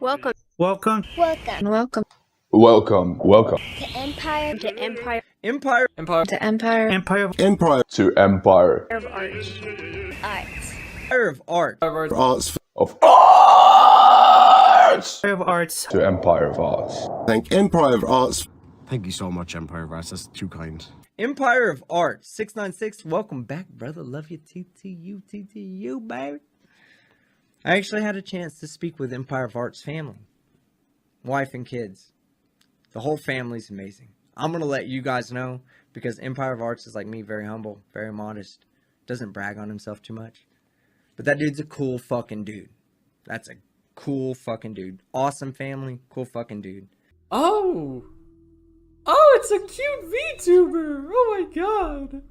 Welcome. Welcome. Welcome. Welcome Welcome To Empire. To Empire. Empire. to Empire Empire of to Empire Of Arts. Arts. Empire of Art. Arts. of Arts Empire of Arts. to Empire of Arts. Thank Empire of Arts. Thank you so much, Empire of Arts. That's too kind. Empire of Art. 696. Welcome back, brother. Love you. TTU, baby. I actually had a chance to speak with Empire of Arts family. Wife and kids. The whole family's amazing. I'm going to let you guys know because Empire of Arts is like me, very humble, very modest. Doesn't brag on himself too much. But that dude's a cool fucking dude. That's a cool fucking dude. Awesome family, cool fucking dude. Oh, it's a cute VTuber. Oh my god.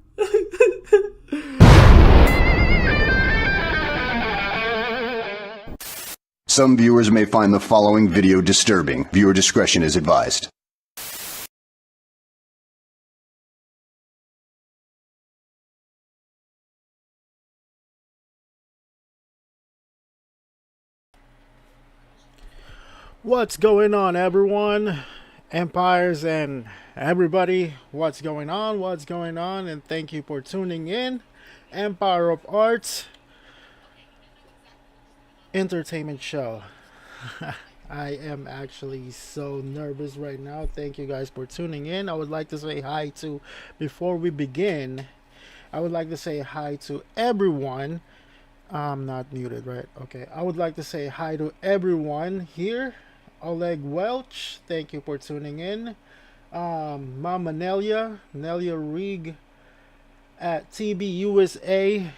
Some viewers may find the following video disturbing. Viewer discretion is advised. What's going on, everyone? Empires and everybody, what's going on? And thank you for tuning in. Empire of Arts entertainment show. I am actually so nervous right now. Thank you guys for tuning in. I would like to say hi to, before we begin, I would like to say hi to everyone. I'm not muted, right? Okay. I would like to say hi to everyone here. Oleg Welch, thank you for tuning in. Mama Nelia Rig at TBUSA,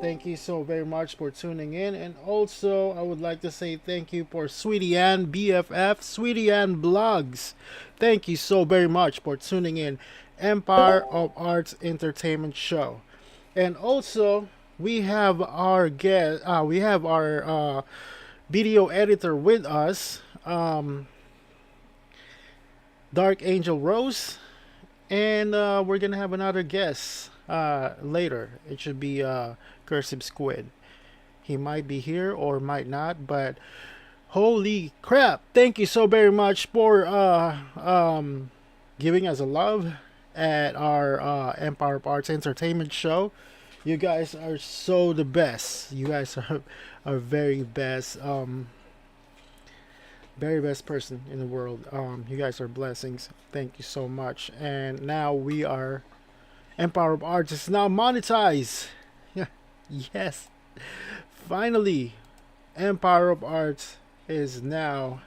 thank you so very much for tuning in. And also, I would like to say thank you for Sweetie Ann BFF, Sweetie Ann Blogs. Thank you so very much for tuning in. Empire of Arts Entertainment Show. And also, we have our guest. We have our video editor with us, Dark Angel Rose, and we're gonna have another guest later. It should be Cursive Squid. He might be here or might not, but holy crap! Thank you so very much for giving us a love at our Empire of Arts Entertainment Show. You guys are so the best. You guys are very best. Very best person in the world. You guys are blessings. Thank you so much. And now we are, Empire of Arts is now monetized. Yes, finally, Empire of Arts is now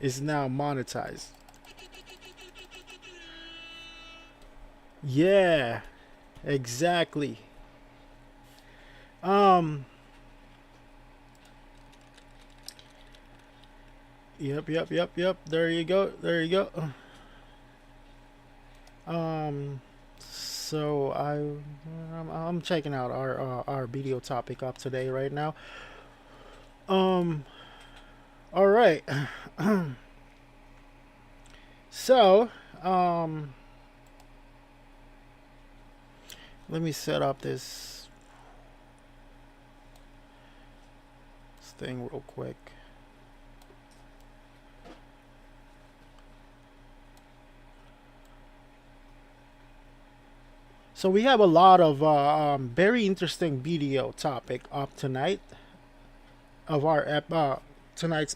monetized. Yeah, exactly. Yep. There you go. So I'm checking out our video topic up today right now. All right. So let me set up this thing real quick. So we have a lot of very interesting video topic up tonight of our tonight's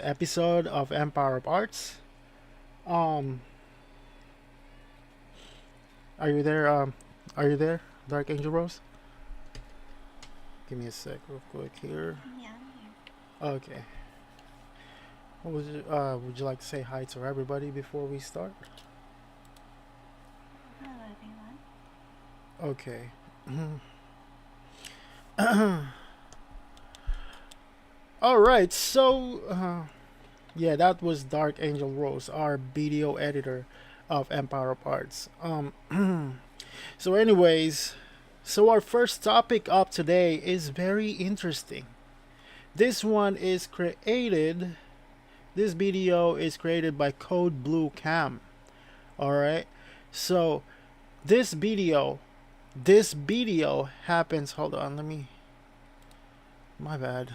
episode of Empire of Arts. Are you there? Are you there, Dark Angel Rose? Give me a sec, real quick here. Yeah, I'm here. Okay. Would you like to say hi to everybody before we start? Okay. All right. So, yeah, that was Dark Angel Rose, our video editor of Empire of Arts. So, anyways, so our first topic up today is very interesting. This one is created. This video is created by Code Blue Cam. All right. So, this video happens, hold on, my bad,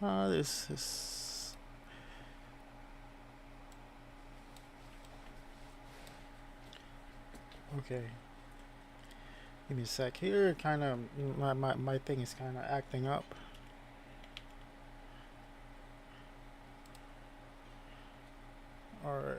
This is okay. Give me a sec here. Kind of my thing is kind of acting up. All right.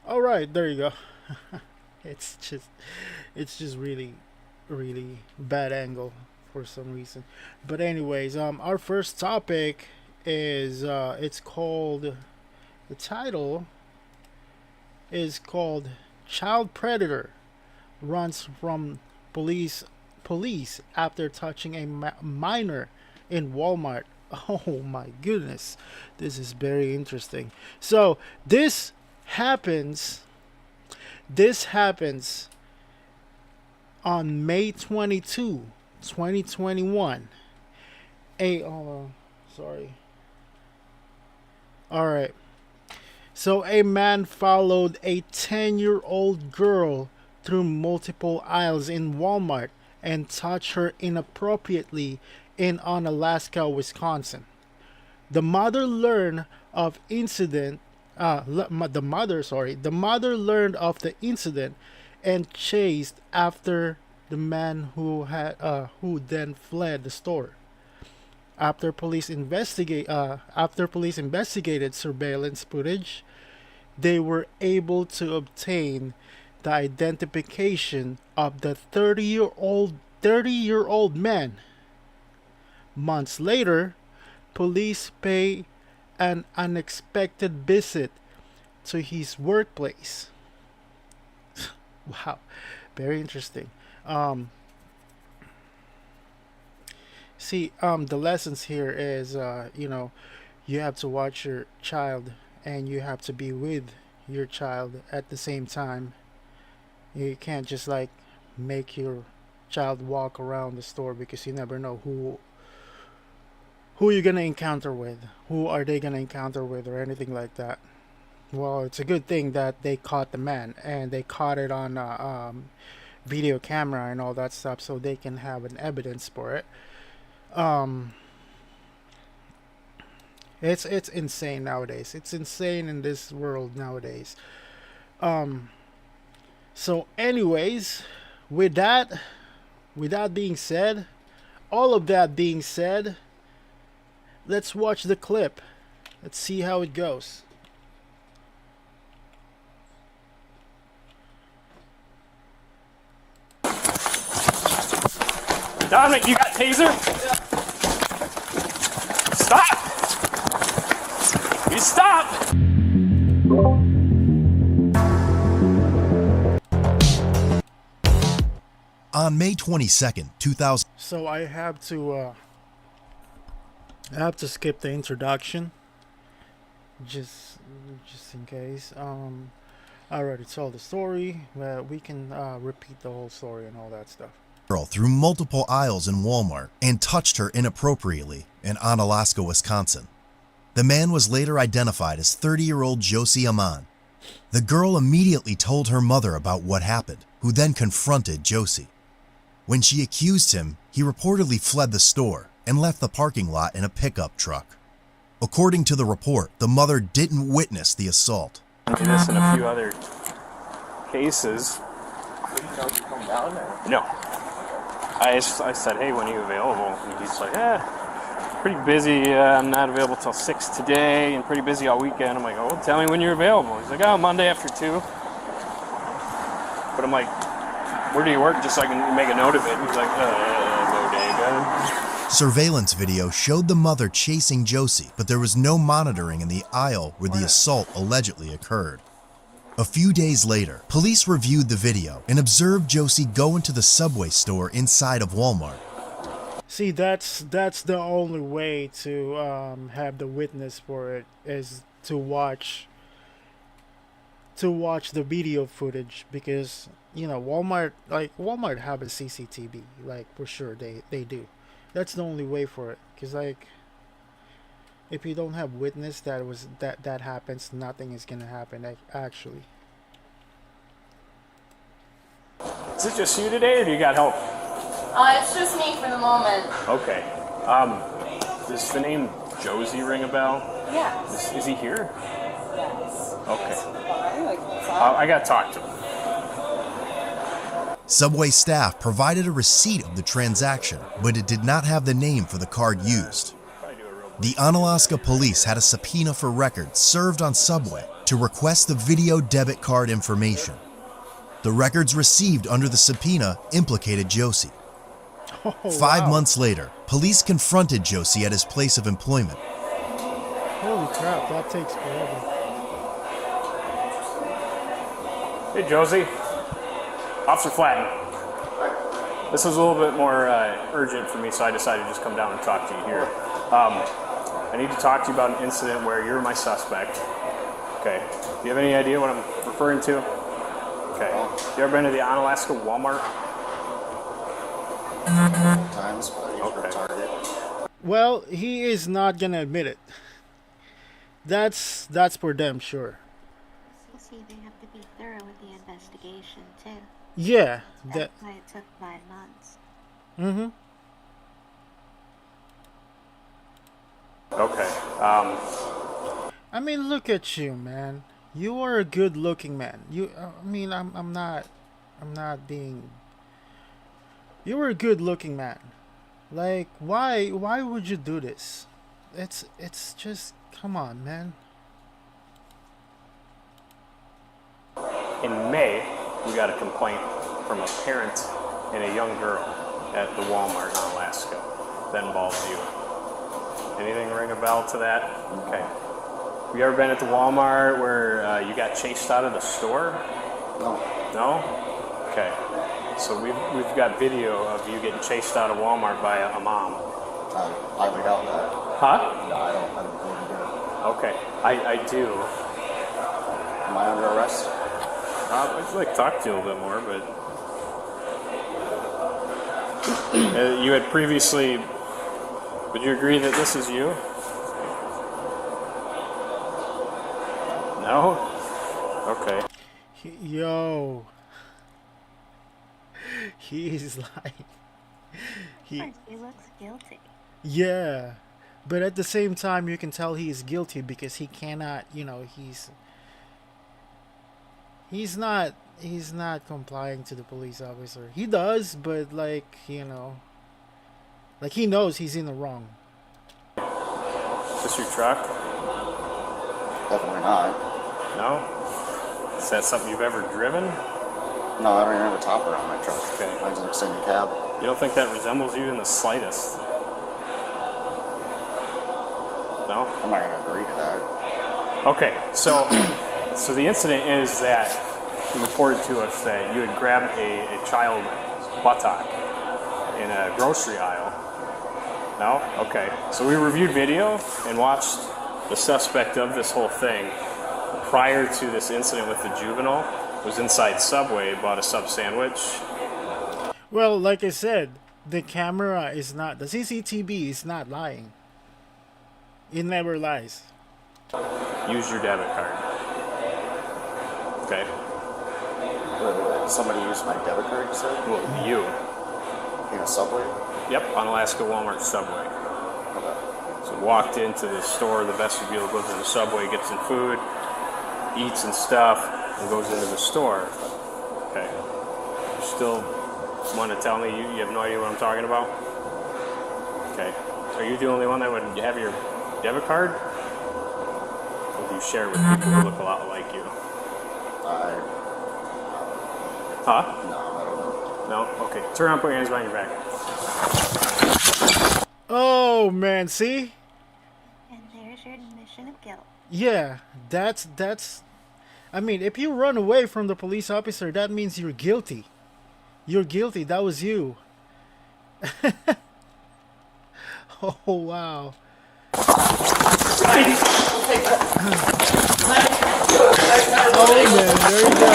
All right, there you go. it's just really bad angle for some reason. But anyways, our first topic is it's called, the title is called Child Predator Runs from Police After Touching a Minor in Walmart. Oh my goodness, this is very interesting. So this happens on May 22, 2021. Sorry. All right. So a man followed a 10-year-old girl through multiple aisles in Walmart and touched her inappropriately in Onalaska, Wisconsin. The mother learned of incident the mother learned of the incident and chased after the man who then fled the store. After police investigated surveillance footage, they were able to obtain the identification of the 30-year-old man. Months later, police pay an unexpected visit to his workplace. Wow, very interesting. The lessons here is, you have to watch your child and you have to be with your child at the same time. You can't just like make your child walk around the store, because you never know who you're gonna encounter with, who are they gonna encounter with, or anything like that. Well, it's a good thing that they caught the man and they caught it on video camera and all that stuff, so they can have an evidence for it. It's insane nowadays. It's insane in this world nowadays. So anyways, with that being said, all of that being said, let's watch the clip. Let's see how it goes. Dominic, you got taser? Stop! You stop! On May 22nd, 2000. So I have to skip the introduction, just in case. I already told the story, but we can repeat the whole story and all that stuff. Girl through multiple aisles in Walmart and touched her inappropriately in Onalaska, Wisconsin. The man was later identified as 30-year-old Josie Aman. The girl immediately told her mother about what happened, who then confronted Josie. When she accused him, he reportedly fled the store and left the parking lot in a pickup truck. According to the report, the mother didn't witness the assault. This and a few other cases. No. I said, hey, when are you available? And he's like, pretty busy. I'm not available till 6 today and pretty busy all weekend. I'm like, oh, well, tell me when you're available. He's like, oh, Monday after 2. But I'm like, where do you work? Just so I can make a note of it. He's like, bodega. Surveillance video showed the mother chasing Josie, but there was no monitoring in the aisle where the assault allegedly occurred. A few days later, police reviewed the video and observed Josie go into the Subway store inside of Walmart. See, that's the only way to have the witness for it, is to watch to watch the video footage because you know Walmart have a CCTV, like for sure they do. That's the only way for it, because like if you don't have witness that happens, nothing is gonna happen, like, actually. Is it just you today, or do you got help? It's just me for the moment. Okay. Does the name Josie ring a bell? Yes. Is he here? Yes. Okay. Why? I gotta talk to him. Subway staff provided a receipt of the transaction, but it did not have the name for the card used. The Onalaska police had a subpoena for records served on Subway to request the video debit card information. The records received under the subpoena implicated Josie. Oh, 5 months later, police confronted Josie at his place of employment. Holy crap, that takes forever. Hey, Josie. Officer Flatton. This is a little bit more urgent for me, so I decided to just come down and talk to you here. I need to talk to you about an incident where you're my suspect. Okay. Do you have any idea what I'm referring to? Okay. You ever been to the Onalaska Walmart? Times, but Okay. target. Well, he is not gonna admit it. That's for damn sure. See, they have to be thorough with the investigation too. Yeah, That's why it took 5 months. Mm-hmm. Okay. I mean, look at you, man. You are a good-looking man. I'm not being. You are a good-looking man. Like, why would you do this? It's just, come on, man. In May, we got a complaint from a parent and a young girl at the Walmart in Alaska that involves you. Anything ring a bell to that? Okay. Have you ever been at the Walmart where you got chased out of the store? No. No? Okay. So we've got video of you getting chased out of Walmart by a mom. I would doubt that. Huh? No, I don't believe you do. Okay. I do. Am I under arrest? I'd like to talk to you a little bit more, but you had previously. Would you agree that this is you? No? Okay. Yo. He's like. He looks guilty. Yeah. But at the same time, you can tell he is guilty because he cannot, he's not complying to the police officer. He does, but like he knows he's in the wrong. Is this your truck? Definitely not. No? Is that something you've ever driven? No, I don't even have a topper on my truck. Okay. Mine's an extended cab. You don't think that resembles you in the slightest? No? I'm not gonna agree to that. Okay, so the incident is that you reported to us that you had grabbed a child buttock in a grocery aisle. No? Okay. So we reviewed video and watched the suspect of this whole thing prior to this incident with the juvenile. Was inside Subway, bought a sub sandwich. Well, like I said, the CCTV is not lying. It never lies. Use your debit card. Okay. Somebody used my debit card, you said? Well, you. In a Subway? Yep, on Alaska Walmart Subway. Okay. So walked into the store, the vestibule, goes into the Subway, gets some food, eats and stuff, and goes into the store. Okay. You still want to tell me you have no idea what I'm talking about? Okay. Are you the only one that would have your debit card? Or do you share it with people who look a lot like you? Huh? No, I don't know. No? Okay. Turn around, put your hands behind your back. Oh man, see? And there's your admission of guilt. Yeah, that's I mean, if you run away from the police officer, that means you're guilty. You're guilty. That was you. Oh wow. Oh man. There you go.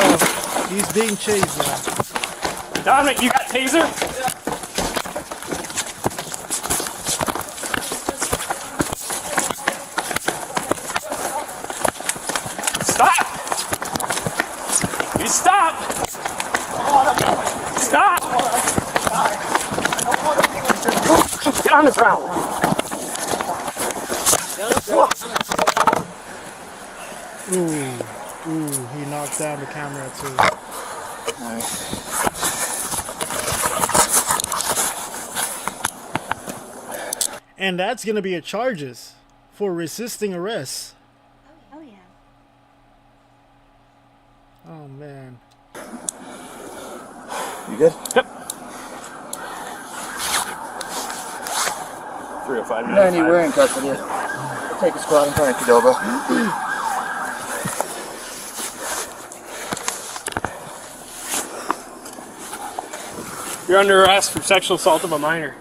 He's being chased now. Dominic, you got taser? Stop! You stop! Stop! Get on the ground. Ooh, he knocked down the camera too. And that's gonna be a charges for resisting arrest. Oh yeah. Oh man. You good? Yep. 305 Randy, we're in custody. We'll take a squad in front of Qdoba. You're under arrest for sexual assault of a minor.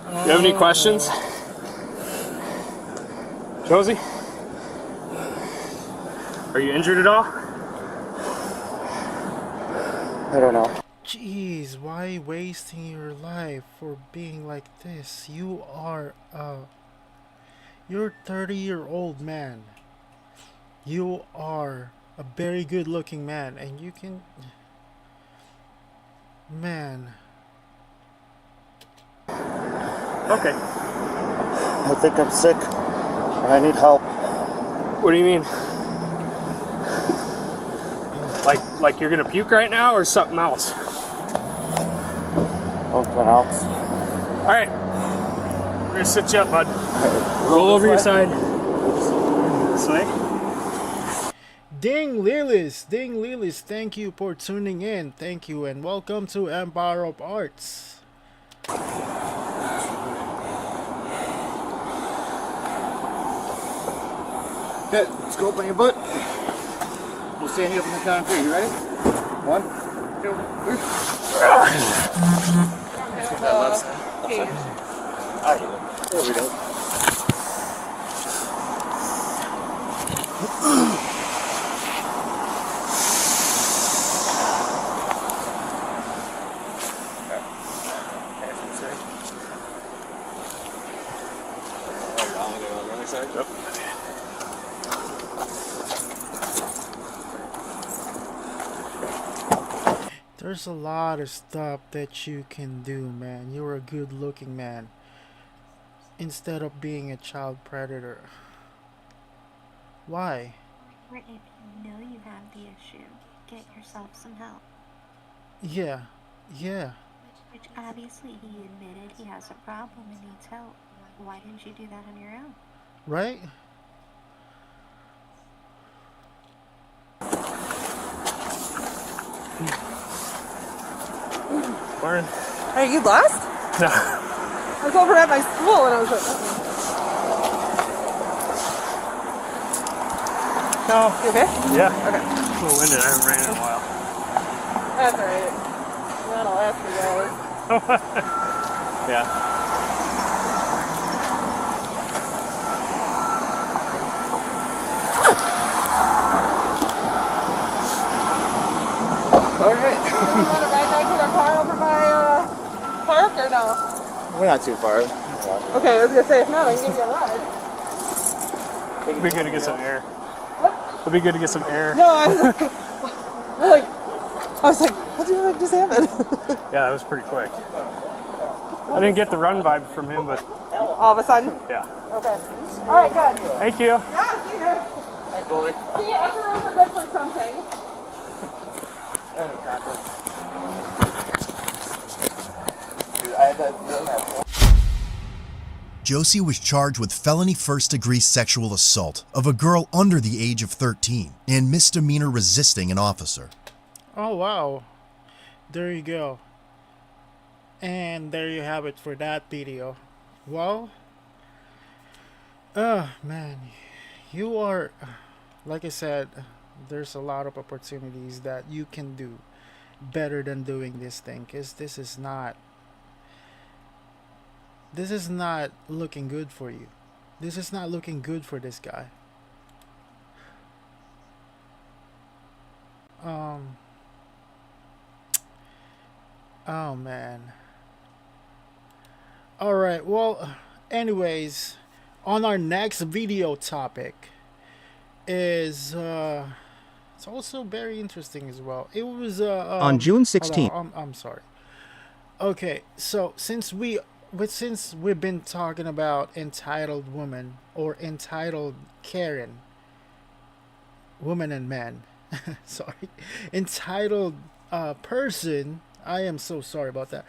Do you have any questions? Josie? Are you injured at all? I don't know. Jeez, why wasting your life for being like this? You're a 30-year-old man. You are a very good looking man, and you can... Man. Okay. I think I'm sick. I need help. What do you mean? Like you're gonna puke right now or something else? Something else. Alright. We're gonna sit you up, bud. Roll over your side. This way. Ding Lilis, thank you for tuning in. Thank you, and welcome to Empire of Arts. Okay, let's go open your butt. We'll stand you up in the count of 3. You ready? 1, 2, 3. That left side. There we go. Yep. There's a lot of stuff that you can do, man. You're a good looking man. Instead of being a child predator. Why? Or if you know you have the issue, get yourself some help. Yeah. Which obviously he admitted he has a problem and needs help. Why didn't you do that on your own? Right? Lauren? Are you lost? No. I was over at my school and I was like, No. You okay? Yeah. Okay. A little winded. I haven't ran in a while. That's alright. That'll last me hours. Yeah. Alright. You want to ride back to the car over by park or no? We're not too far. Okay, I was gonna say if not, I can give you a ride. It'd be good to get some air. It'd be good to get some air. No, I was like, what the heck just happened? Yeah, that was pretty quick. I didn't get the run vibe from him, but All of a sudden? yeah. Okay. All right, good. Thank you. Yeah, see you. Hey, bully. See you, everyone's are good for something. Dude, I had that feeling that Josie was charged with felony first-degree sexual assault of a girl under the age of 13 and misdemeanor resisting an officer. Oh wow. There you go. And there you have it for that video. Well, man, you are, like I said, there's a lot of opportunities that you can do better than doing this thing, because this is not looking good for you. This is not looking good for this guy. Oh man. All right. Well, anyways, on our next video topic is it's also very interesting as well. It was On June hold 16th. on, I'm sorry. Okay, so since we've been talking about entitled woman or entitled Karen, woman and man, sorry, entitled person. I am so sorry about that.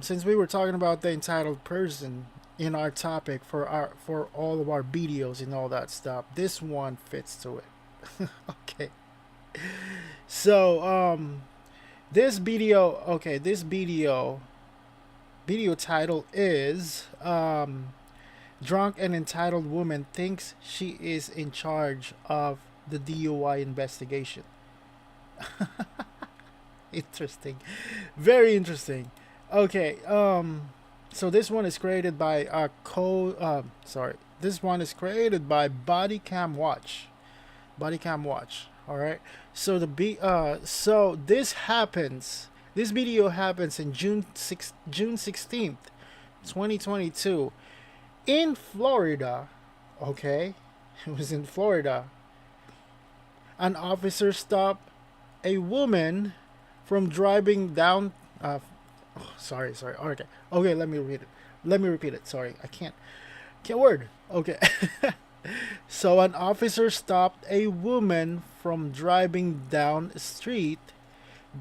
Since we were talking about the entitled person in our topic for all of our videos and all that stuff, this one fits to it. Okay. So this video title is drunk and entitled woman thinks she is in charge of the DUI investigation. Interesting. Very interesting. Okay, so this one is created by this one is created by Body Cam Watch. All right. So this video happens in June 16th, 2022 in Florida. Okay. It was in Florida. An officer stopped a woman from driving down sorry. Okay, let me repeat it. Sorry, I can't word. Okay. So an officer stopped a woman from driving down a street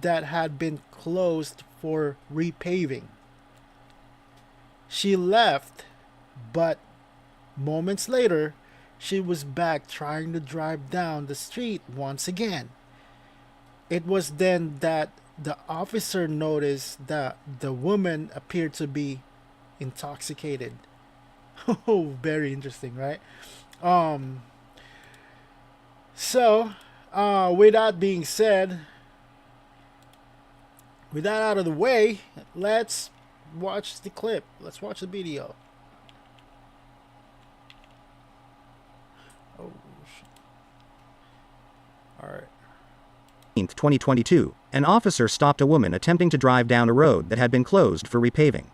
that had been closed for repaving. She left, but moments later, she was back trying to drive down the street once again. It was then that the officer noticed that the woman appeared to be intoxicated. Oh, very interesting, right? So, with that being said, with that out of the way, let's watch the clip. Let's watch the video. Oh, shit. All right. 2022, an officer stopped a woman attempting to drive down a road that had been closed for repaving.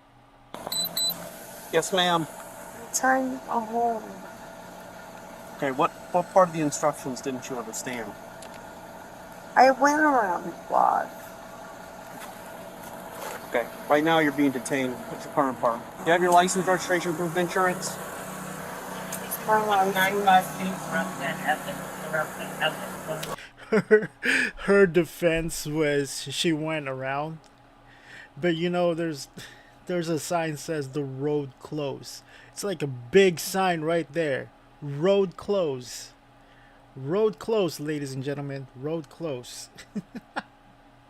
Yes, ma'am. I'm trying to go home. Okay, what part of the instructions didn't you understand? I went around the block. Okay, right now you're being detained. What's your current part? Do you have your license, registration, proof of insurance? Her defense was she went around, but you know there's a sign says the road closed. It's like a big sign right there. Road closed. Road closed, ladies and gentlemen. Road closed.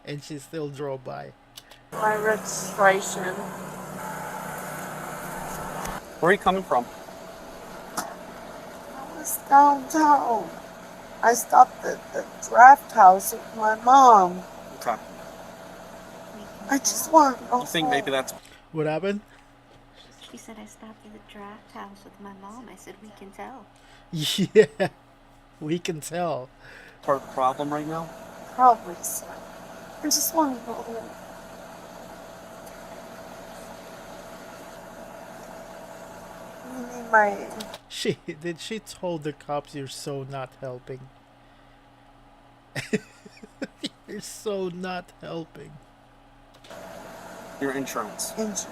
And she still drove by. My registration. Where are you coming from? I was downtown. I stopped at the draft house with my mom. Okay. I just want to go You think home. maybe that's... What happened? She said I stopped at the draft house with my mom. I said, we can tell. Yeah, we can tell. part of the problem right now? Probably so. I just want to go home. You need my... She told the cops you're so not helping. You're so not helping. Your insurance. Insurance.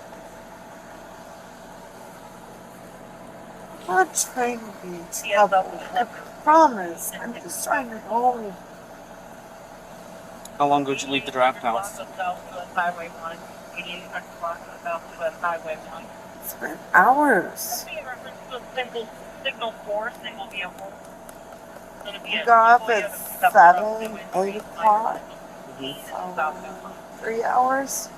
I'm not trying to be trouble. I promise. I'm just trying to go home. How long ago did you leave the draft house? It's been hours. We got off at 7, 8 o'clock. 3 hours?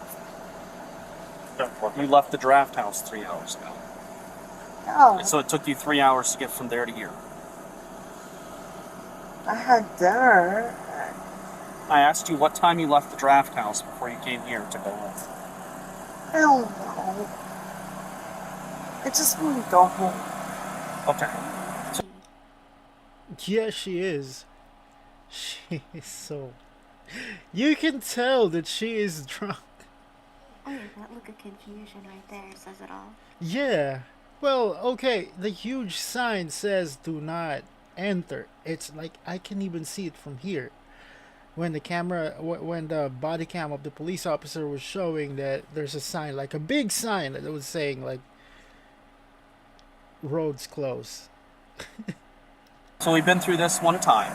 You left the draft house 3 hours ago. No. So it took you 3 hours to get from there to here. I had dinner. I asked you what time you left the draft house before you came here to go home. I don't know. I just want to go home. Okay. Yeah, she is. She is so. You can tell that she is drunk. Oh yeah, that look of confusion right there says it all. Yeah. Well, okay, the huge sign says do not enter. It's like I can even see it from here. When the camera, when the body cam of the police officer was showing that there's a sign, like a big sign that was saying like roads closed. So we've been through this one time.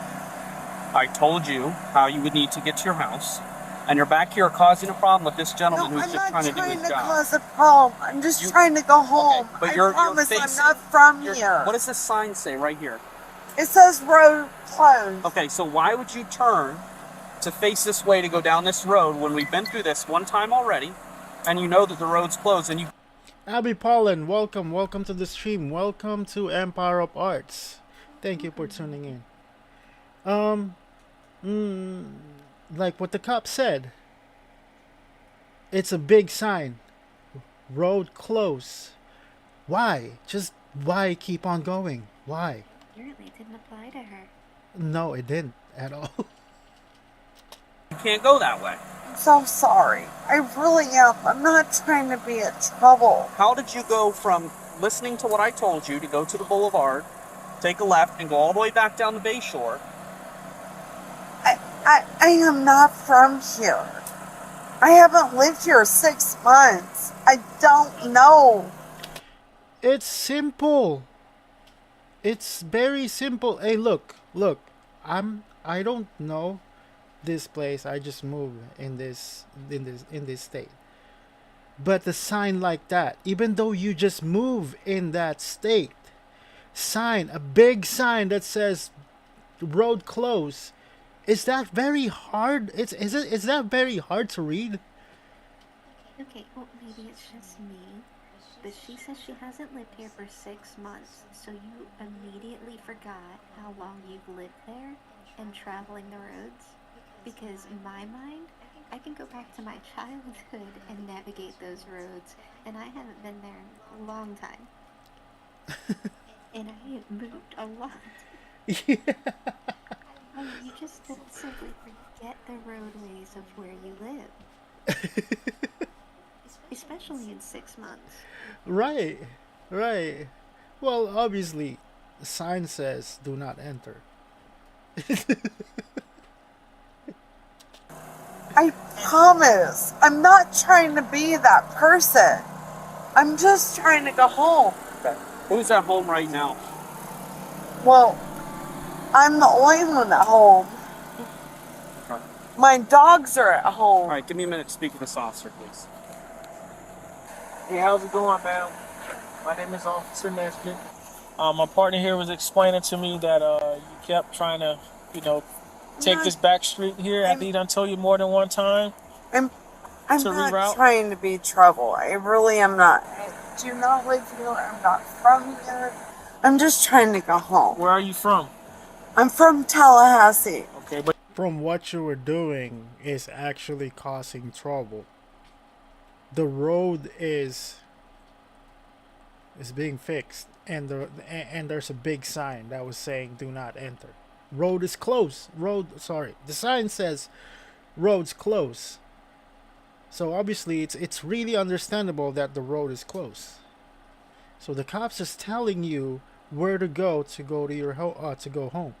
I told you how you would need to get to your house, and you're back here causing a problem with this gentleman who's just trying to do his I'm not trying to job. cause a problem. I'm just trying to go home. Okay, but I you're promise facing, I'm not from here. What does this sign say right here? It says road closed. Okay, so why would you turn to face this way to go down this road when we've been through this one time already, and you know that the road's closed, and you... Abby Pollen, welcome to the stream. Welcome to Empire of Arts. Thank you for tuning in. Like what the cop said, it's a big sign. Road close. Why? Just why keep on going? Why? Apparently it didn't apply to her. No, it didn't at all. You can't go that way. I'm so sorry. I really am. I'm not trying to be in trouble. How did you go from listening to what I told you to go to the boulevard, take a left, and go all the way back down the Bay Shore? I am not from here. I haven't lived here 6 months. I don't know. It's simple. It's very simple. Hey, look. I don't know this place. I just moved in this state. But the sign like that, even though you just move in that state, a big sign that says road closed, is that very hard? Is that very hard to read? Okay, well maybe it's just me, but she says she hasn't lived here for 6 months, so you immediately forgot how long you've lived there and traveling the roads? Because in my mind, I can go back to my childhood and navigate those roads, and I haven't been there in a long time. And I have moved a lot. Yeah. Oh, you just simply forget the roadways of where you live. Especially in 6 months. Right. Well, obviously, the sign says do not enter. I promise. I'm not trying to be that person. I'm just trying to go home. Okay. Who's at home right now? Well, I'm the only one at home. My dogs are at home. All right, give me a minute to speak with this officer, please. Hey, how's it going, man? My name is Officer Nesbitt. My partner here was explaining to me that you kept trying to, take this back street here after he done told you more than one time. I'm to not reroute? trying to be trouble. I really am not. I do not live here. I'm not from here. I'm just trying to go home. Where are you from? I'm from Tallahassee. Okay, but From what you were doing is actually causing trouble. The road is being fixed, and there's a big sign that was saying do not enter. Road is closed. The sign says road's closed. So obviously it's really understandable that the road is closed. So the cops is telling you where to go to your to go home.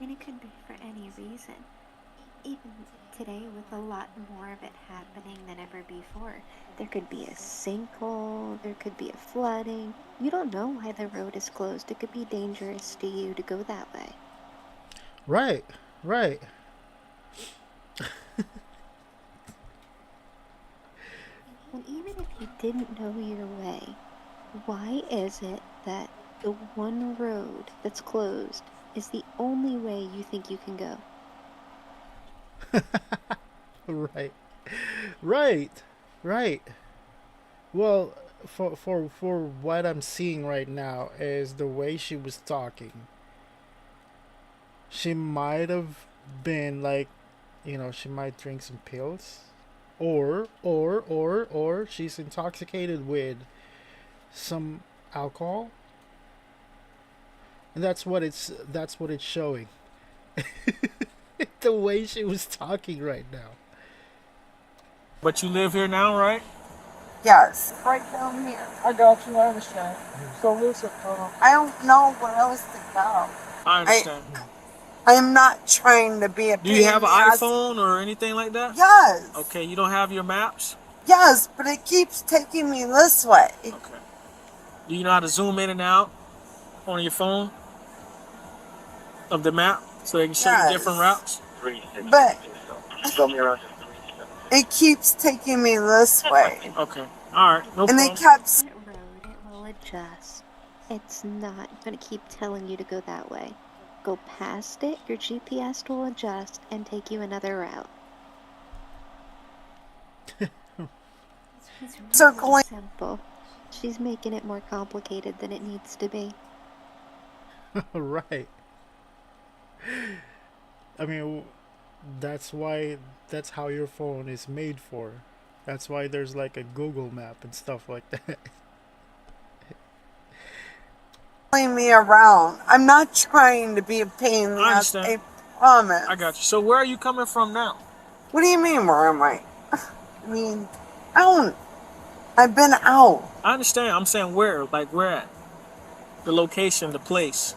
And it could be for any reason. Even today, with a lot more of it happening than ever before, there could be a sinkhole, there could be a flooding. You don't know why the road is closed. It could be dangerous to you to go that way. Right. And even if you didn't know your way, why is it that the one road that's closed is the only way you think you can go? Right. Well, for what I'm seeing right now is the way she was talking. She might have been like, she might drink some pills, or she's intoxicated with some alcohol, and that's what it's showing. The way she was talking right now. But you live here now, right? Yes, right down here. I got you. I understand. So listen, I don't know where else to go. I understand. I'm not trying to be a Do you have an pain in the ass. iPhone or anything like that? Yes. Okay, you don't have your maps? Yes, but it keeps taking me this way. Okay. Do you know how to zoom in and out on your phone of the map so they can show you different routes? But it keeps taking me this way. Okay. All right. No and problem. it kept. Road, it will adjust. It's not going to keep telling you to go that way. Go past it, your GPS will adjust and take you another route. It's really Circling. simple. She's making it more complicated than it needs to be. Right. I mean, that's how your phone is made for. That's why there's like a Google map and stuff like that. Me around. I'm not trying to be a pain in the I ass. understand. I promise. I got you. So where are you coming from now? What do you mean, where am I? I mean, I've been out. I understand. I'm saying where. Like where at? The location, the place.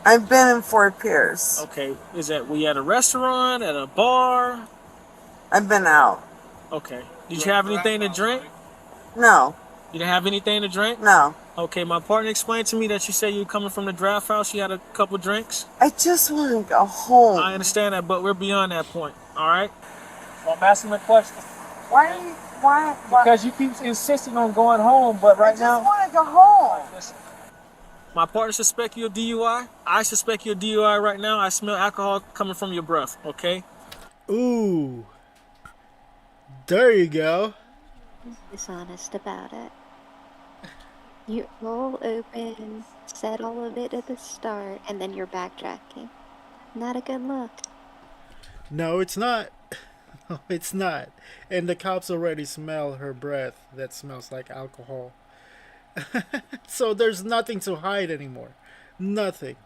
I've been in Fort Pierce. Okay. Is that we at a restaurant, at a bar? I've been out. Okay. Did you have anything to drink? No. You didn't have anything to drink? No. Okay, my partner explained to me that you said you were coming from the draft house. You had a couple drinks. I just want to go home. I understand that, but we're beyond that point. All right. Well, I'm asking the question. Why? Because you keep insisting on going home, but right now. I just want to go home. Listen. My partner suspect you of DUI. I suspect you of DUI right now. I smell alcohol coming from your breath. Okay. Ooh. There you go. Dishonest about it. You're all open, said all of it at the start, and then you're backtracking. Not a good look. No, it's not. No, it's not. And the cops already smell her breath that smells like alcohol. So there's nothing to hide anymore. Nothing.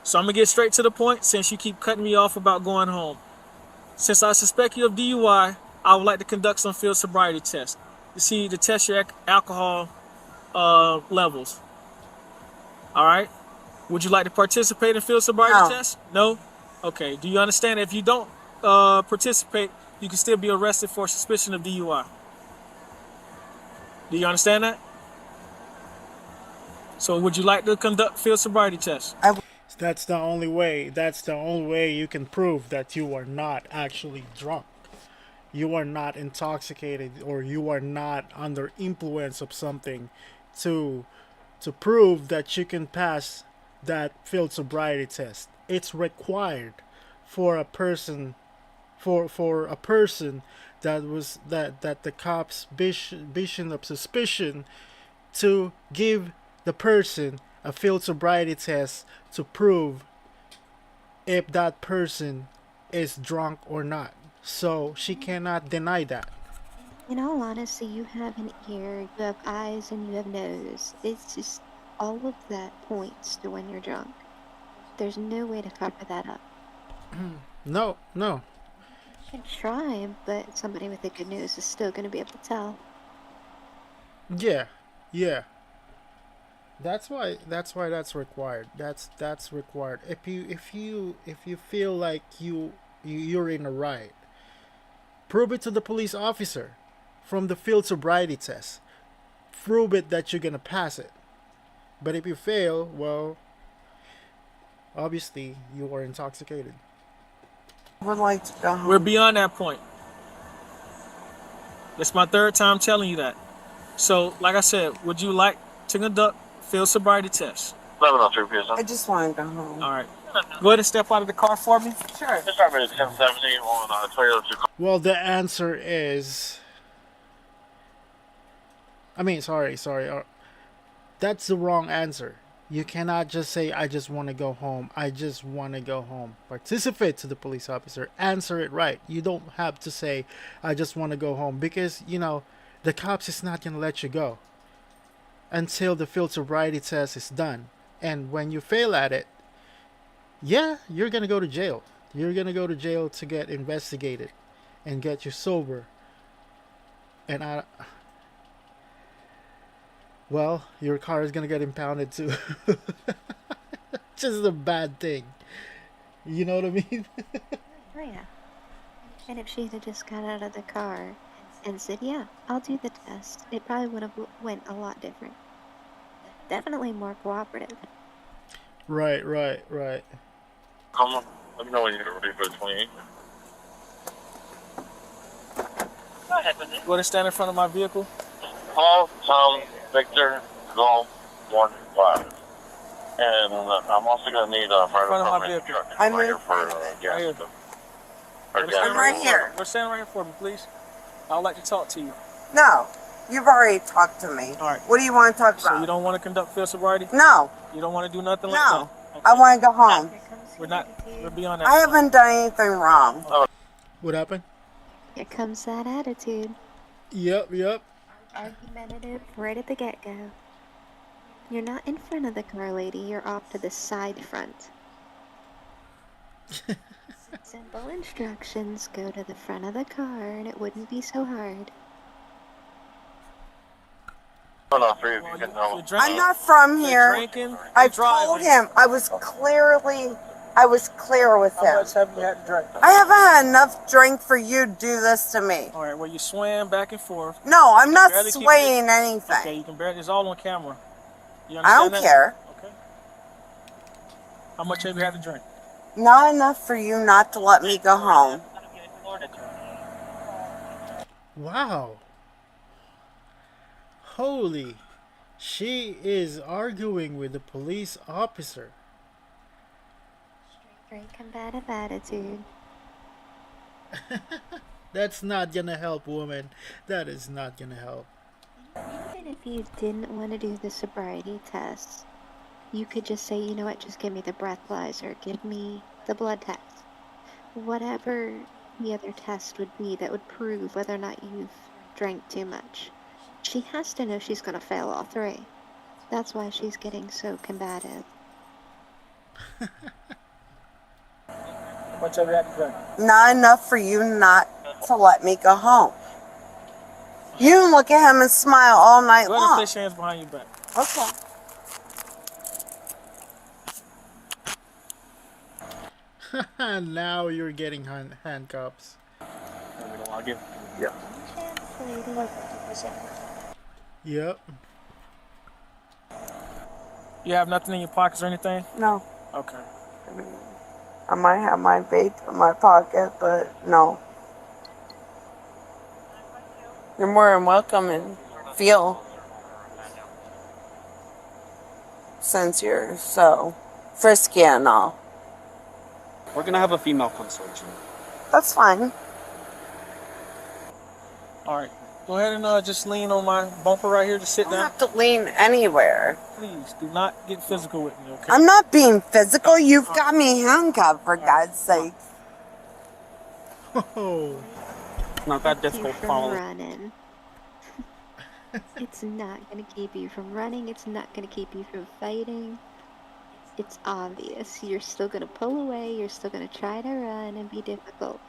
So I'm going to get straight to the point since you keep cutting me off about going home. Since I suspect you of DUI, I would like to conduct some field sobriety tests to test your alcohol levels. All right? Would you like to participate in field sobriety tests? No? Okay. Do you understand that if you don't participate, you can still be arrested for suspicion of DUI? Do you understand that? So would you like to conduct field sobriety tests? That's the only way. That's the only way you can prove that you are not actually drunk. You are not intoxicated, or you are not under influence of something to prove that you can pass that field sobriety test. It's required for a person that the cops vision of suspicion to give the person a field sobriety test to prove if that person is drunk or not. So she cannot deny that. In all honesty, you have an ear, you have eyes, and you have nose. It's just all of that points to when you're drunk. There's no way to cover that up. No. You can try, but somebody with a good nose is still going to be able to tell. Yeah. That's why that's required. That's required. If you feel like you're in a right, prove it to the police officer from the field sobriety test. Prove it that you're gonna pass it. But if you fail, well, obviously you are intoxicated. Would like to go home. We're beyond that point. That's my third time telling you that. So, like I said, would you like to conduct field sobriety tests? I just want to go home. All right. Go ahead and step out of the car for me. Sure. Well, the answer is... sorry. That's the wrong answer. You cannot just say, I just want to go home. I just want to go home. Participate to the police officer. Answer it right. You don't have to say, I just want to go home. Because, the cops is not going to let you go until the field sobriety test is done. And when you fail at it, Yeah, you're gonna go to jail. You're gonna go to jail to get investigated and get you sober. And well, your car is gonna get impounded too. Just a bad thing. You know what I mean? Oh, yeah. And if she had just got out of the car and said, yeah, I'll do the test, it probably would have went a lot different. Definitely more cooperative. Right. Come on. Let me know when you're ready for the 28. Go ahead with it. You want to stand in front of my vehicle? Hello, Tom, Victor, Golf, 1-5. And I'm also going to need a fire department truck. I'm right in here for gas. here. I'm right here. We're standing right here for me, please. I'd like to talk to you. No, you've already talked to me. All right. What do you want to talk about? So you don't want to conduct field sobriety? No. You don't want to do nothing like No. that? Okay. I want to go home. We're beyond that. I haven't done anything wrong. What happened? Here comes that attitude. Yep. Argumentative right at the get-go. You're not in front of the car, lady. You're off to the side front. Simple instructions. Go to the front of the car and it wouldn't be so hard. I'm not from here. Drinking, I told him. I was clear with him. How much have you had to drink? I haven't had enough drink for you to do this to me. All right, well, you swam back and forth. No, I'm not Barely keep swaying anything. Okay, you can barely, it's all on camera. You I don't understand that? care. Okay. How much have you had to drink? Not enough for you not to let me go home. Wow. Holy. She is arguing with the police officer. Very combative attitude. That's not gonna help, woman. That is not gonna help. Even if you didn't want to do the sobriety test, you could just say, you know what, just give me the breathalyzer, give me the blood test. Whatever the other test would be that would prove whether or not you've drank too much. She has to know she's going to fail all three. That's why she's getting so combative. How much have you had to drink? Not enough for you not to let me go home. You can look at him and smile all night Go ahead and long. place your hands behind your back. Okay. Now you're getting handcuffs. I'll give. Yeah. Yep. You have nothing in your pockets or anything? No. Okay. I might have my vape in my pocket, but no. You're more than welcome and feel, since you're so frisky and all. We're gonna have a female consult you. That's fine. All right. Go ahead and just lean on my bumper right here. Just sit You don't down. have to lean anywhere. Please do not get physical with me, okay? I'm not being physical. You've got me handcuffed, for God's sake. Oh. Not that You difficult from following. running. It's not going to keep you from running. It's not going to keep you from fighting. It's obvious. You're still going to pull away. You're still going to try to run and be difficult.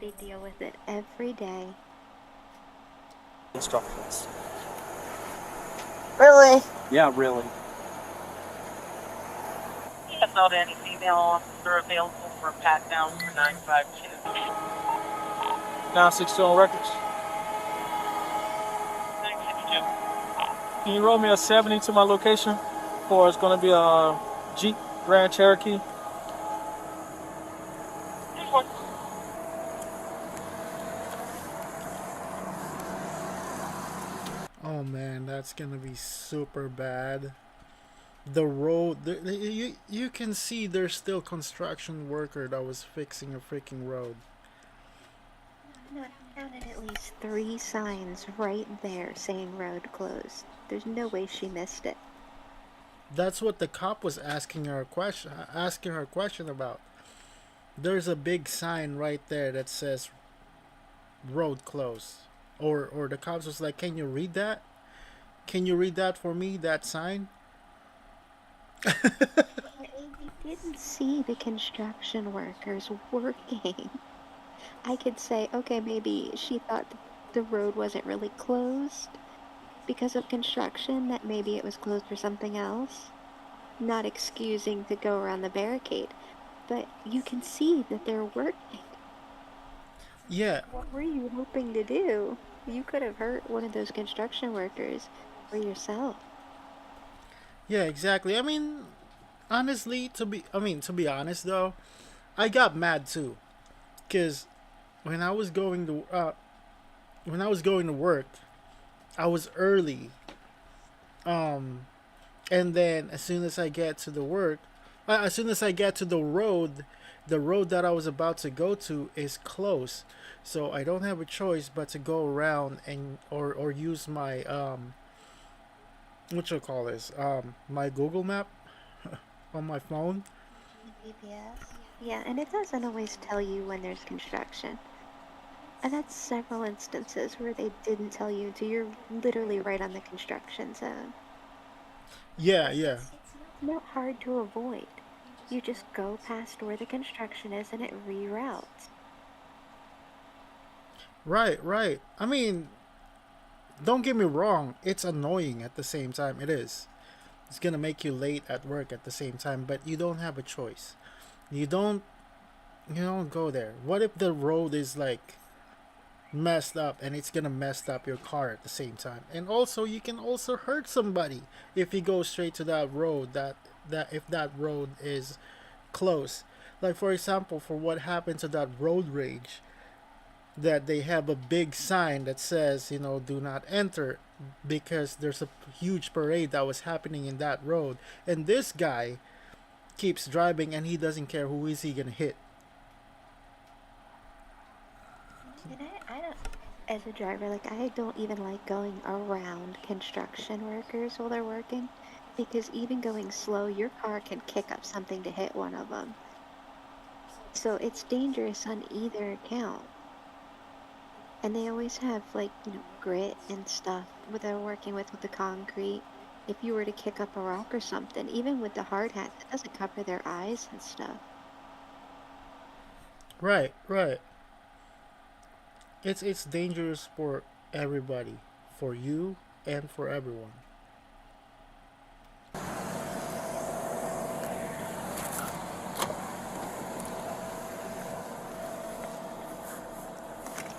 They deal with it every day. Instructions. Really? Yeah, really. That's not any female officer available for a pat down for 952. 962 on records. 962. Can you roll me a 70 to my location? For it's gonna be a Jeep Grand Cherokee. Oh man, that's gonna be super bad. The road, you can see there's still construction worker that was fixing a freaking road. No, I counted at least 3 signs right there saying road closed. There's no way she missed it. That's what the cop was asking her a question about. There's a big sign right there that says road closed. Or the cops was like, "Can you read that? Can you read that for me, that sign?" They did see the construction workers working. I could say, okay, maybe she thought the road wasn't really closed because of construction, that maybe it was closed for something else. Not excusing to go around the barricade, but you can see that they're working. Yeah, What were you hoping to do? You could have hurt one of those construction workers or yourself. yeah, exactly. I mean, honestly, to be honest though, I got mad too, cause when I was going to work, I was early. Um, and then as soon as I get to the work, as soon as I get to the road that I was about to go to is close, so I don't have a choice but to go around and or use my what you call this my Google Map on my phone. GPS. Yeah, and it doesn't always tell you when there's construction. And that's several instances where they didn't tell you until you're literally right on the construction zone. Yeah, yeah. It's not hard to avoid. You just go past where the construction is and it reroutes. Right, right. I mean, don't get me wrong, it's annoying at the same time. It is. It's gonna make you late at work at the same time, but you don't have a choice. You don't go there. What if the road is like messed up and it's gonna mess up your car at the same time? And also you can also hurt somebody if you go straight to that road that if that road is close. Like for example, for what happened to that road rage, that they have a big sign that says, do not enter, because there's a huge parade that was happening in that road, and this guy keeps driving and he doesn't care who is he gonna hit. And I don't, as a driver, like, I don't even like going around construction workers while they're working, because even going slow, your car can kick up something to hit one of them. So it's dangerous on either account. And they always have, like, grit and stuff with they're working with the concrete. If you were to kick up a rock or something, even with the hard hat, that doesn't cover their eyes and stuff. Right, right. It's dangerous for everybody, for you and for everyone.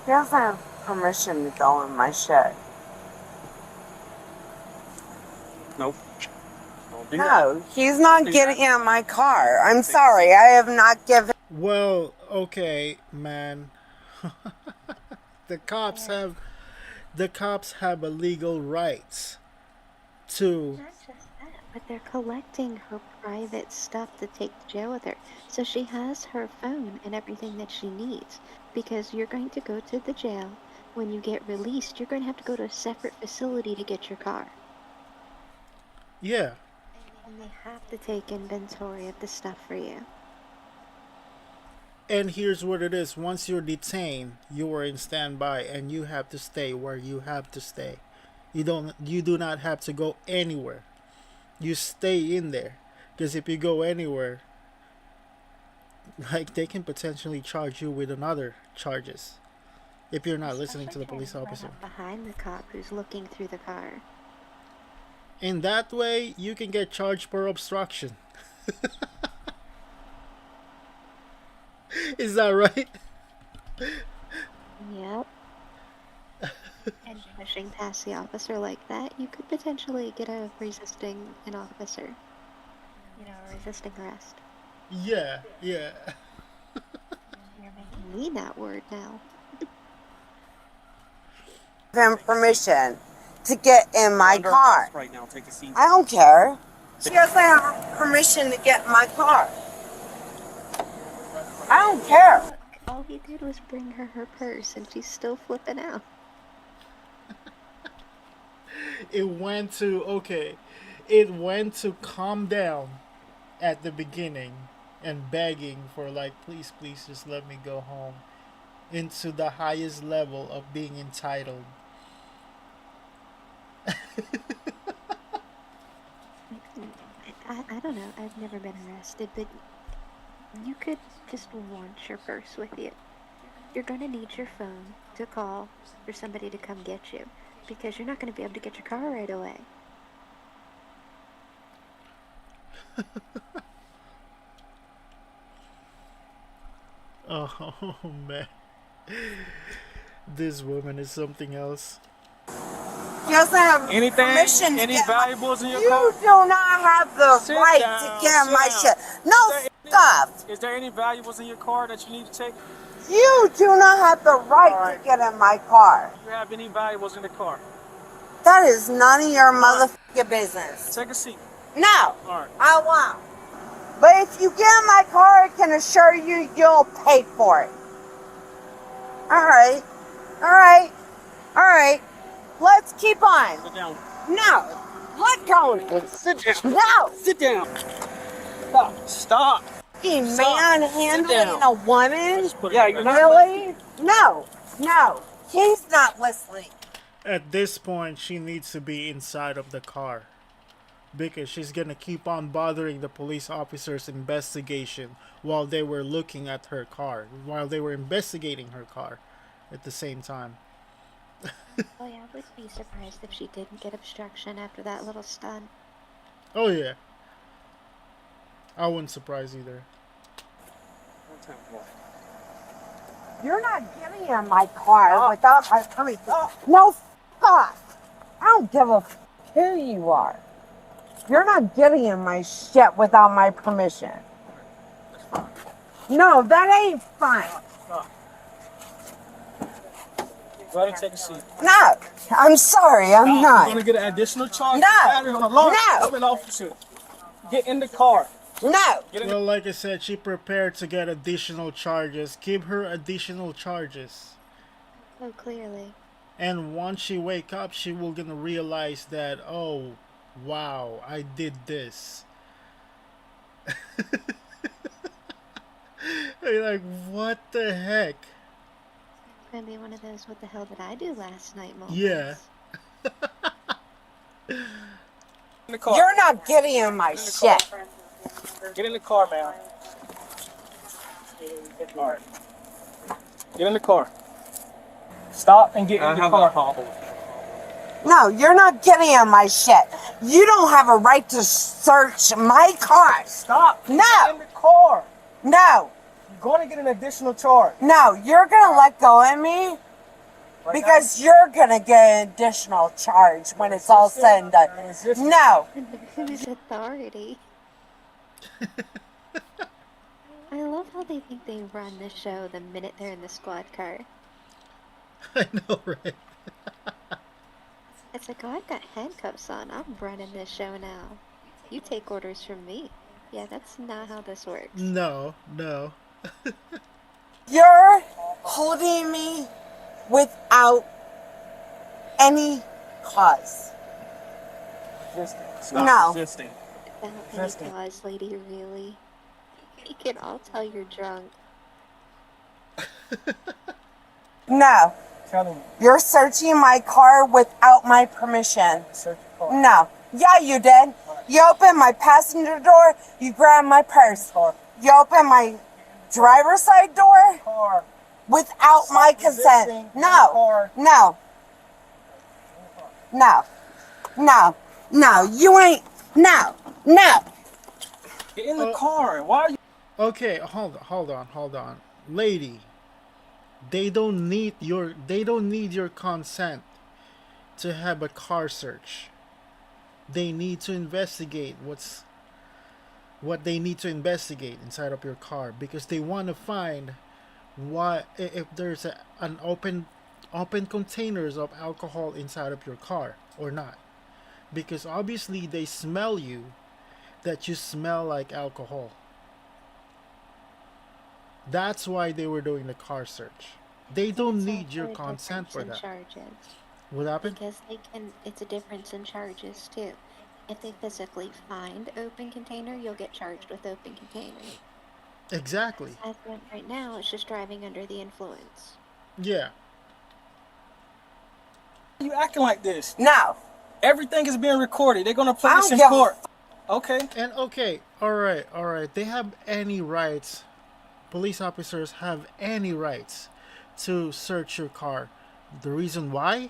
He doesn't have permission to go in my shed. Nope. No, he's not getting in my car. I'm sorry, I have not given. Well, okay, man. the cops have a legal rights to. Not just that, but they're collecting her private stuff to take to jail with her. So she has her phone and everything that she needs. Because you're going to go to the jail. When you get released, you're going to have to go to a separate facility to get your car. Yeah. And they have to take inventory of the stuff for you. And here's what it is. Once you're detained, you are in standby and you have to stay where you have to stay. You do not have to go anywhere. You stay in there. Because if you go anywhere, like, they can potentially charge you with another charges if you're not listening to the police officer. Behind the cop who's looking through the car. In that way, you can get charged for obstruction. Is that right? Yep. And pushing past the officer like that, you could potentially get a resisting an officer. A resisting arrest. Yeah, yeah. You're making me that word now. Him permission to get in my car. Right now, take a seat. I don't care. She doesn't have permission to get in my car. I don't care. Look, all he did was bring her her purse, and she's still flipping out. It went to calm down at the beginning and begging for, like, please just let me go home, into the highest level of being entitled. I don't know. I've never been arrested, but You could just want your purse with you. You're gonna need your phone to call for somebody to come get you, because you're not gonna be able to get your car right away. Oh man, this woman is something else. Yes, I have Anything? permission to Any get valuables in your You car? do not have the Sit right down, to get sit my down. shit. No stuff. Is there any valuables in your car that you need to take? You do not have the right to get in my car. Do you have any valuables in the car? That is none of your motherfucking business. Take a seat. No, All right. I won't. But if you get in my car, I can assure you you'll pay for it. All right. All right. All right. Let's keep on. Sit down. No. Let go. Sit down. No. Sit down. Stop. Stop. You Stop. manhandling a woman? Yeah, you're not Really? No. No. He's not listening. At this point, she needs to be inside of the car, because she's gonna keep on bothering the police officers' investigation while they were looking at her car, while they were investigating her car at the same time. Oh yeah, I would be surprised if she didn't get obstruction after that little stunt. Oh yeah, I wouldn't surprise either. You're not getting in my car without my permission. No, f off. I don't give a f who you are. You're not getting in my shit without my permission. No, that ain't fine. Go ahead and take a seat. No, I'm sorry, I'm You're not. going to get an additional charge. No. for battery on a law No. enforcement officer. Get in the car. No. Well, like I said, she prepared to get additional charges. Give her additional charges. Oh, clearly. And once she wake up, she will gonna realize that, oh, wow, I did this. You're like, what the heck? It's gonna be one of those "what the hell did I do last night" moments. Yeah. In the car. You're not getting in my shit. Get in the car, man. All right. Get in the car. Stop and get in the car. No, you're not getting in my shit. You don't have a right to search my car. Stop. No. Get in the car. No. You're going to get an additional charge. No, you're gonna let go of me because you're gonna get an additional charge when it's all said and done. No. Who's authority? I love how they think they run the show the minute they're in the squad car. I know, right? It's like, oh, I've got handcuffs on. I'm running this show now. You take orders from me. Yeah, that's not how this works. No. You're holding me without any cause. No. Resisting. Without any cause, lady, really. We can all tell you're drunk. No. You're searching my car without my permission. No. Yeah, you did. You opened my passenger door. You grabbed my purse. You opened my driver's side door without my consent. No. No. No. No. No. You ain't. No. No. Get in the car. Why are you? Okay, hold on. Lady, they don't need your consent to have a car search. They need to investigate what they need to investigate inside of your car, because they want to find what if there's an open containers of alcohol inside of your car or not, because obviously they smell you, that you smell like alcohol. That's why they were doing the car search. They don't need your consent for that. Charges. What happened? Because it's a difference in charges too. If they physically find open container, you'll get charged with open container. Exactly. As of right now, it's just driving under the influence. Yeah. You acting like this? No. Everything is being recorded. They're gonna play I this don't in give court. Okay. And okay, all right. They have any rights. Police officers have any rights to search your car. The reason why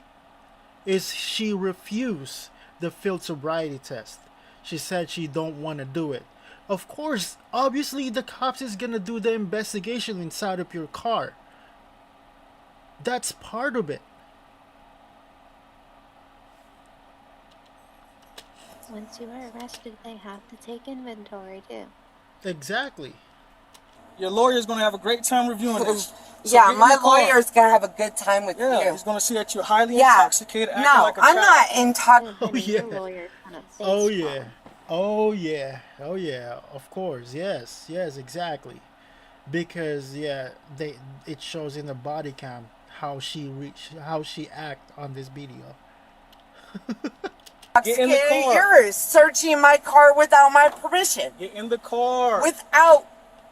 is she refused the field sobriety test. She said she don't want to do it. Of course, obviously the cops is gonna do the investigation inside of your car. That's part of it. Once you are arrested, they have to take inventory too. Exactly. Your lawyer's going to have a great time reviewing this. So Yeah, get in my the car. lawyer's gonna have a good time with Yeah, you. he's going to see that you're highly Yeah. intoxicated, acting No, like a I'm child. not intoxicated. Oh Your yeah. lawyer kind of Oh face yeah. Oh yeah. Oh yeah. Of course. Yes. Yes. Exactly. Because yeah, it shows in the body cam how how she act on this video. Get in the car. You're searching my car without my permission. Get in the car. Without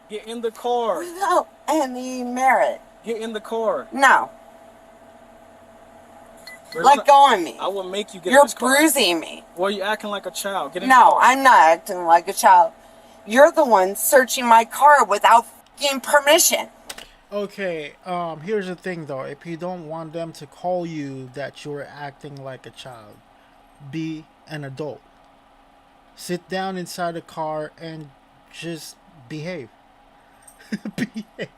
Get in the car. without any merit. Get in the car. No. We're Let gonna- go of me. I will make you get in You're this car. bruising me. Well, you acting like a child. Get in the No, car. I'm not acting like a child. You're the one searching my car without fucking permission. Okay, here's the thing though. If you don't want them to call you that you're acting like a child, be an adult. Sit down inside the car and just behave. Behave.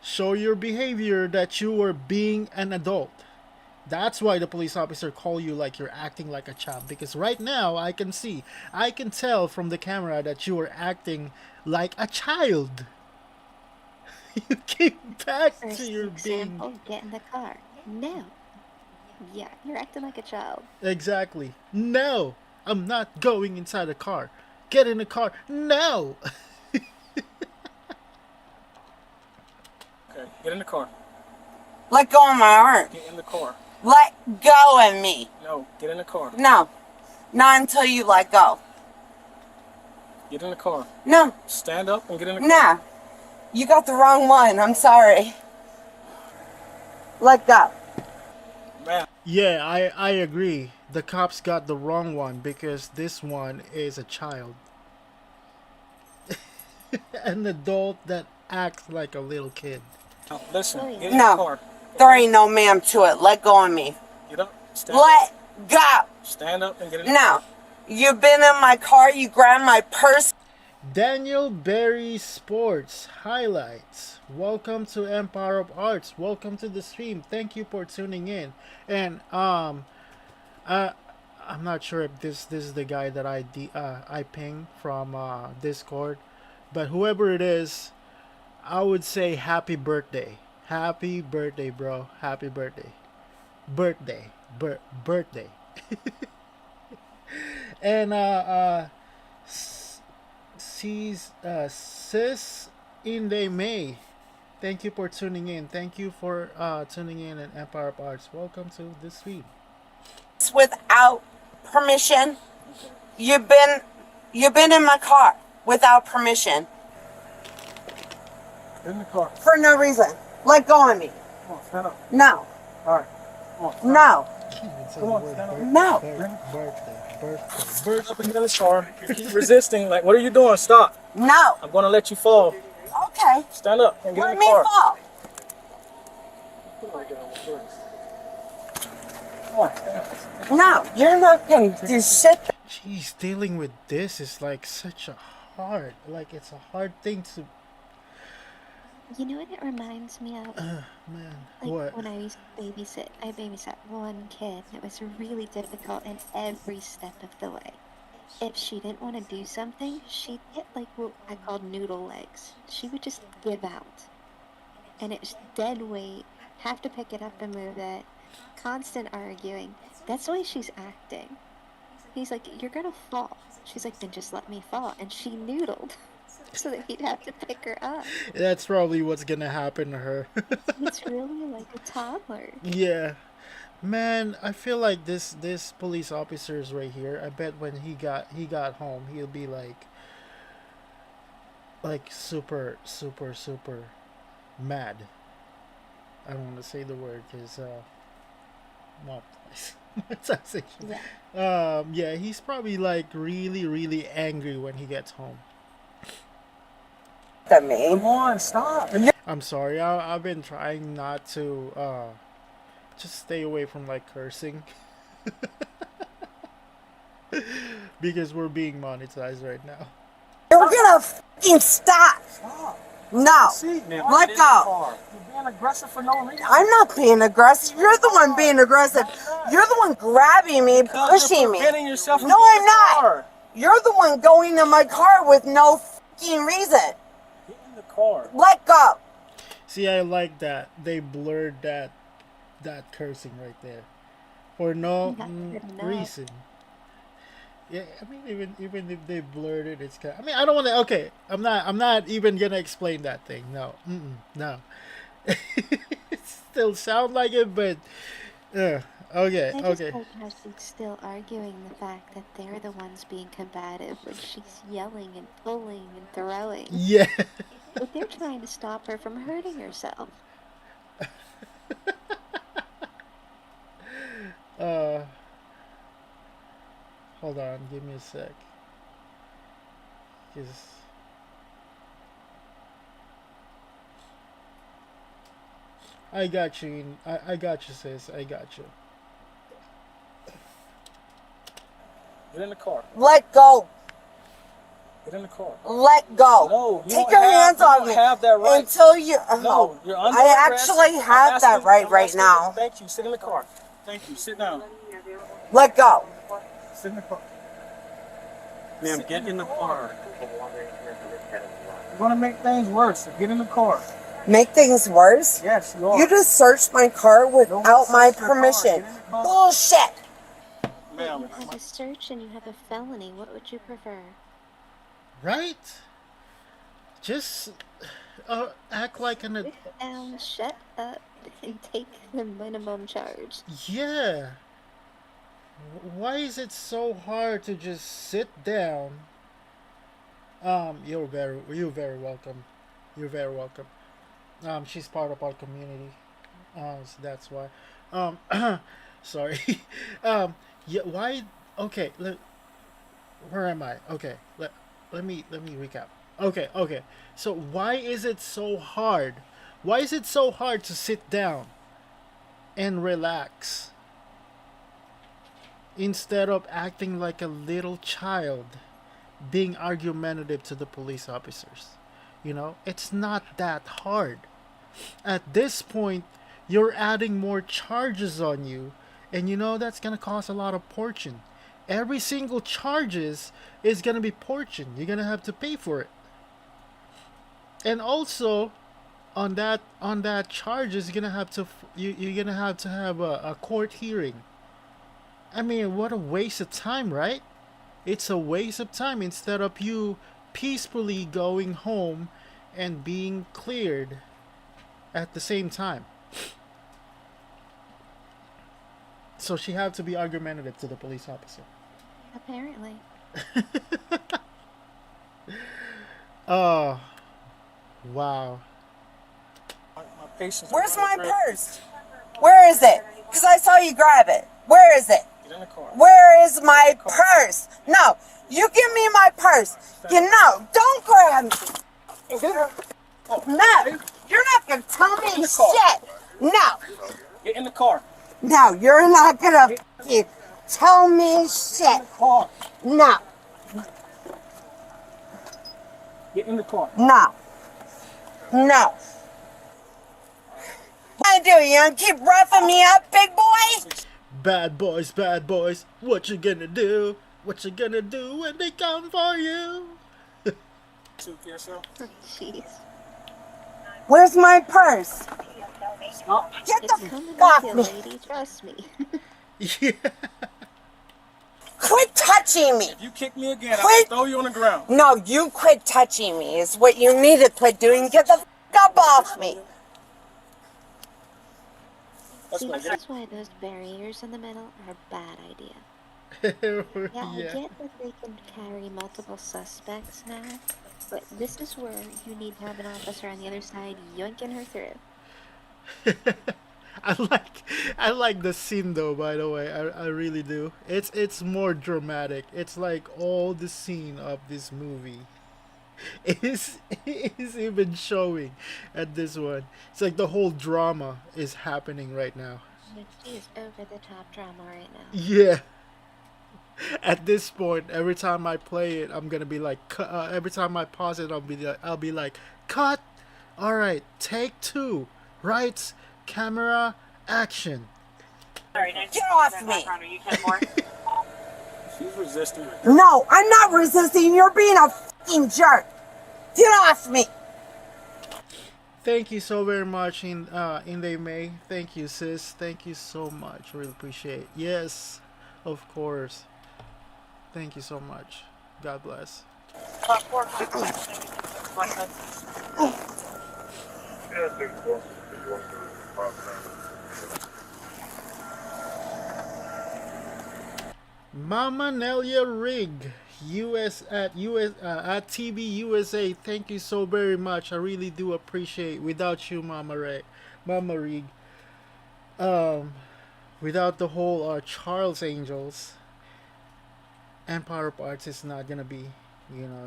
Show your behavior that you are being an adult. That's why the police officer call you like you're acting like a child. Because right now I can tell from the camera that you are acting like a child. You came back First to your example, being. get in the car. No. Yeah, you're acting like a child. Exactly. No, I'm not going inside the car. Get in the car. No. Okay, get in the car. Let go of my arm. Get in the car. Let go of me. No, get in the car. No. Not until you let go. Get in the car. No. Stand up and get in the car. Nah. You got the wrong one. I'm sorry. Let go. Man. Yeah, I agree. The cops got the wrong one because this one is a child. An adult that acts like a little kid. Now, listen, get in the No. car. There ain't no ma'am to it. Let go of me. Get up. Stand up. Let go. Stand up and get in the No. car. You've been in my car. You grabbed my purse. Daniel Berry Sports Highlights. Welcome to Empire of Arts. Welcome to the stream. Thank you for tuning in. And I'm not sure if this is the guy that I ping from Discord, but whoever it is, I would say happy birthday. Happy birthday, bro. Happy birthday. Birthday. And Sis Inde May. Thank you for tuning in. Thank you for tuning in at Empire of Arts. Welcome to the stream. Without permission. You've been in my car without permission. Get in the car. For no reason. Let go of me. Come on, stand up. No. All right. Come on. No. Come on, stand up. No. Bird up and get in the car. You keep resisting. Like, what are you doing? Stop. No. I'm going to let you fall. Okay. Stand up and get Let in the me car. fall. Come on, stand up. No. You're not going to do shit. Jeez, dealing with this is like such a hard, like it's a hard thing to. You know what it reminds me of? Man, Like what? when I used to babysit, I babysat one kid. It was really difficult in every step of the way. If she didn't want to do something, she'd get like what I called noodle legs. She would just give out. And it was dead weight, have to pick it up and move it, constant arguing. That's why she's acting. He's like, you're gonna fall. She's like, then just let me fall. And she noodled so that he'd have to pick her up. That's probably what's gonna happen to her. It's really like a toddler. Yeah, man, I feel like this police officer's right here. I bet when he got home, he'll be like super mad. I don't want to say the word because monetization. Yeah, he's probably like really, really angry when he gets home. Me. Come on, stop. I'm sorry. I've been trying not to just stay away from like cursing because we're being monetized right now. You're gonna fucking stop. No. Let go. You're being aggressive for no reason. I'm not being aggressive. You're the one being aggressive. You're the one grabbing me, pushing me. Yourself No, I'm not. You're the one going in my car with no fucking reason. Get in the car. Let go. See, I like that. They blurred that cursing right there for no reason. Yeah, I mean, even if they blurred it, it's kind of, I mean, I don't want to. Okay, I'm not even gonna explain that thing. No, no. It still sound like it, but okay, I just okay. like how she's still arguing the fact that they're the ones being combative when she's yelling and pulling and throwing. Yeah. But they're trying to stop her from hurting herself. Hold on, give me a sec. 'Cause I got you. I got you, sis. I got you. Get in the car. Let go. Get in the car. Let go. No, you Take don't your have- hands you off don't me have that right. until you. No, you're under I arrest. actually I'm have that asking- right I'm right asking- now. Thank you. Sit in the car. Thank you. Sit down. Let go. Sit in the car. Ma'am, get in the car. You're gonna make things worse. So get in the car. Make things worse? Yes, you are. You just searched my car without my search the car. permission. Get in the car. Bullshit. Ma'am, You have a search and you have a felony. What would you prefer? Right? Just act like an. Sit down, shut up, and take the minimum charge. Yeah. Why is it so hard to just sit down? You're very welcome. You're very welcome. She's part of our community. So that's why. Sorry. Yeah. Why? Okay. Where am I? Okay. Let me recap. Okay. So why is it so hard? Why is it so hard to sit down and relax instead of acting like a little child, being argumentative to the police officers? You know, it's not that hard. At this point, you're adding more charges on you, and you know that's gonna cost a lot of fortune. Every single charges is gonna be fortune. You're gonna have to pay for it. And also, on that charges, you're gonna have to have a court hearing. I mean, what a waste of time, right? It's a waste of time instead of you peacefully going home and being cleared at the same time. So she had to be argumentative to the police officer. Apparently. Oh, wow. Where's my purse? Where is it? Because I saw you grab it. Where is it? get in the car. Where is my purse? No, you give me my purse. You know, don't grab me. No, you're not gonna tell me shit. No. Get in the car. No, you're not gonna tell me shit. No. Get in the car. No. No. What you do? You gonna keep roughing me up, big boy? Bad boys, what you gonna do? What you gonna do when they come for you? Jeez. Where's my purse? Get It's the coming f off with me. you, lady. Trust me. Yeah. Quit touching me. If you kick me again, I'll Quit. throw you on the ground. No, you quit touching me is what you need to quit doing. Get the f up off me. See, this is why those barriers in the middle are a bad idea. Yeah, I get that they can carry multiple suspects now, but this is where you need to have an officer on the other side yoinking her through. I like the scene though. By the way, I really do. It's more dramatic. It's like all the scene of this movie is even showing at this one. It's like the whole drama is happening right now. She is over the top drama right now. Yeah. At this point, every time I play it, I'm gonna be like, every time I pause it, I'll be like, cut. All right, take two. Right, camera, action. Sorry, Get off me! She's resisting. No, I'm not resisting. You're being a fucking jerk. Get off me! Thank you so very much, Inde May. Thank you, sis. Thank you so much. Really appreciate it. Yes, of course. Thank you so much. God bless. Mama Nelia Rig, at TB USA. Thank you so very much. I really do appreciate. Without you, Mama Rig, without the whole Charles Angels, Empire of Arts is not gonna be,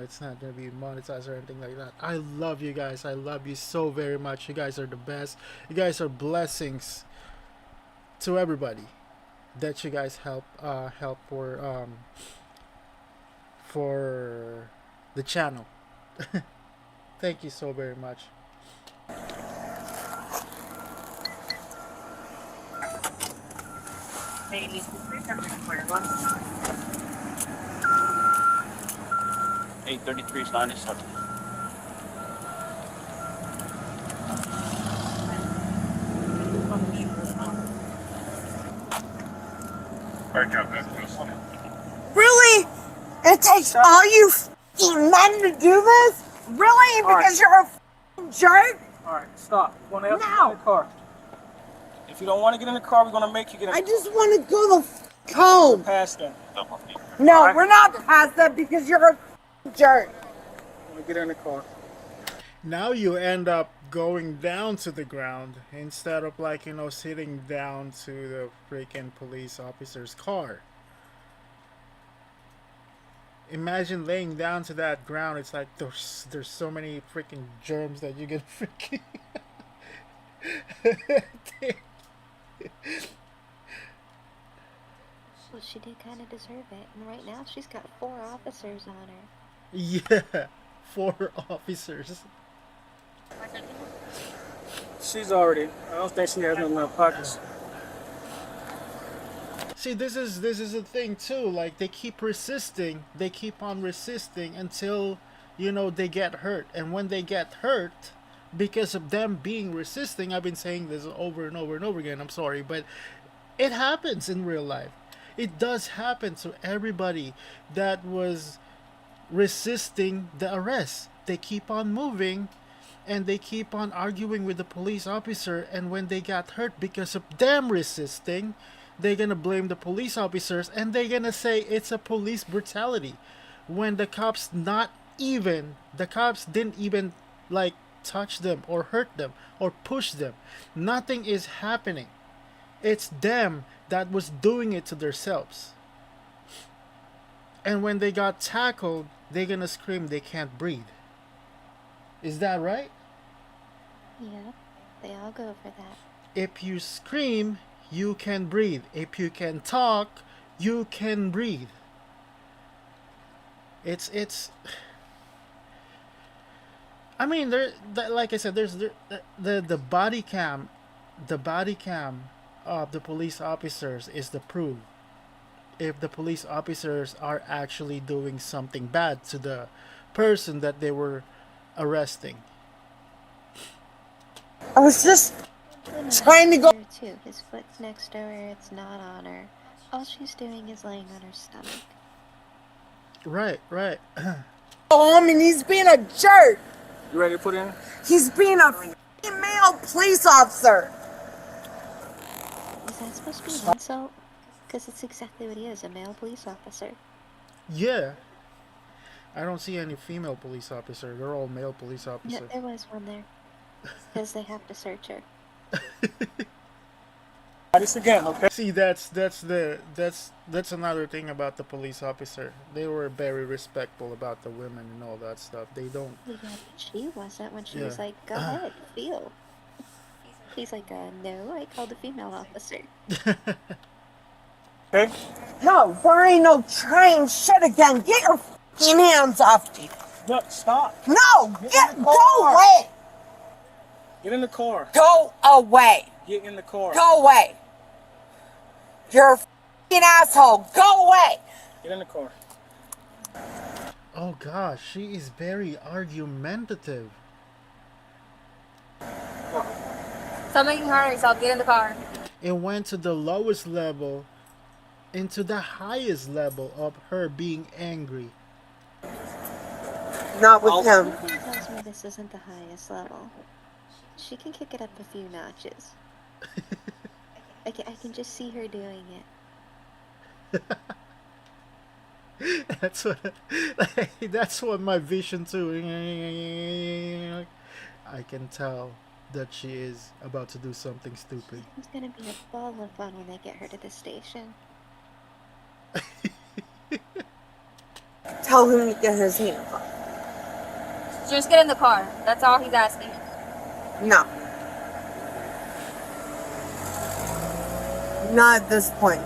it's not gonna be monetized or anything like that. I love you guys. I love you so very much. You guys are the best. You guys are blessings to everybody that you guys help for the channel. Thank you so very much. Maybe 833 is 97. Really? It takes all you fucking men to do this? Really? Because you're a fucking jerk? Alright, stop. We're gonna have to No. get in the car. If you don't want to get in the car, we're gonna make you get in the I car. just want to go the fuck home. Past that. No, we're not past that because you're a fucking jerk. We're gonna get in the car. Now you end up going down to the ground instead of sitting down to the freaking police officer's car. Imagine laying down to that ground. It's like there's so many freaking germs that you get freaking Well, she did kind of deserve it, and right now she's got 4 officers on her. Yeah, 4 officers. She's already. I don't think she has nothing in her pockets. See, this is the thing too. Like they keep resisting, they keep on resisting until they get hurt, and when they get hurt, because of them being resisting, I've been saying this over and over and over again. I'm sorry, but it happens in real life. It does happen to everybody that was resisting the arrest. They keep on moving, and they keep on arguing with the police officer, and when they got hurt because of them resisting, they're gonna blame the police officers, and they're gonna say it's a police brutality when the cops didn't even touch them or hurt them or push them. Nothing is happening. It's them that was doing it to themselves. And when they got tackled, they're gonna scream they can't breathe. Is that right? Yeah, they all go for that. If you scream, you can breathe. If you can talk, you can breathe. It's I mean, like I said, there's the body cam of the police officers is the proof if the police officers are actually doing something bad to the person that they were arresting. I was just trying to go. Too. His foot's next to her, it's not on her. All she's doing is laying on her stomach. Right. Home and he's being a jerk. You ready to put in? He's being a female police officer. Is that supposed to be an insult? Because it's exactly what he is, a male police officer. Yeah. I don't see any female police officer. They're all male police No, officers. there was one there. Because they have to search her. Try this again, okay? See, that's another thing about the police officer. They were very respectful about the women and all that stuff. They don't. Yeah, but she wasn't when she was Yeah. like, go ahead, feel. He's like, no, I called the female officer. Okay. No, there ain't no trying shit again. Get your fucking hands off me. Look, stop. No, go away. Get in the car. Go away. Get in the car. Go away. You're a fucking asshole. Go away. Get in the car. Oh gosh, she is very argumentative. Stop making her yourself. Get in the car. It went to the lowest level into the highest level of her being angry. Not with him. Something tells me this isn't the highest level. She can kick it up a few notches. I can just see her doing it. That's what my vision too. I can tell that she is about to do something stupid. It's gonna be a ball of fun when they get her to the station. Tell him to get his hands off. Just get in the car. That's all he's asking. No. Not at this point.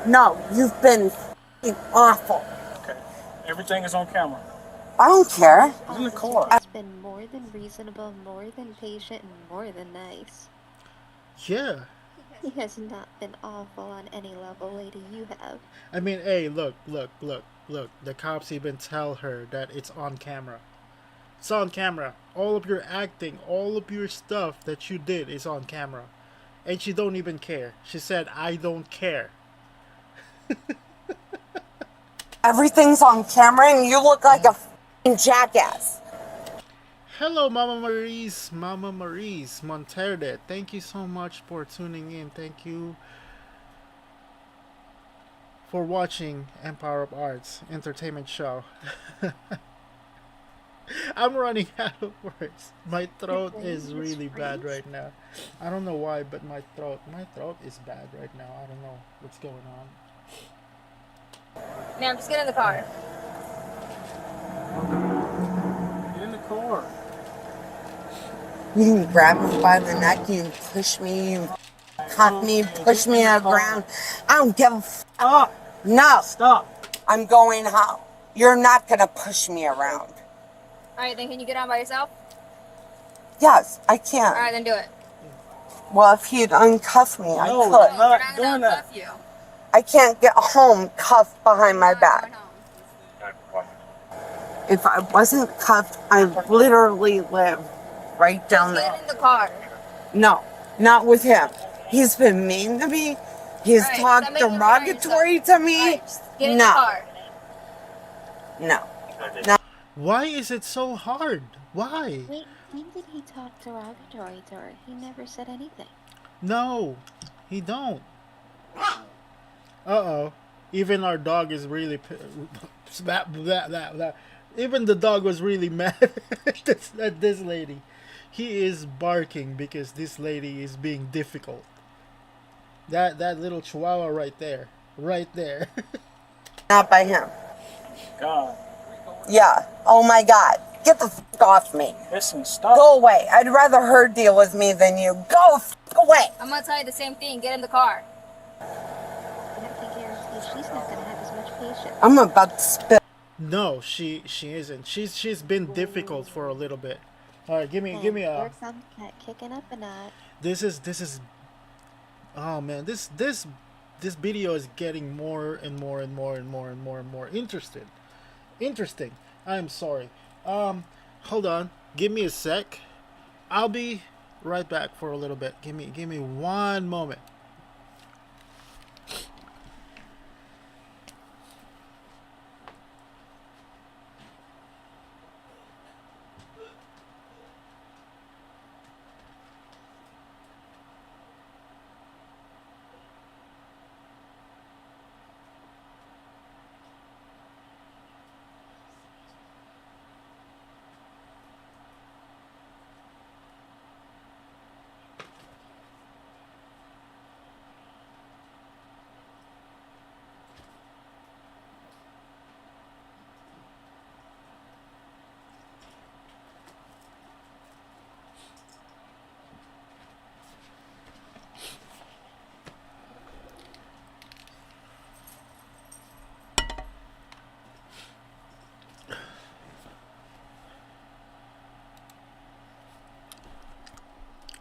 No, you've been f***ing awful. Okay. Everything is on camera. I don't care. Get in the car. He's been more than reasonable, more than patient, and more than nice. Yeah. He has not been awful on any level, lady. You have. I mean, hey, look. The cops even tell her that it's on camera. It's on camera. All of your acting, all of your stuff that you did is on camera. And she don't even care. She said, I don't care. Everything's on camera and you look like a f***ing jackass. Hello, Mama Maurice Monterde. Thank you so much for tuning in. Thank you for watching Empire of Arts Entertainment Show. I'm running out of words. My throat is really bad right now. I don't know why, but my throat is bad right now. I don't know what's going on. Ma'am, just get in the car. Get in the car. You can grab me by the neck, you can push me, you can cuff me, push me on the ground. I don't give a f***. Stop. No. Stop. I'm going home. You're not going to push me around. Alright, then can you get on by yourself? Yes, I can. Alright, then do it. Well, if he'd uncuff me, I No, could. we're not doing that. You. I can't get home cuffed behind my back. If I wasn't cuffed, I literally live right down there. Get in the car. No, not with him. He's been mean to me. He's Alright, talked stop making it derogatory to me. Alright, just get in the No. car. No. No. Why is it so hard? Why? Wait, when did he talk derogatory to her? He never said anything. No, he don't. Uh-oh. Even our dog is really... Even the dog was really mad at this lady. He is barking because this lady is being difficult. That little chihuahua right there. Right there. Not by him. God. Yeah. Oh my God. Get the f*** off me. Listen, stop. Go away. I'd rather her deal with me than you. Go f*** away. I'm gonna tell you the same thing. Get in the car. I can guarantee she's not gonna have as much patience. I'm about to spit. No, she isn't. She's been difficult for a little bit. All right, give me a. Work on kicking up a notch. This is. Oh man, this video is getting more and more and more and more and more and more interesting. I'm sorry. Hold on. Give me a sec. I'll be right back for a little bit. Give me one moment.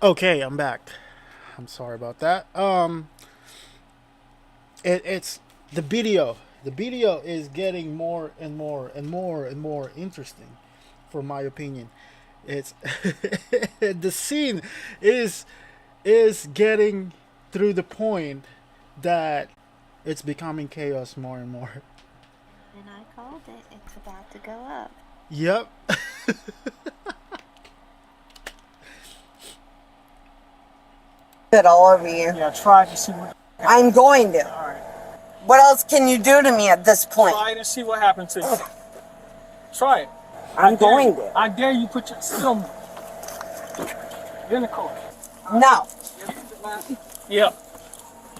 Okay, I'm back. I'm sorry about that. It's the video. The video is getting more and more and more and more interesting, for my opinion. It's the scene is getting through the point that it's becoming chaos more and more. And I called it. It's about to go up. Yep. It all over you. Yeah, try to see what. I'm going to. All right. What else can you do to me at this point? Try to see what happens to you. Try it. I'm going to. I dare you put your still. Get in the car. No. Yeah.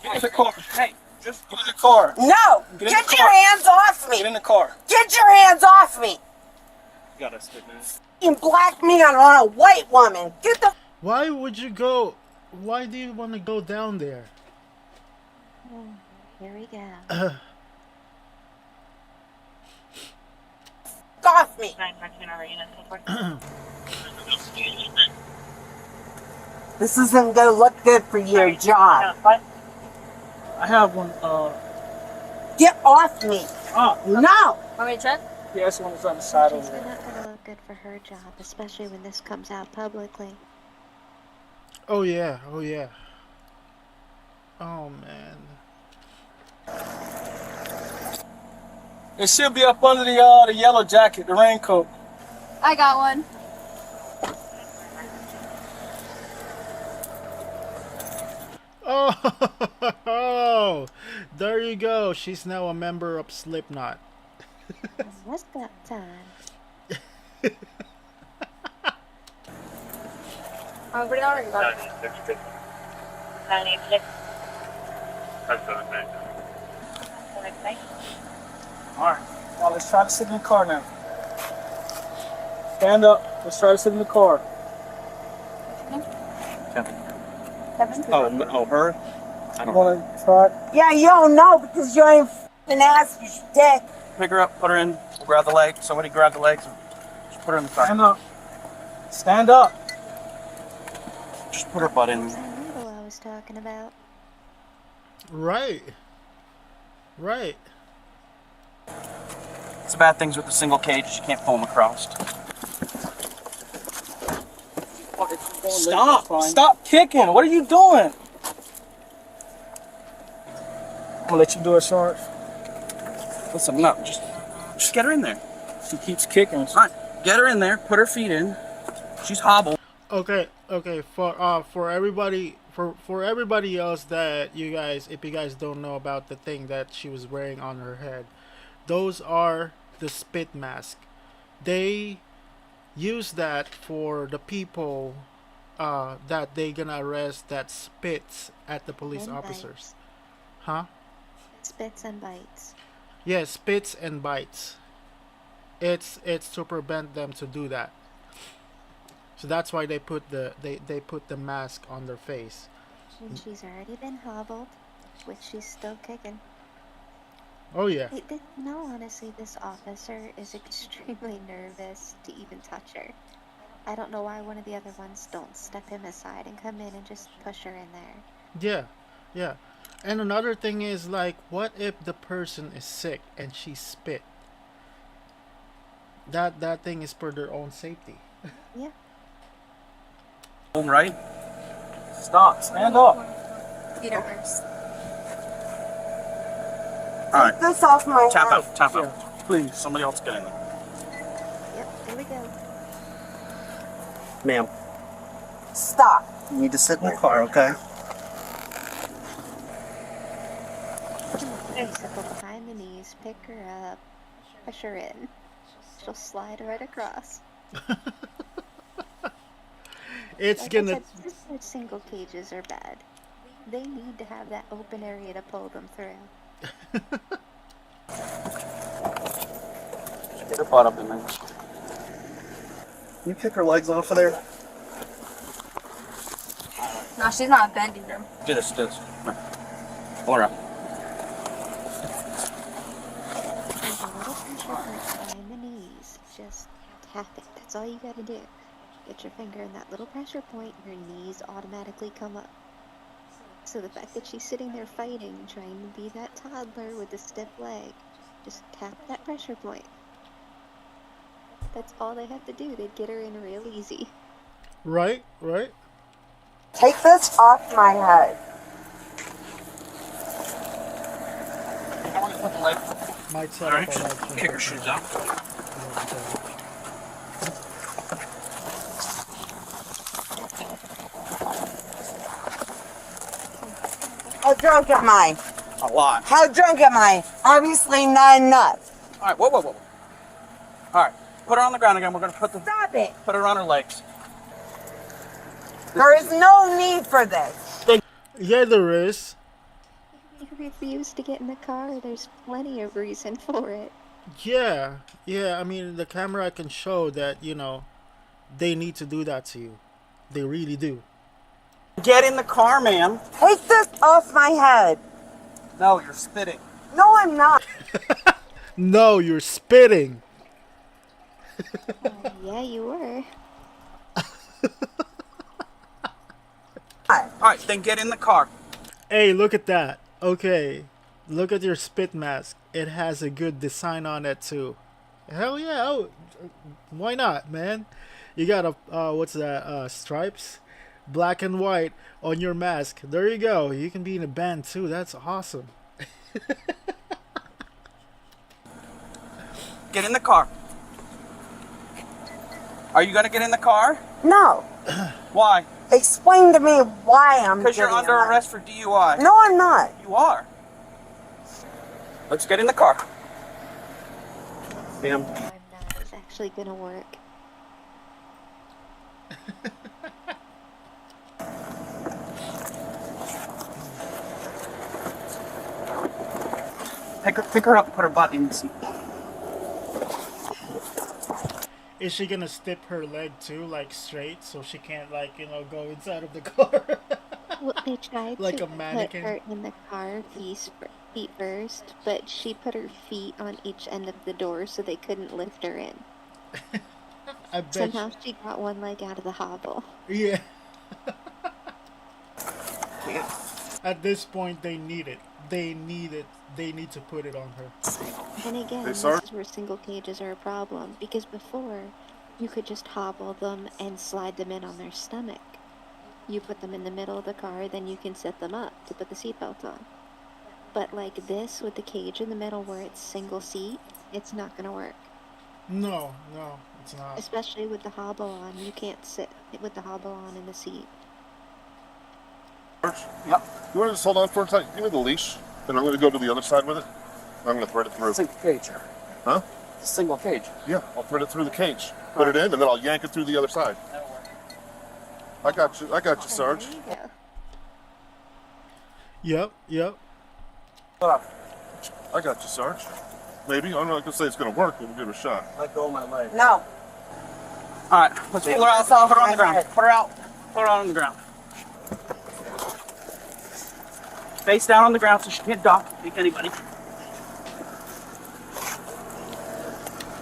Get in the car. Hey, just get in the car. No. Get in Get the your car. hands off me. Get in the car. Get your hands off me. You gotta stick man. You black man on a white woman. Get the. Why would you go? Why do you want to go down there? Oh, here we go. Off me. This isn't gonna look good for your job. I have one. Get off me. No. Want me to check? Yeah, this one is on the side over She's there. not gonna look good for her job, especially when this comes out publicly. Oh yeah, oh yeah. Oh man. It should be up under the yellow jacket, the raincoat. I got one. Oh, there you go. She's now a member of Slipknot. What's that time? I'm pretty already got it. 96. Alright, now let's try to sit in the car now. Stand up, let's try to sit in the car. Kevin? Oh, her? I don't Want to try? Yeah, you don't know because you ain't f***ing ass, you dick. Pick her up, put her in, we'll grab the leg. Somebody grab the legs and just put her in the car. Stand up. Stand up. Just put her butt in. That window I was talking about. Right. Right. It's the bad things with the single cage, you can't pull them across. Stop! Stop kicking! What are you doing? I'm gonna let you do it, Sarge. Listen, no, just get her in there. She keeps kicking. All right, get her in there, put her feet in. She's hobbled. Okay, okay. For everybody, for everybody else that you guys, if you guys don't know about the thing that she was wearing on her head, those are the spit mask. They use that for the people that they gonna arrest that spits at the police And officers. bites. Huh? Spits and bites. Yeah, spits and bites. It's to prevent them to do that. So that's why they put they put the mask on their face. And she's already been hobbled, which she's still kicking. Oh yeah. No, honestly, this officer is extremely nervous to even touch her. I don't know why one of the other ones don't step him aside and come in and just push her in there. Yeah, yeah. And another thing is, like, what if the person is sick and she spit? That thing is for their own safety. Yeah. Right? Stop. Stand up. Feet are first. All right. This off my Tap head. out, tap out. Please, somebody else get in there. Yep, here we go. Ma'am, Stop. you need to sit in the car, okay? Bicycle behind the knees, pick her up, push her in. She'll slide right across. It's Like gonna. I said, just like single cages are bad. They need to have that open area to pull them through. Get her butt up in there. Can you kick her legs off of there? No, she's not bending them. Do this, do this. Come here. Pull her up. There's a little push up behind the knees. Just tap it. That's all you gotta do. get your finger in that little pressure point, your knees automatically come up. So the fact that she's sitting there fighting, trying to be that toddler with the stiff leg, just tap that pressure point. That's all they have to do. They'd get her in real easy. Right, right. Take this off my head. I want to put the leg. Might set All up right. a leg. Kick her shoes out. How drunk am I? A lot. How drunk am I? Obviously not enough. All right, whoa. All right, put her on the ground again. We're gonna put Stop it. her on her legs. There is no need for this. Yeah, there is. You refuse to get in the car, there's plenty of reason for it. Yeah, I mean, the camera can show that, you know, they need to do that to you. They really do. Get in the car, ma'am. Take this off my head. No, you're spitting. No, I'm not. No, you're spitting. Yeah, you were. All right, then get in the car. Hey, look at that. Okay, look at your spit mask. It has a good design on it too. Hell yeah. Oh, why not, man? You got a what's that? Stripes, black and white on your mask. There you go. You can be in a band too. That's awesome. Get in the car. Are you gonna get in the car? No. Why? Explain to me why I'm Because you're getting under on. arrest for DUI. No, I'm not. You are. Let's get in the car. Ma'am. It's actually gonna work. Pick her up and put her butt in the seat. Is she gonna stip her leg too, like straight, so she can't, like, you know, go inside of the car? Well, they tried Like to a mannequin? put her in the car feet first, but she put her feet on each end of the door so they couldn't lift her in. I bet. Somehow she got one leg out of the hobble. Yeah. At this point, they need it. They need it. They need to put it on her. And again, Hey, this sir? is where single cages are a problem, because before, you could just hobble them and slide them in on their stomach. You put them in the middle of the car, then you can set them up to put the seatbelt on. But like this, with the cage in the middle where it's single seat, it's not gonna work. No, it's not. Especially with the hobble on, you can't sit with the hobble on in the seat. Yep. You want to just hold on for a second? Give me the leash, and I'm going to go to the other side with it. I'm going to thread it through. Single cage. Huh? It's a single cage. Yeah, I'll thread it through the cage. Put it in, and then I'll yank it through the other side. I got you, Sarge. Yep. I got you, Sarge. Maybe. I'm not going to say it's going to work, but we'll give it a shot. Let go of my leg. No. All right, let's pull her out. Put her on the ground. Put her out. Put her on the ground. Face down on the ground so she can't dock anybody.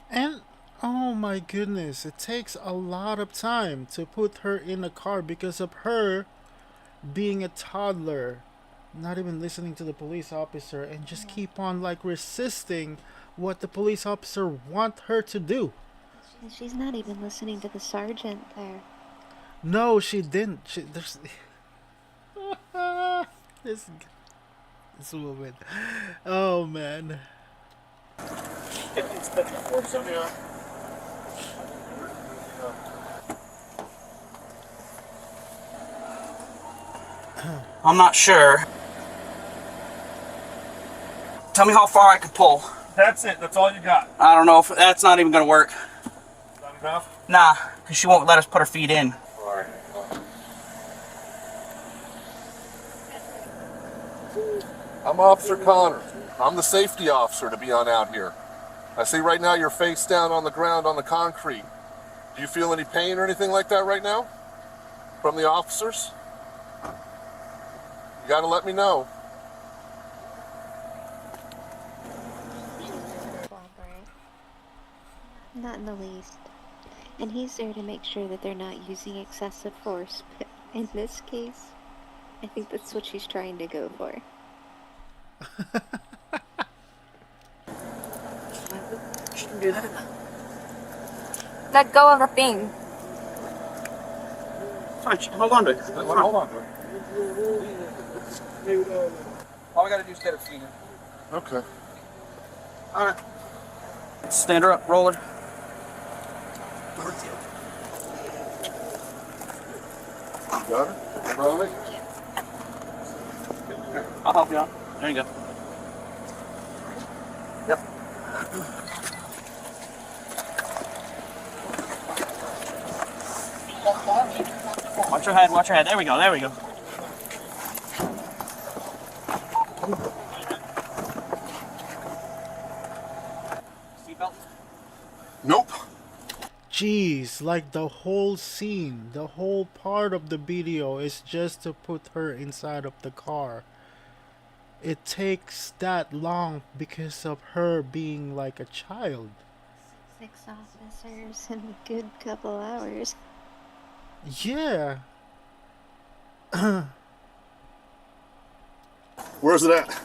And oh my goodness, it takes a lot of time to put her in a car because of her being a toddler, not even listening to the police officer, and just keep on like resisting what the police officer want her to do. And she's not even listening to the sergeant there. No, she didn't. There's this woman. Oh man. I'm not sure. Tell me how far I can pull. That's it. That's all you got. I don't know if that's not even gonna work. Not enough? Nah, because she won't let us put her feet in. All right. I'm Officer Connor. I'm the safety officer to be on out here. I see right now you're face down on the ground on the concrete. Do you feel any pain or anything like that right now? From the officers? You gotta let me know. Not in the least. And he's there to make sure that they're not using excessive force. But in this case, I think that's what she's trying to go for. She can do that. Let go of the thing. Fine, she can hold on to it. Hold on to it. All we gotta do is get her feet in. Okay. Alright. Stand her up, roll her. You got it? Probably. I'll help you out. There you go. Yep. Watch your head, watch your head. There we go, there we go. Seatbelt? Nope. Jeez, like the whole scene, the whole part of the video is just to put her inside of the car. It takes that long because of her being like a child. 6 officers in a good couple hours. Yeah. Where's it at?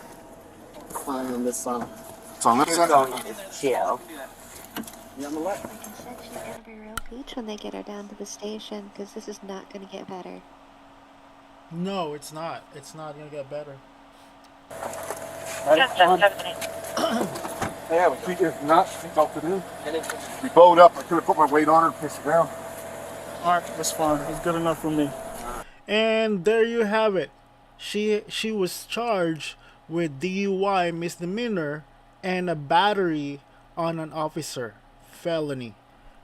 On this side. It's on this side? Yeah. Like I said, she's gonna be real peach when they get her down to the station, because this is not gonna get better. No, it's not. It's not gonna get better. Yeah, we if not, seatbelted in. We bowed up. I could have put my weight on her and pushed her down. Alright, that's fine. It's good enough for me. And there you have it. She was charged with DUI misdemeanor and a battery on an officer. Felony.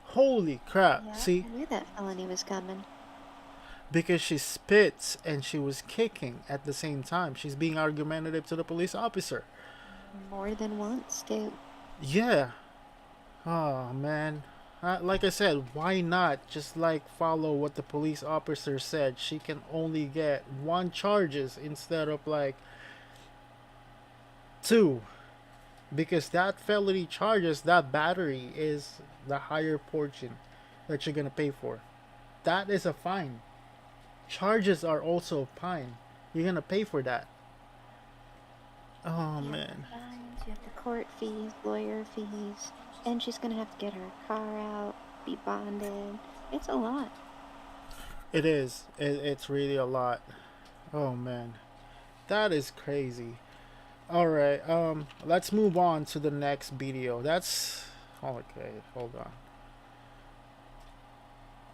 Holy crap. Yeah, See? I knew that felony was coming. Because she spits and she was kicking at the same time. She's being argumentative to the police officer. More than once, too. Yeah. Oh, man. Like I said, why not just like follow what the police officer said? She can only get 1 charges instead of like 2. Because that felony charges, that battery is the higher portion that you're going to pay for. That is a fine. Charges are also a fine. You're going to pay for that. Oh, man. Fines, you have the court fees, lawyer fees, and she's gonna have to get her car out, be bonded. It's a lot. It is. It's really a lot. Oh, man. That is crazy. Alright, let's move on to the next video. That's... Okay, hold on.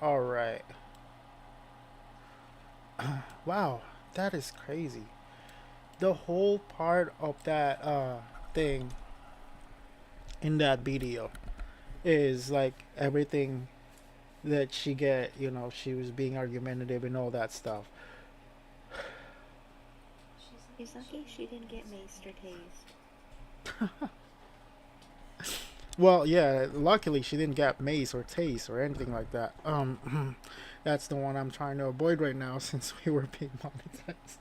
Alright. Wow, that is crazy. The whole part of that thing in that video is like everything that she get, you know, she was being argumentative and all that stuff. She's lucky she didn't get maced or tased. Well, yeah, luckily she didn't get mace or tase or anything like that. That's the one I'm trying to avoid right now since we were being monetized.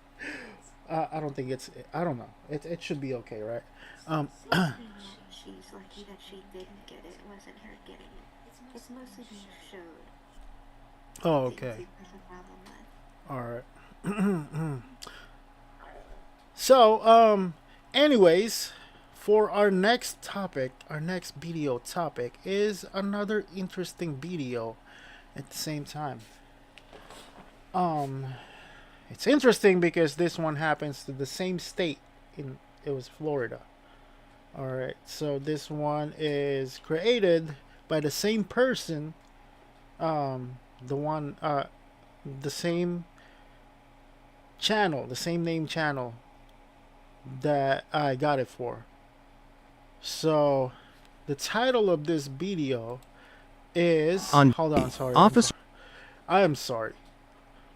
I don't think it's, I don't know. It should be okay, right? She's lucky that she didn't get it. It wasn't her getting it. It's mostly being showed. Oh, okay. There's a problem with. Alright. So, anyways, for our next topic, our next video topic is another interesting video at the same time. It's interesting because this one happens to the same state. It was Florida. Alright, so this one is created by the same person. The same channel, the same name channel that I got it for. So the title of this video is hold on, sorry. Officer, I am sorry.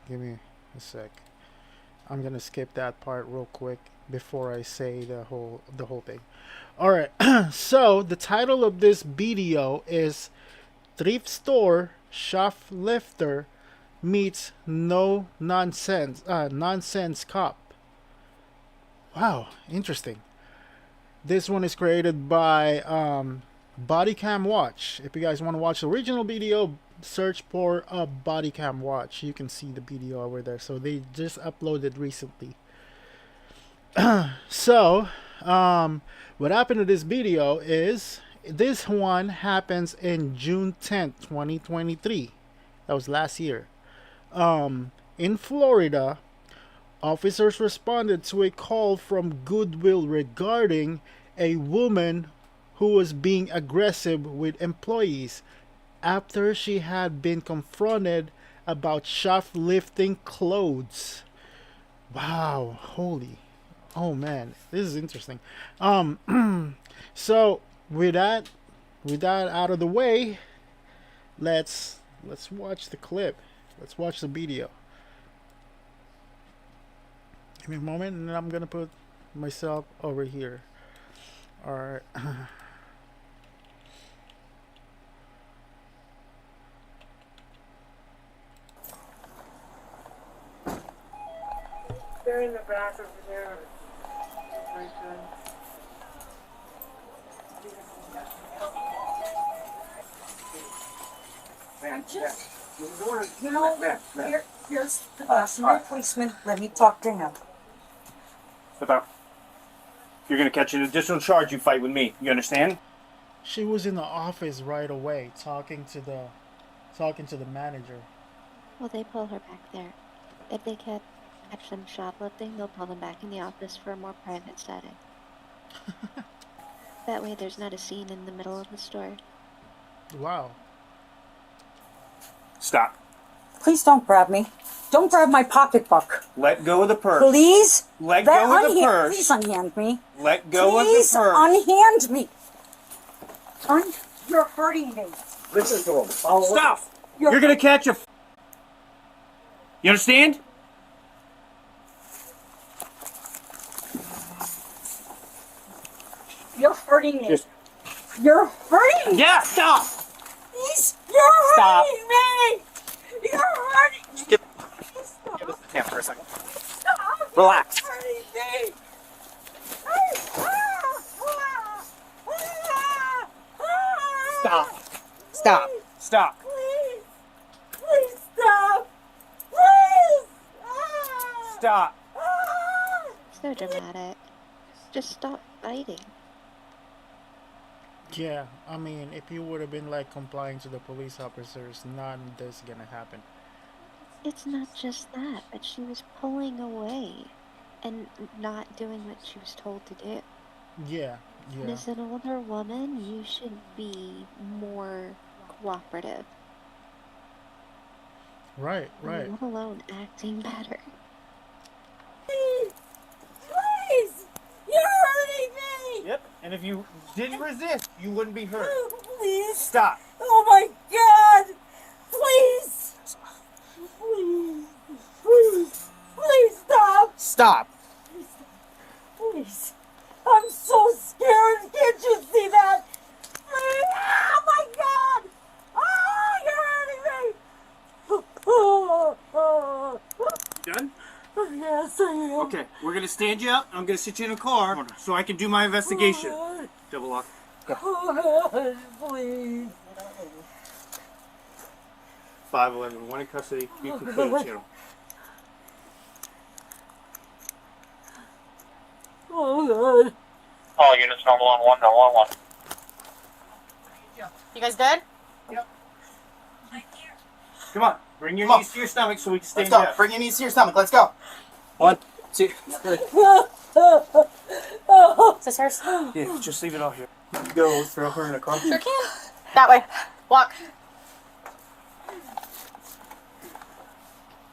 Give me a sec. I'm gonna skip that part real quick before I say the whole thing. Alright, so the title of this video is Thrift Store Shoplifter Meets No Nonsense Nonsense Cop. Wow, interesting. This one is created by Bodycam Watch. If you guys want to watch the original video, search for a body cam watch. You can see the video over there. So they just uploaded recently. So, what happened to this video is this one happens in June 10th, 2023. That was last year. In Florida, officers responded to a call from Goodwill regarding a woman who was being aggressive with employees after she had been confronted about shoplifting clothes. Wow, holy. Oh man, this is interesting. So with that out of the way, let's watch the clip. Let's watch the video. Give me a moment, and I'm gonna put myself over here. All right. They're in the back over there. I'm just, you know, here's my policeman. Let me talk to him. Step out. You're gonna catch an additional charge. You fight with me. You understand? She was in the office right away, talking to the manager. Well, they pull her back there. If they catch them shoplifting, they'll pull them back in the office for a more private setting. That way there's not a scene in the middle of the store. Wow. Stop. Please don't grab me. Don't grab my pocketbook. Let go of the purse. Please. Let go of the purse. Please unhand me. Let go of the Please purse. unhand me. You're hurting me. Listen to him. Stop. You're gonna catch a. You understand? You're hurting me. Just- You're hurting me. Yeah. Stop. Please. You're Stop. hurting me. You're hurting me. Give us the camera for a second. Stop. Relax. You're hurting me. Stop. Stop. Stop. Please. Please stop. Please. Stop. So dramatic. Just stop fighting. Yeah, I mean, if you would have been like complying to the police officers, none of this gonna happen. It's not just that, but she was pulling away and not doing what she was told to do. Yeah, And yeah. as an older woman, you should be more cooperative. Right, right. Let alone acting better. Please. You're hurting me. Yep. And if you didn't resist, you wouldn't be hurt. Please. Stop. Oh my God. Please. Please. Please. Please stop. Stop. Please. I'm so scared. Can't you see that? Please. Oh my God. Oh, you're hurting me. Done? Yes, I am. Okay. We're gonna stand you up. I'm gonna sit you in a car so I can do my investigation. Double lock. Go. Oh, please. 511. One in custody. You can clear the channel. Oh, God. All units, number 111. You guys good? Come on. Bring your knees to your stomach so we can stand Let's you go. up. Bring your knees to your stomach. Let's go. 1, 2. Sisters? Yeah, just leave it all here. Go throw her in a car. Sure can. That way. Walk.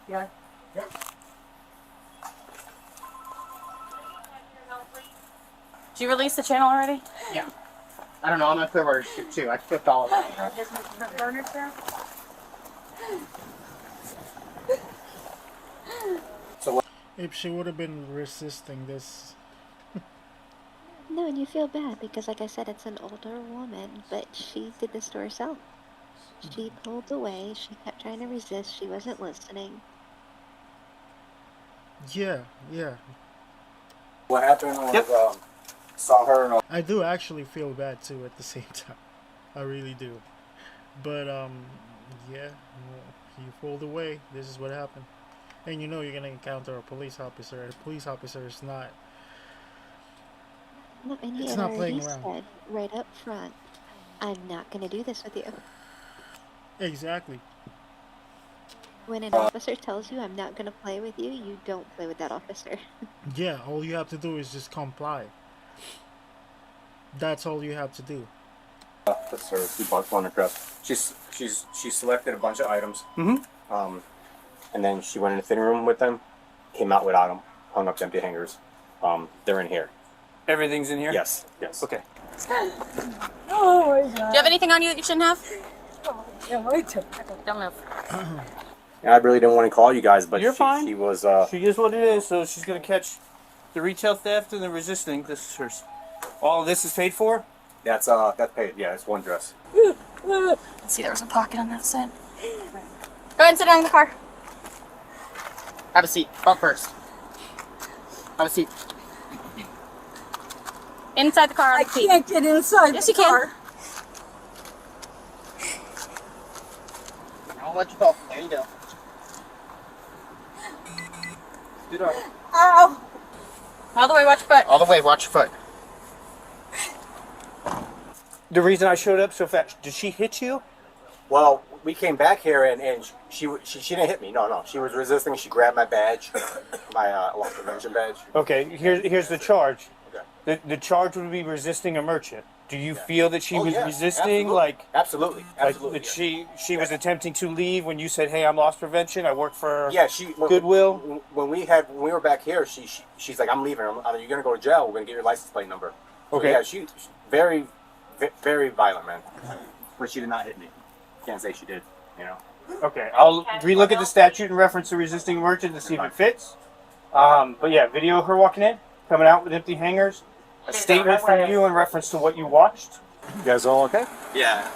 Yeah. Yeah. Did you release the channel already? Yeah. I don't know. I'm not clear where to shoot too. I flipped all of them. So If she would have been resisting this. No, and you feel bad because, like I said, it's an older woman, but she did this to herself. She pulled away. She kept trying to resist. She wasn't listening. Yeah, yeah. what happened was saw her and I do actually feel bad too at the same time. I really do. But Yeah, well, you pulled away. This is what happened. And you know you're gonna encounter a police officer. A police officer is not. No, and he It's had not already playing around. said right up front, I'm not going to do this with you. Exactly. When an officer tells you I'm not going to play with you, you don't play with that officer. Yeah, all you have to do is just comply. That's all you have to do. That's her 2-part dress. She selected a bunch of items. And then she went in the fitting room with them, came out without them, hung up empty hangers. They're in here. Everything's in here? Yes. Okay. Oh my god. Do you have anything on you that you shouldn't have? Yeah, I took. Don't move. And I really didn't want to call you guys, but You're fine. She was. She is what it is. So she's gonna catch the retail theft and the resisting. This is hers. All of this is paid for. That's paid. Yeah, it's one dress. Let's see, there was a pocket on that side. Go ahead and sit down in the car. Have a seat. Up first. Have a seat. Inside the car. I can't get inside. Yes, the you can. car. I'll let you go. There you go. Scoot up. Ow! All the way, watch your foot. All the way. Watch your foot. The reason I showed up so fast. Did she hit you? Well, we came back here and she didn't hit me. No. She was resisting. She grabbed my badge, my loss prevention badge. Okay. Here's the charge. Okay. The charge would be resisting a merchant. Do you feel that she was resisting? Absolutely. That she was attempting to leave when you said, "Hey, I'm loss prevention. I work for Goodwill." When we were back here, she's like, "I'm leaving. You're gonna go to jail. We're gonna get your license plate number." So, Okay. Yeah, she's very, very violent, man. But she did not hit me. Can't say she did. You know. Okay, I'll relook at the statute in reference to resisting a merchant to see if it fits. But yeah, video of her walking in, coming out with empty hangers. A statement from you in reference to what you watched. You guys all okay? Yeah,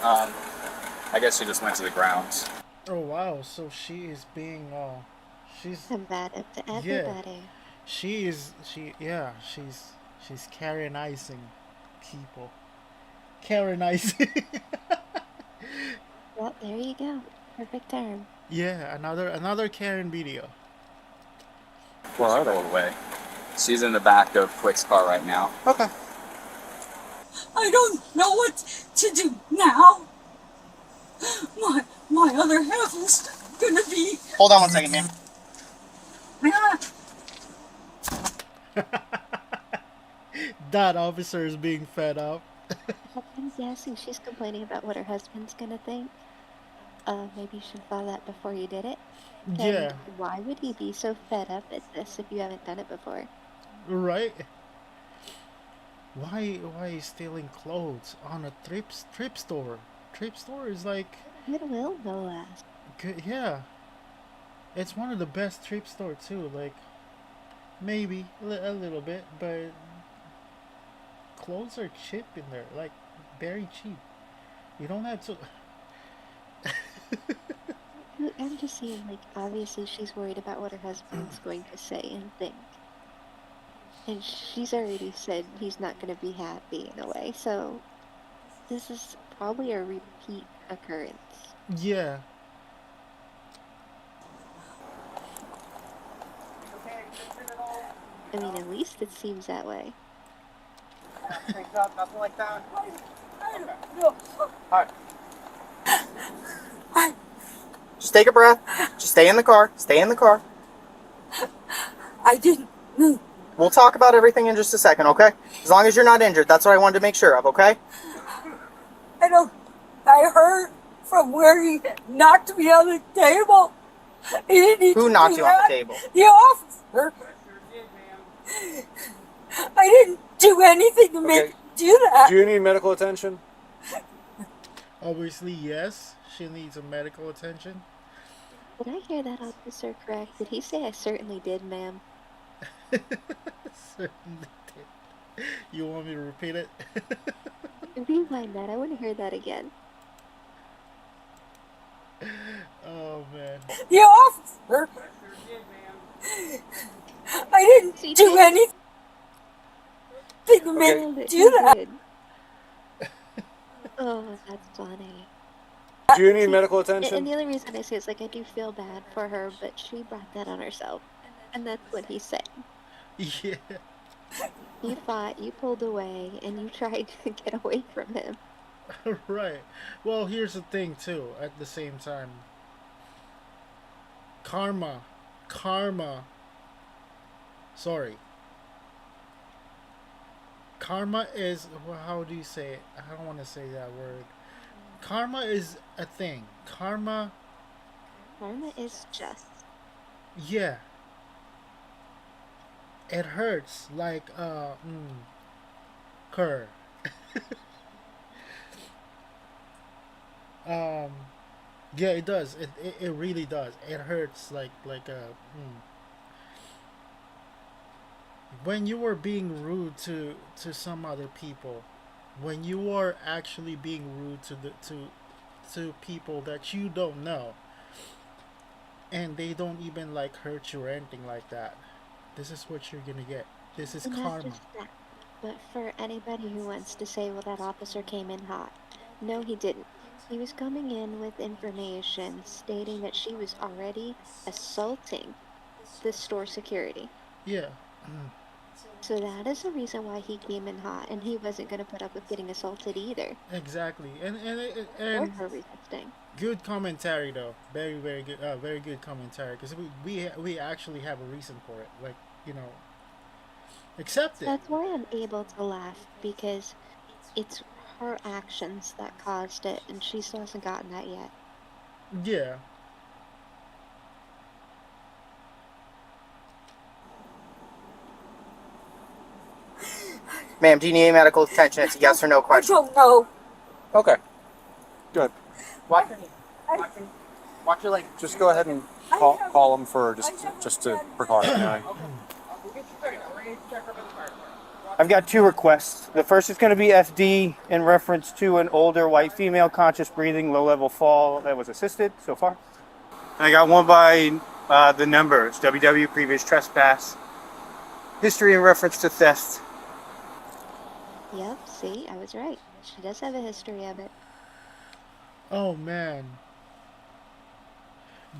I guess she just went to the grounds. Oh wow, so she is being she's combative to everybody. She's Karenizing people. Karenizing. Well, there you go. Perfect term. Yeah, another Karen video. Well, all the way. She's in the back of Quick's car right now. Okay. I don't know what to do now. My other half is gonna be. Hold on one second, ma'am. That officer is being fed up. I'm guessing she's complaining about what her husband's gonna think. Maybe you should have thought of that before you did it. And Yeah. why would he be so fed up at this if you haven't done it before? Right? Why is stealing clothes on a thrift store? Thrift store is like Goodwill, no less. good. Yeah, it's one of the best thrift store too. Like maybe a little bit, but clothes are cheap in there. Like very cheap. You don't have to. I'm just saying, like, obviously she's worried about what her husband's going to say and think. And she's already said he's not going to be happy in a way, so this is probably a repeat occurrence. Yeah. I mean, at least it seems that way. Nothing like that. Alright. Just take a breath. Just stay in the car. Stay in the car. I didn't move. We'll talk about everything in just a second, okay? As long as you're not injured. That's what I wanted to make sure of, okay? I heard from where he knocked me on the table. He didn't need Who to knocked do you on that. the table? The officer. I didn't do anything to make him do that. Do you need medical attention? Obviously, yes. She needs a medical attention. Did I hear that officer correct? Did he say I certainly did, ma'am? Certainly did. You want me to repeat it? Rewind that. I want to hear that again. Oh man. The officer. I didn't do anything to make him do that. Oh, that's funny. Do you need medical attention? And the only reason I say it's like I do feel bad for her, but she brought that on herself. And that's what he's saying. Yeah. You fought, you pulled away, and you tried to get away from him. Right. Well, here's the thing too. At the same time, karma. Sorry. Karma is, well, how do you say it? I don't want to say that word. Karma is a thing. Karma. Karma is just. Yeah. It hurts like cur. Yeah, it does. It really does. It hurts like when you are being rude to some other people, when you are actually being rude to people that you don't know, and they don't even like hurt you or anything like that. This is what you're gonna get. This is And not karma. just that, but for anybody who wants to say, well, that officer came in hot. No, he didn't. He was coming in with information stating that she was already assaulting the store security. Yeah. So that is the reason why he came in hot, and he wasn't going to put up with getting assaulted either. Exactly. And Or her resisting. good commentary though. Very good commentary because we actually have a reason for it. Like, accept it. That's why I'm able to laugh, because it's her actions that caused it, and she still hasn't gotten that yet. Yeah. Ma'am, do you need any medical attention? It's a yes or no question. I don't know. Okay. Good. Watch your leg. Just go ahead and call them for just to precautionary. I've got two requests. The first is going to be FD in reference to an older white female, conscious breathing, low-level fall that was assisted so far. And I got one by the numbers, WW, previous trespass, history in reference to theft. Yep, see, I was right. She does have a history of it. Oh man.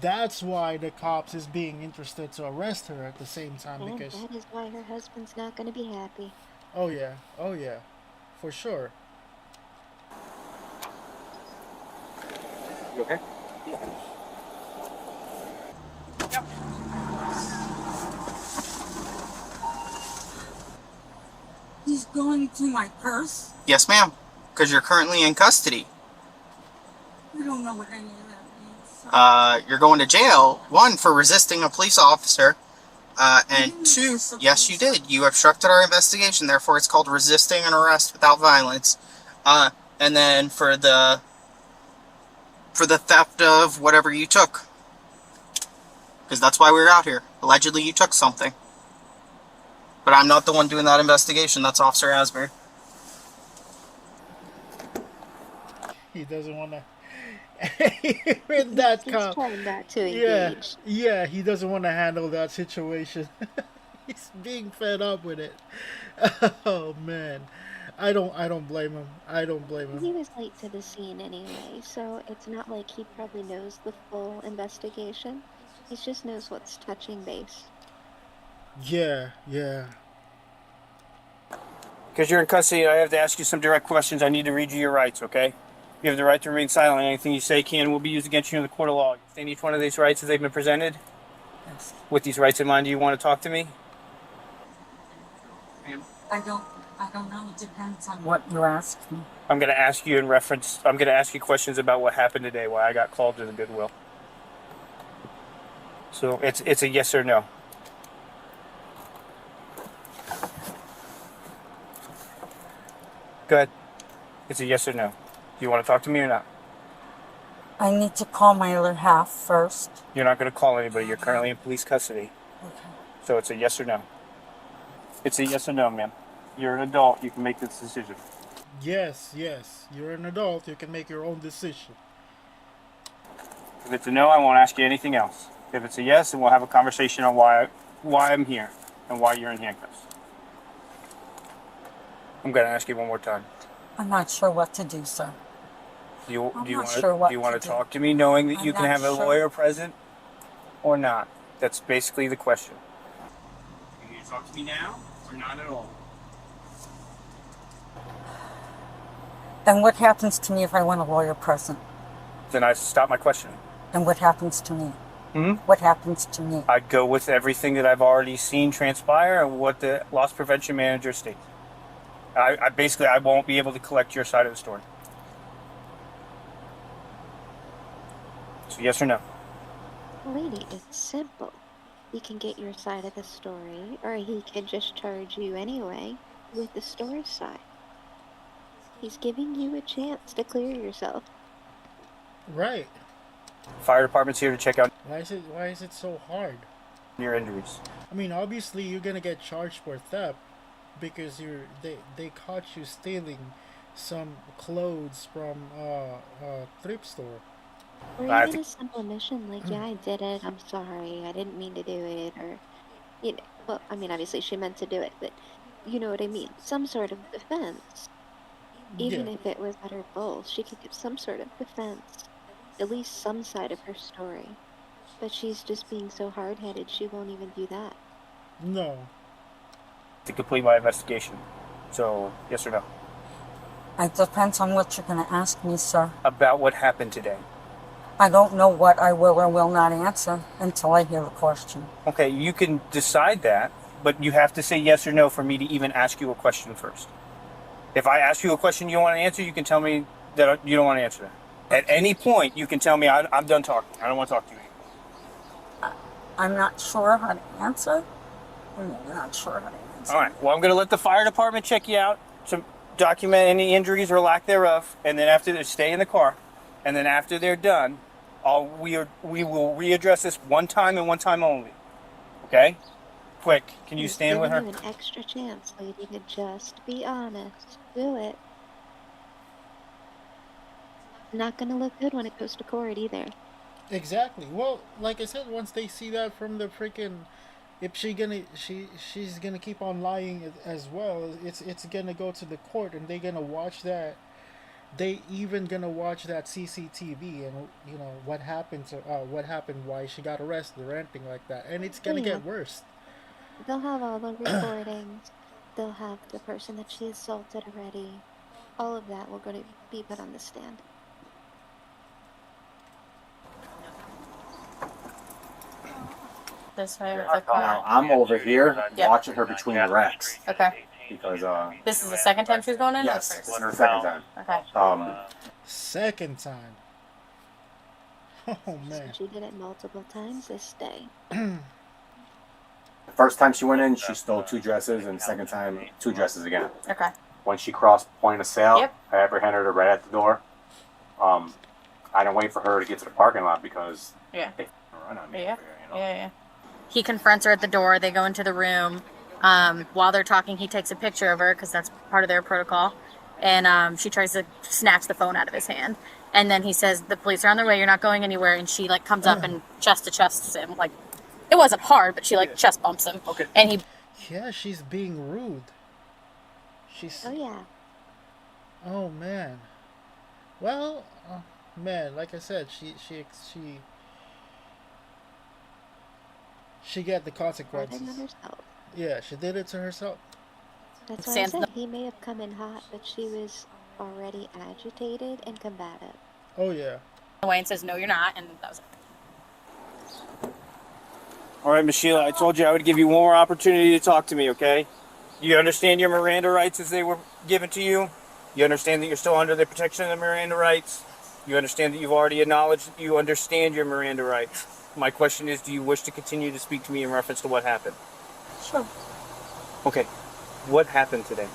That's why the cops is being interested to arrest her at the same time, And because that is why her husband's not going to be happy. oh yeah, for sure. You okay? He's going to my purse. Yes, ma'am, because you're currently in custody. I don't know what any of that means. You're going to jail, one, for resisting a police officer, and two, yes, you did. You obstructed our investigation, therefore it's called resisting an arrest without violence. And then for the theft of whatever you took. Because that's why we were out here. Allegedly you took something. But I'm not the one doing that investigation, that's Officer Asbury. He doesn't want to. With that He's cop, trying not to engage. yeah, he doesn't want to handle that situation. He's being fed up with it. Oh man, I don't blame him. I don't blame him. He was late to the scene anyway, so it's not like he probably knows the full investigation. He just knows what's touching base. Yeah. Because you're in custody, I have to ask you some direct questions. I need to read you your rights, okay? You have the right to remain silent. Anything you say can and will be used against you in the court of law. You understand each one of these rights as they've been presented? Yes. With these rights in mind, do you want to talk to me? I don't know. It depends on what you ask me. I'm going to ask you questions about what happened today, why I got called to the Goodwill. So it's a yes or no. Go ahead. It's a yes or no. Do you want to talk to me or not? I need to call my other half first. You're not going to call anybody. You're currently in police custody. Okay. So it's a yes or no. It's a yes or no, ma'am. You're an adult. You can make this decision. Yes. You're an adult. You can make your own decision. If it's a no, I won't ask you anything else. If it's a yes, then we'll have a conversation on why I'm here and why you're in handcuffs. I'm going to ask you one more time. I'm not sure what to do, sir. Do you I'm do you not want sure what do you want to to do. talk to me, knowing that I'm you can not have a sure. lawyer present, or not? That's basically the question. Can you talk to me now, or not at all? Then what happens to me if I want a lawyer present? Then I stop my questioning. Then what happens to me? Hmm? What happens to me? I'd go with everything that I've already seen transpire and what the loss prevention manager states. I basically I won't be able to collect your side of the story. So yes or no? Lady, it's simple. He can get your side of the story, or he could just charge you anyway with the story side. He's giving you a chance to clear yourself. Right. Fire department's here to check out Why is it so hard? your injuries. I mean, obviously you're gonna get charged for theft because they caught you stealing some clothes from a thrift store. Or even a simple admission like, yeah, I did it, I'm sorry, I didn't mean to do it, or, well, I mean, obviously she meant to do it, but you know what I mean? Some sort of defense. Even if it was at her bowl, she could give some sort of defense. At least some side of her story. But she's just being so hard-headed, she won't even do that. No. To complete my investigation. So yes or no? It depends on what you're going to ask me, sir. About what happened today. I don't know what I will or will not answer until I hear the question. Okay, you can decide that, but you have to say yes or no for me to even ask you a question first. If I ask you a question you don't want to answer, you can tell me that you don't want to answer that. At any point, you can tell me I'm done talking. I don't want to talk to you anymore. I'm not sure how to answer. I'm not sure how to answer. All right. Well, I'm going to let the fire department check you out to document any injuries or lack thereof, and then after they stay in the car, and then after they're done, we will readdress this one time and one time only. Okay? Quick, can you stand with her? Giving you an extra chance, lady, to just be honest. Do it. Not gonna look good when it goes to court either. Exactly. Well, like I said, once they see that from the freaking, if she's gonna keep on lying as well, it's gonna go to the court and they're gonna watch that. They even gonna watch that CCTV and what happened to what happened, why she got arrested or anything like that, and it's gonna get worse. They'll have all the recordings. They'll have the person that she assaulted already. All of that will go to be put on the stand. This way with the car. Now, I'm over here watching her between the racks. Okay. Because, This is the second time she's going in? yes, Or this first? is her second time. Okay. Second time. Oh, man. She did it multiple times this day. The first time she went in, she stole 2 dresses, and the second time, 2 dresses again. Okay. When she crossed point of sale, I apprehended her right at the door. I didn't wait for her to get to the parking lot because Yeah. they run on me. Yeah. Yeah. He confronts her at the door. They go into the room. While they're talking, he takes a picture of her because that's part of their protocol. And she tries to snatch the phone out of his hand. And then he says, the police are on their way. You're not going anywhere. And she comes up and chest to chest him. It wasn't hard, but she chest bumps him. Okay. And he. Yeah, she's being rude. Oh yeah. Oh man. Well, man, like I said, she got the consequences. On herself. Yeah, she did it to herself. That's why I said he may have come in hot, but she was already agitated and combative. Oh yeah. Away and says, no, you're not. And that was it. All right, Miss Sheila, I told you I would give you one more opportunity to talk to me, okay? You understand your Miranda rights as they were given to you? You understand that you're still under the protection of the Miranda rights? You understand that you've already acknowledged that you understand your Miranda rights? My question is, do you wish to continue to speak to me in reference to what happened? Sure. Okay. What happened today?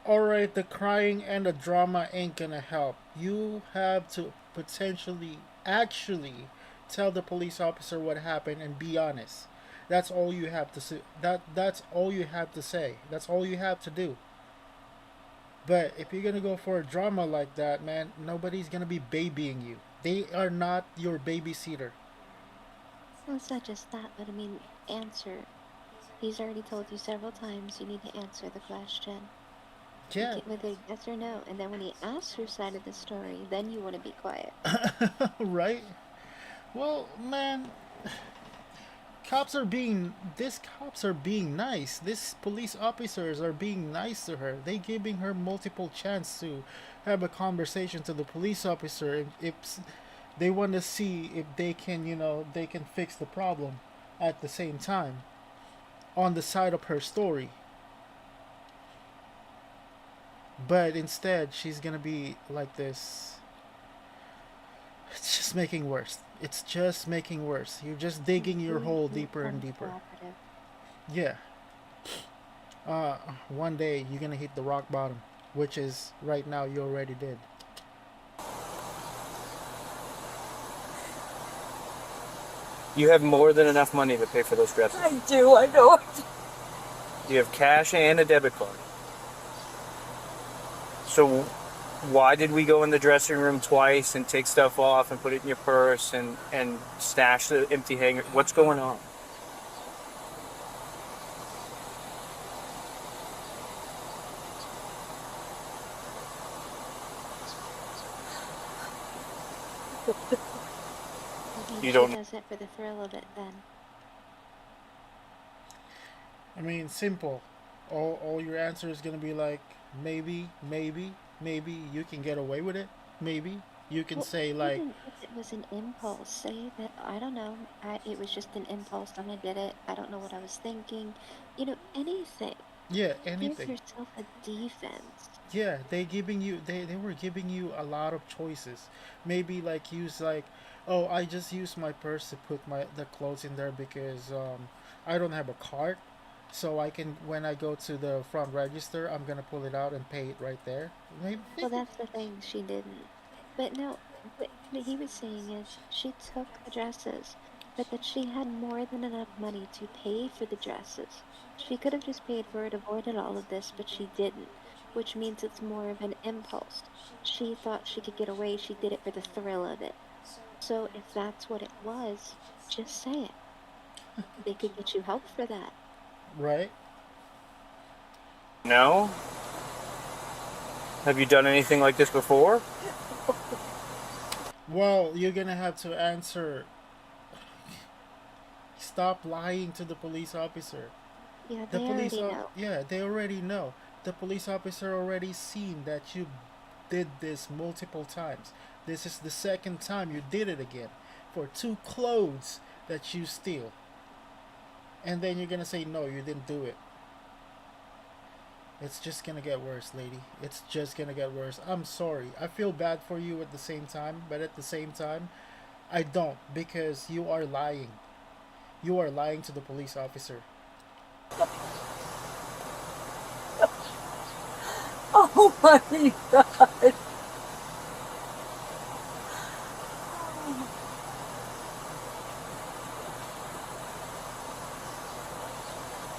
Alright, the crying and the drama ain't gonna help. You have to potentially, actually, tell the police officer what happened and be honest. That's all you have to say. That's all you have to say. That's all you have to do. But if you're gonna go for a drama like that, man, nobody's gonna be babying you. They are not your babysitter. Well, it's not just that, but I mean, answer. He's already told you several times you need to answer the question. Yeah. Whether yes or no. And then when he asks your side of the story, then you want to be quiet. Right? Well, man, these cops are being nice. These police officers are being nice to her. They giving her multiple chance to have a conversation to the police officer if they want to see if they can, they can fix the problem at the same time on the side of her story. But instead, she's gonna be like this. It's just making worse. It's just making worse. You're just digging your hole deeper and deeper. Yeah. One day you're gonna hit the rock bottom, which is right now you already did. You have more than enough money to pay for those dresses. I do, I know. You have cash and a debit card. So why did we go in the dressing room twice and take stuff off and put it in your purse and stash the empty hanger? What's going on? You don't- She does it for the thrill of it then. I mean, simple. All your answer is gonna be like maybe, maybe, maybe you can get away with it. Maybe you can say like, Even if it was an impulse, say that I don't know, it was just an impulse and I did it. I don't know what I was thinking. Anything. yeah, Give anything. yourself a defense. Yeah, they were giving you a lot of choices. Maybe like use like, oh, I just use my purse to put the clothes in there because I don't have a card, so I can when I go to the front register, I'm gonna pull it out and pay it right there. Maybe. Well, that's the thing, she didn't. But no, what he was saying is she took the dresses, but that she had more than enough money to pay for the dresses. She could have just paid for it, avoided all of this, but she didn't, which means it's more of an impulse. She thought she could get away, she did it for the thrill of it. So if that's what it was, just say it. They could get you help for that. Right? No? Have you done anything like this before? Well, you're gonna have to answer. Stop lying to the police officer. Yeah, The they police, already know. yeah, they already know. The police officer already seen that you did this multiple times. This is the second time you did it again for 2 clothes that you steal. And then you're gonna say no, you didn't do it. It's just gonna get worse, lady. It's just gonna get worse. I'm sorry. I feel bad for you at the same time, but at the same time, I don't, because you are lying. You are lying to the police officer. Oh my God.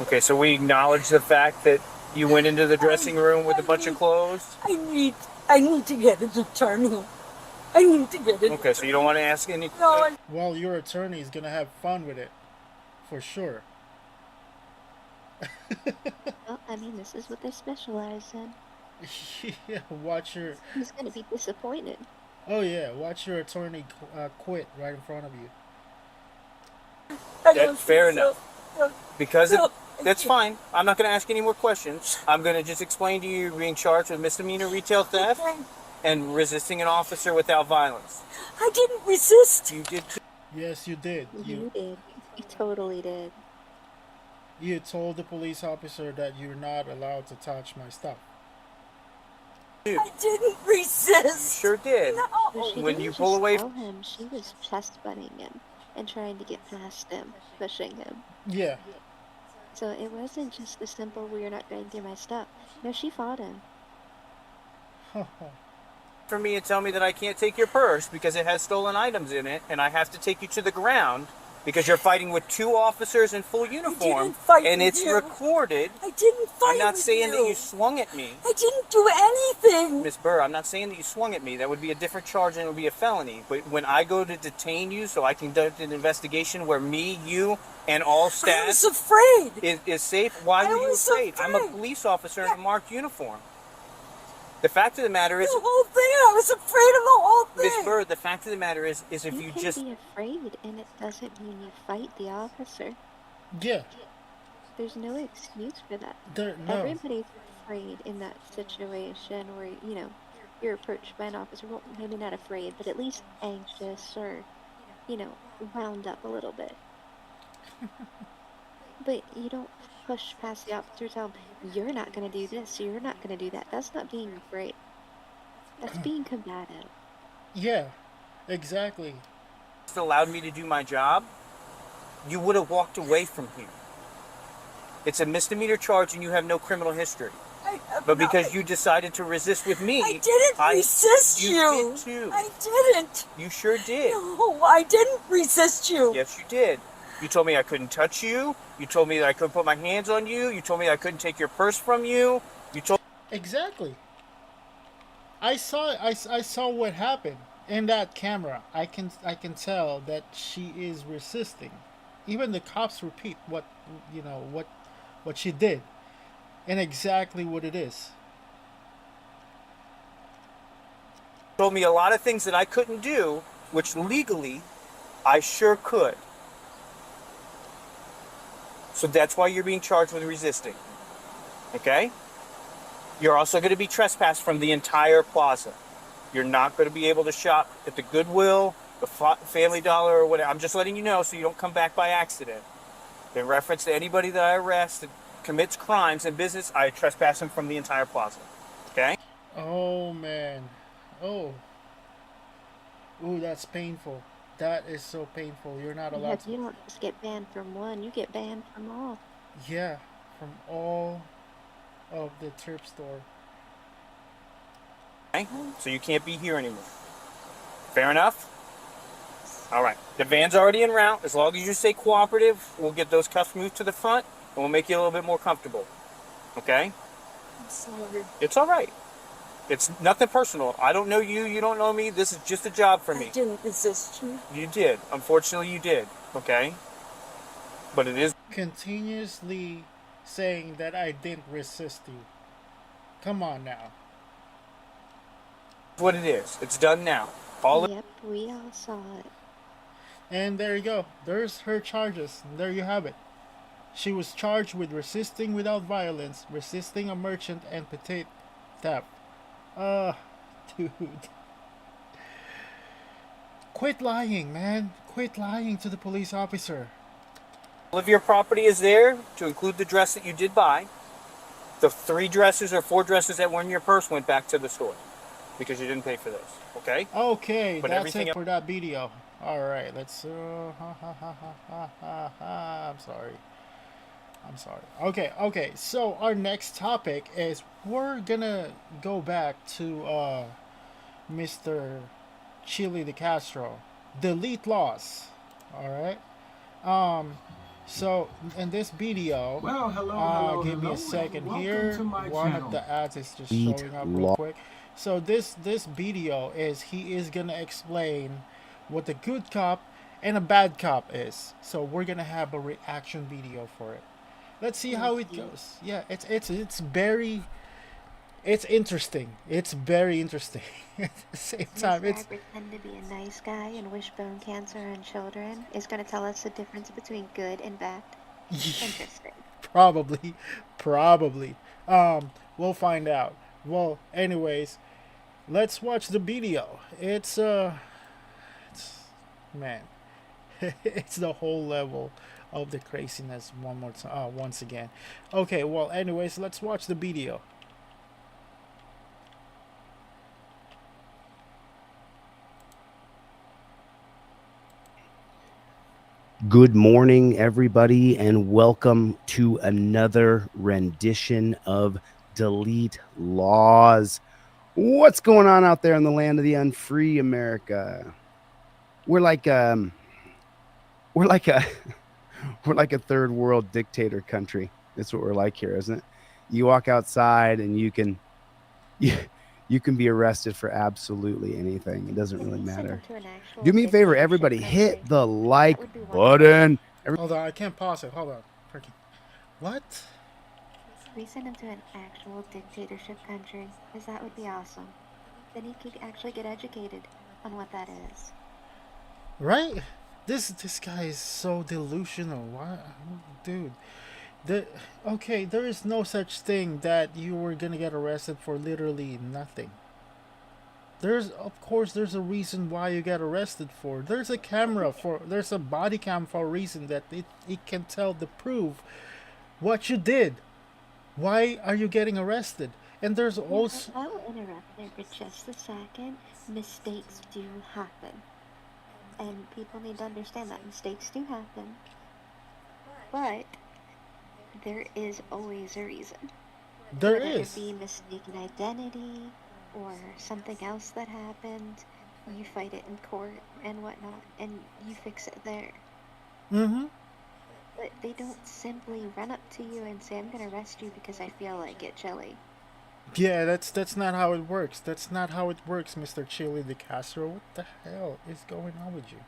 Okay, so we acknowledge the fact that you went into the dressing room with a bunch of clothes? I need to get an attorney. I need to get it. Okay, so you don't want to ask any... No, Well, your attorney is gonna have fun with it, for sure. Well, I mean, this is what they specialize in. Yeah, watch your. He's gonna be disappointed. Oh yeah, watch your attorney quit right in front of you. That's fair enough. Because that's fine. I'm not going to ask any more questions. I'm going to just explain to you you're being charged with misdemeanor retail theft and resisting an officer without violence. I didn't resist. You did. Yes, you did. You did. You totally did. You told the police officer that you're not allowed to touch my stuff. I didn't resist. You sure did. No. But she When didn't you just pull away tell him, she was chest butting him and trying to get past him, pushing him. Yeah. So it wasn't just the simple, "Well, you're not going through my stuff." No, she fought him. for me and tell me that I can't take your purse because it has stolen items in it and I have to take you to the ground because you're fighting with 2 officers in full uniform, fight and with it's you. recorded. I didn't fight I'm not with saying you. that you swung at me. I didn't do anything. Miss Burr, I'm not saying that you swung at me. That would be a different charge and it would be a felony. But when I go to detain you so I can conduct an investigation where me, you, and all staff I was afraid. Is safe, why were you afraid? I'm a police officer in a marked uniform. The fact of the matter is... The whole thing, I was afraid of the whole thing. Miss Bird, the fact of the matter is if you can just... be afraid, and it doesn't mean you fight the officer. Yeah. There's no excuse for that. No. Everybody's afraid in that situation where, you're approached by an officer. Well, maybe not afraid, but at least anxious or, wound up a little bit. But you don't push past the officer, tell them, you're not going to do this, you're not going to do that. That's not being afraid. That's being combative. Yeah, exactly. If it allowed me to do my job, you would have walked away from here. It's a misdemeanor charge and you have no criminal history. But because you decided to resist with me... I didn't resist you. You did too. I didn't. You sure did. No, I didn't resist you. Yes, you did. You told me I couldn't touch you. You told me that I couldn't put my hands on you. You told me I couldn't take your purse from you. You told... Exactly. I saw what happened in that camera. I can tell that she is resisting. Even the cops repeat what she did and exactly what it is. Told me a lot of things that I couldn't do, which legally I sure could. So that's why you're being charged with resisting. Okay? You're also going to be trespassed from the entire plaza. You're not going to be able to shop at the Goodwill, the Family Dollar, or whatever. I'm just letting you know so you don't come back by accident. In reference to anybody that I arrest that commits crimes in business, I trespass them from the entire plaza. Okay? Oh, man. Oh. Ooh, that's painful. That is so painful. You're not allowed to... You don't just get banned from one, you get banned from all. Yeah, from all of the thrift store. Okay? So you can't be here anymore. Fair enough? All right. The van's already en route. As long as you stay cooperative, we'll get those cuffs moved to the front, and we'll make you a little bit more comfortable. Okay? I'm sorry. It's all right. It's nothing personal. I don't know you. You don't know me. This is just a job for me. I didn't resist you. You did. Unfortunately, you did. Okay? But it is... Continuously saying that I didn't resist you. Come on now. What it is. It's done now. Yep, we all saw it. And there you go. There's her charges. There you have it. She was charged with resisting without violence, resisting a merchant, and petite theft. Dude. Quit lying, man. Quit lying to the police officer. All of your property is there, to include the dress that you did buy. The 3 dresses or 4 dresses that were in your purse went back to the store because you didn't pay for those. Okay? Okay, but that's it for that video. Alright, let's... I'm sorry. Okay, so our next topic is we're gonna go back to Mr. Chili de Castro. Delete Lawz. Alright? So in this video, well, hello, give me a second here. One of the ads is just showing up real quick. So this video is he is gonna explain what a good cop and a bad cop is. So we're gonna have a reaction video for it. Let's see how it goes. Yeah, it's very interesting. It's very interesting. At the same time, This guy pretend to be a nice guy and wish bone cancer on children is going to tell us the difference between good and bad. Interesting. Probably. We'll find out. Well, anyways, let's watch the video. It's man, it's the whole level of the craziness once again. Okay, well, anyways, let's watch the video. Good morning, everybody, and welcome to another rendition of Delete Lawz. What's going on out there in the land of the unfree, America? We're like we're like a we're like a third world dictator country. That's what we're like here, isn't it? You walk outside and you can be arrested for absolutely anything. It doesn't really matter. Do me a favor, everybody, hit the like button. Hold on, I can't pause it. Hold on. Freaking. What? We send him to an actual dictatorship country, because that would be awesome. Then he could actually get educated on what that is. Right? This guy is so delusional. Why, dude? Okay, there is no such thing that you were gonna get arrested for literally nothing. Of course there's a reason why you get arrested for. There's a camera for. There's a body cam for a reason that it can tell the proof what you did. Why are you getting arrested? And there's also. I'll interrupt there for just a second. Mistakes do happen. And people need to understand that mistakes do happen. But there is always a reason. There Whether is. it be mistaken identity or something else that happened, you fight it in court and whatnot, and you fix it there. Mm-hmm. But they don't simply run up to you and say, "I'm gonna arrest you because I feel like it, Chili." Yeah, that's not how it works. That's not how it works, Mr. Chili de Castro. What the hell is going on with you?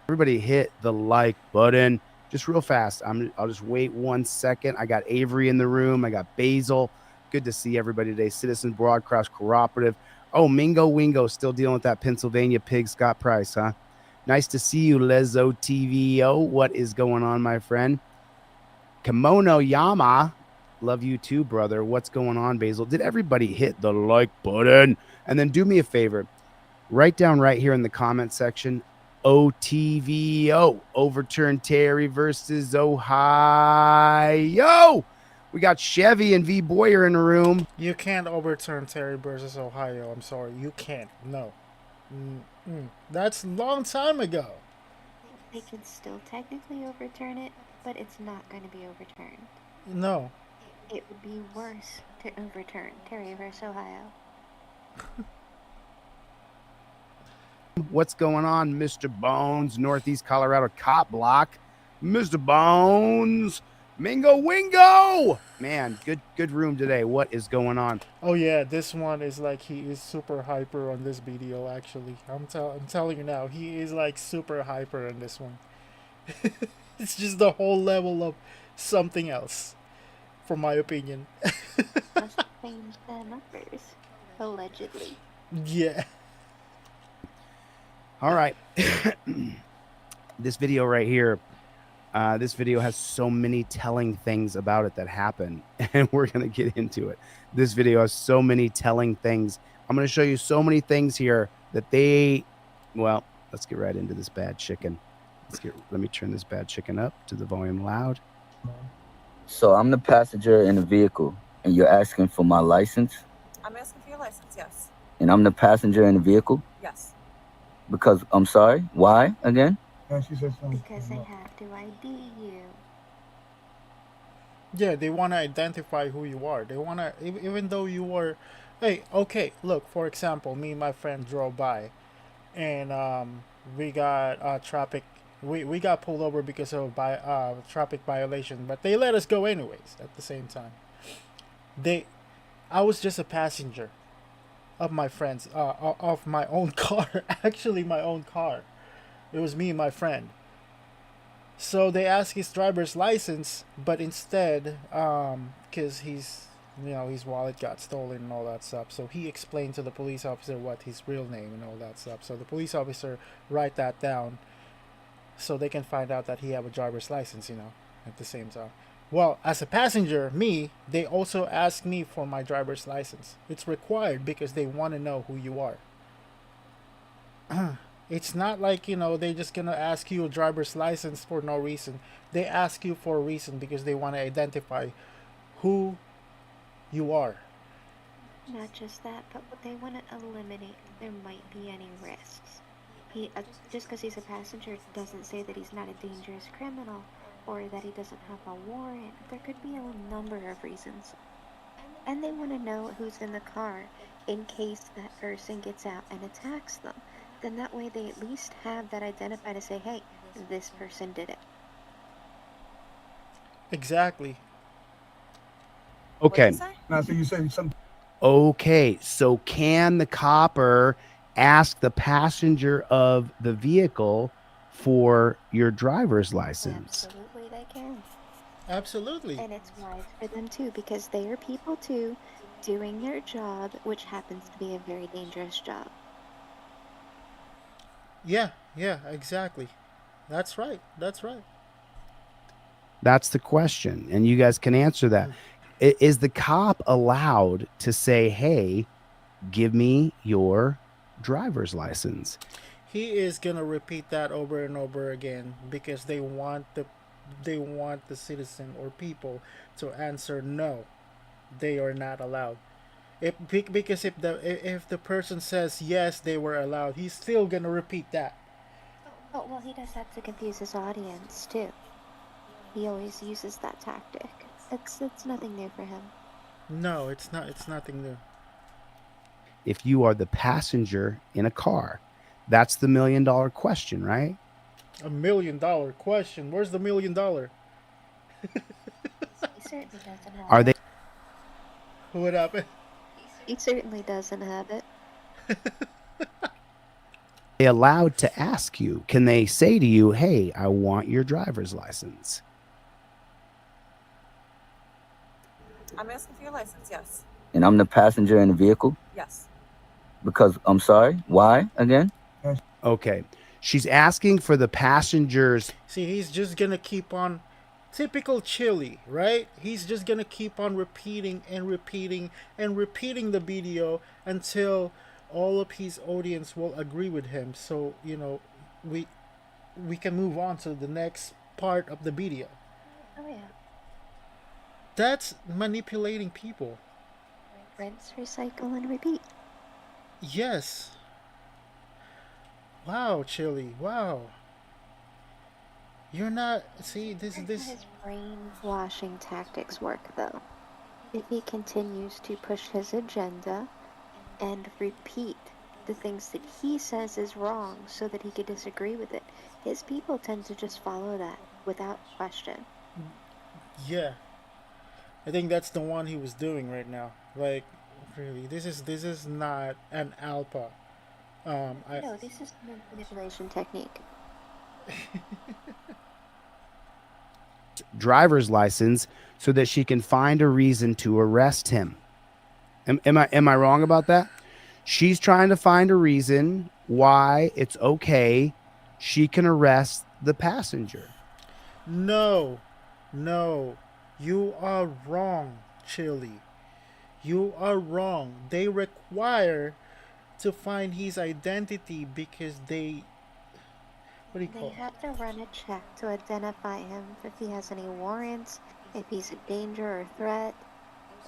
Everybody hit the like button. Just real fast. I'll just wait 1 second. I got Avery in the room. I got Basil. Good to see everybody today. Citizen Broadcross Cooperative. Oh, Mingo Wingo still dealing with that Pennsylvania pig Scott Price, huh? Nice to see you, Lezo TVO. What is going on, my friend? Kimono Yama. Love you too, brother. What's going on, Basil? Did everybody hit the like button? And then do me a favor. Write down right here in the comment section, OTVO, overturn Terry versus Ohio. We got Chevy and V Boyer in the room. You can't overturn Terry versus Ohio. I'm sorry. You can't. No. That's a long time ago. They can still technically overturn it, but it's not going to be overturned. No. It would be worse to overturn Terry versus Ohio. What's going on, Mr. Bones? Northeast Colorado cop block. Mr. Bones. Mingo Wingo. Man, good room today. What is going on? Oh yeah, this one is like he is super hyper on this video. Actually, I'm telling you now, he is like super hyper on this one. It's just the whole level of something else, from my opinion. Must change the numbers, allegedly. Yeah. All right. This video right here, this video has so many telling things about it that happen, and we're going to get into it. This video has so many telling things. I'm going to show you so many things here that well, let's get right into this bad chicken. Let me turn this bad chicken up to the volume loud. So I'm the passenger in the vehicle, and you're asking for my license? I'm asking for your license, yes. And I'm the passenger in the vehicle? Yes. Because, I'm sorry, why again? Because they have to ID you. Yeah, they want to identify who you are. They want to, even though you were, hey, okay, look, for example, me and my friend drove by, and we got traffic. We got pulled over because of traffic violation, but they let us go anyways. At the same time, I was just a passenger of my friend's of my own car. Actually, my own car. It was me and my friend. So they asked his driver's license, but instead, because his wallet got stolen and all that stuff, so he explained to the police officer what his real name and all that stuff. So the police officer write that down, so they can find out that he have a driver's license, at the same time. Well, as a passenger, they also ask me for my driver's license. It's required because they want to know who you are. It's not like, they're just going to ask you a driver's license for no reason. They ask you for a reason because they want to identify who you are. Not just that, but they want to eliminate there might be any risks. Just because he's a passenger doesn't say that he's not a dangerous criminal or that he doesn't have a warrant. There could be a number of reasons. And they want to know who's in the car in case that person gets out and attacks them. Then that way they at least have that identified to say, hey, this person did it. Exactly. Okay. Nothing. You say some. Okay, so can the copper ask the passenger of the vehicle for your driver's license? Absolutely, they can. Absolutely. And it's wise for them too, because they are people too, doing their job, which happens to be a very dangerous job. Yeah, exactly. That's right. That's right. That's the question, and you guys can answer that. Is the cop allowed to say, "Hey, give me your driver's license"? He is gonna repeat that over and over again because they want the citizen or people to answer no. They are not allowed. Because if the person says yes, they were allowed, he's still gonna repeat that. Oh, well, he does that to confuse his audience too. He always uses that tactic. It's nothing new for him. No, it's not. It's nothing new. If you are the passenger in a car, that's the $1 million question, right? $1 million question. Where's the $1 million? He certainly doesn't have Are it. they What happened? He certainly doesn't have it. allowed to ask you? Can they say to you, "Hey, I want your driver's license"? I'm asking for your license, yes. And I'm the passenger in the vehicle? Yes. Because I'm sorry, why again? Okay. She's asking for the passengers. See, he's just gonna keep on. Typical Chili, right? He's just gonna keep on repeating and repeating and repeating the video until all of his audience will agree with him. So we can move on to the next part of the video. Oh yeah. That's manipulating people. Rinse, recycle, and repeat. Yes. Wow, Chili. Wow. You're not. See, this. His brainwashing tactics work, though. If he continues to push his agenda and repeat the things that he says is wrong so that he could disagree with it, his people tend to just follow that without question. Yeah. I think that's the one he was doing right now. Like, really, this is not an alpha. No, this is manipulation technique. Driver's license so that she can find a reason to arrest him. Am I wrong about that? She's trying to find a reason why it's okay she can arrest the passenger. No, you are wrong, Chili. You are wrong. They require to find his identity because they. What do you call They have to run a check to identify him if he has any warrants, if he's a danger or threat.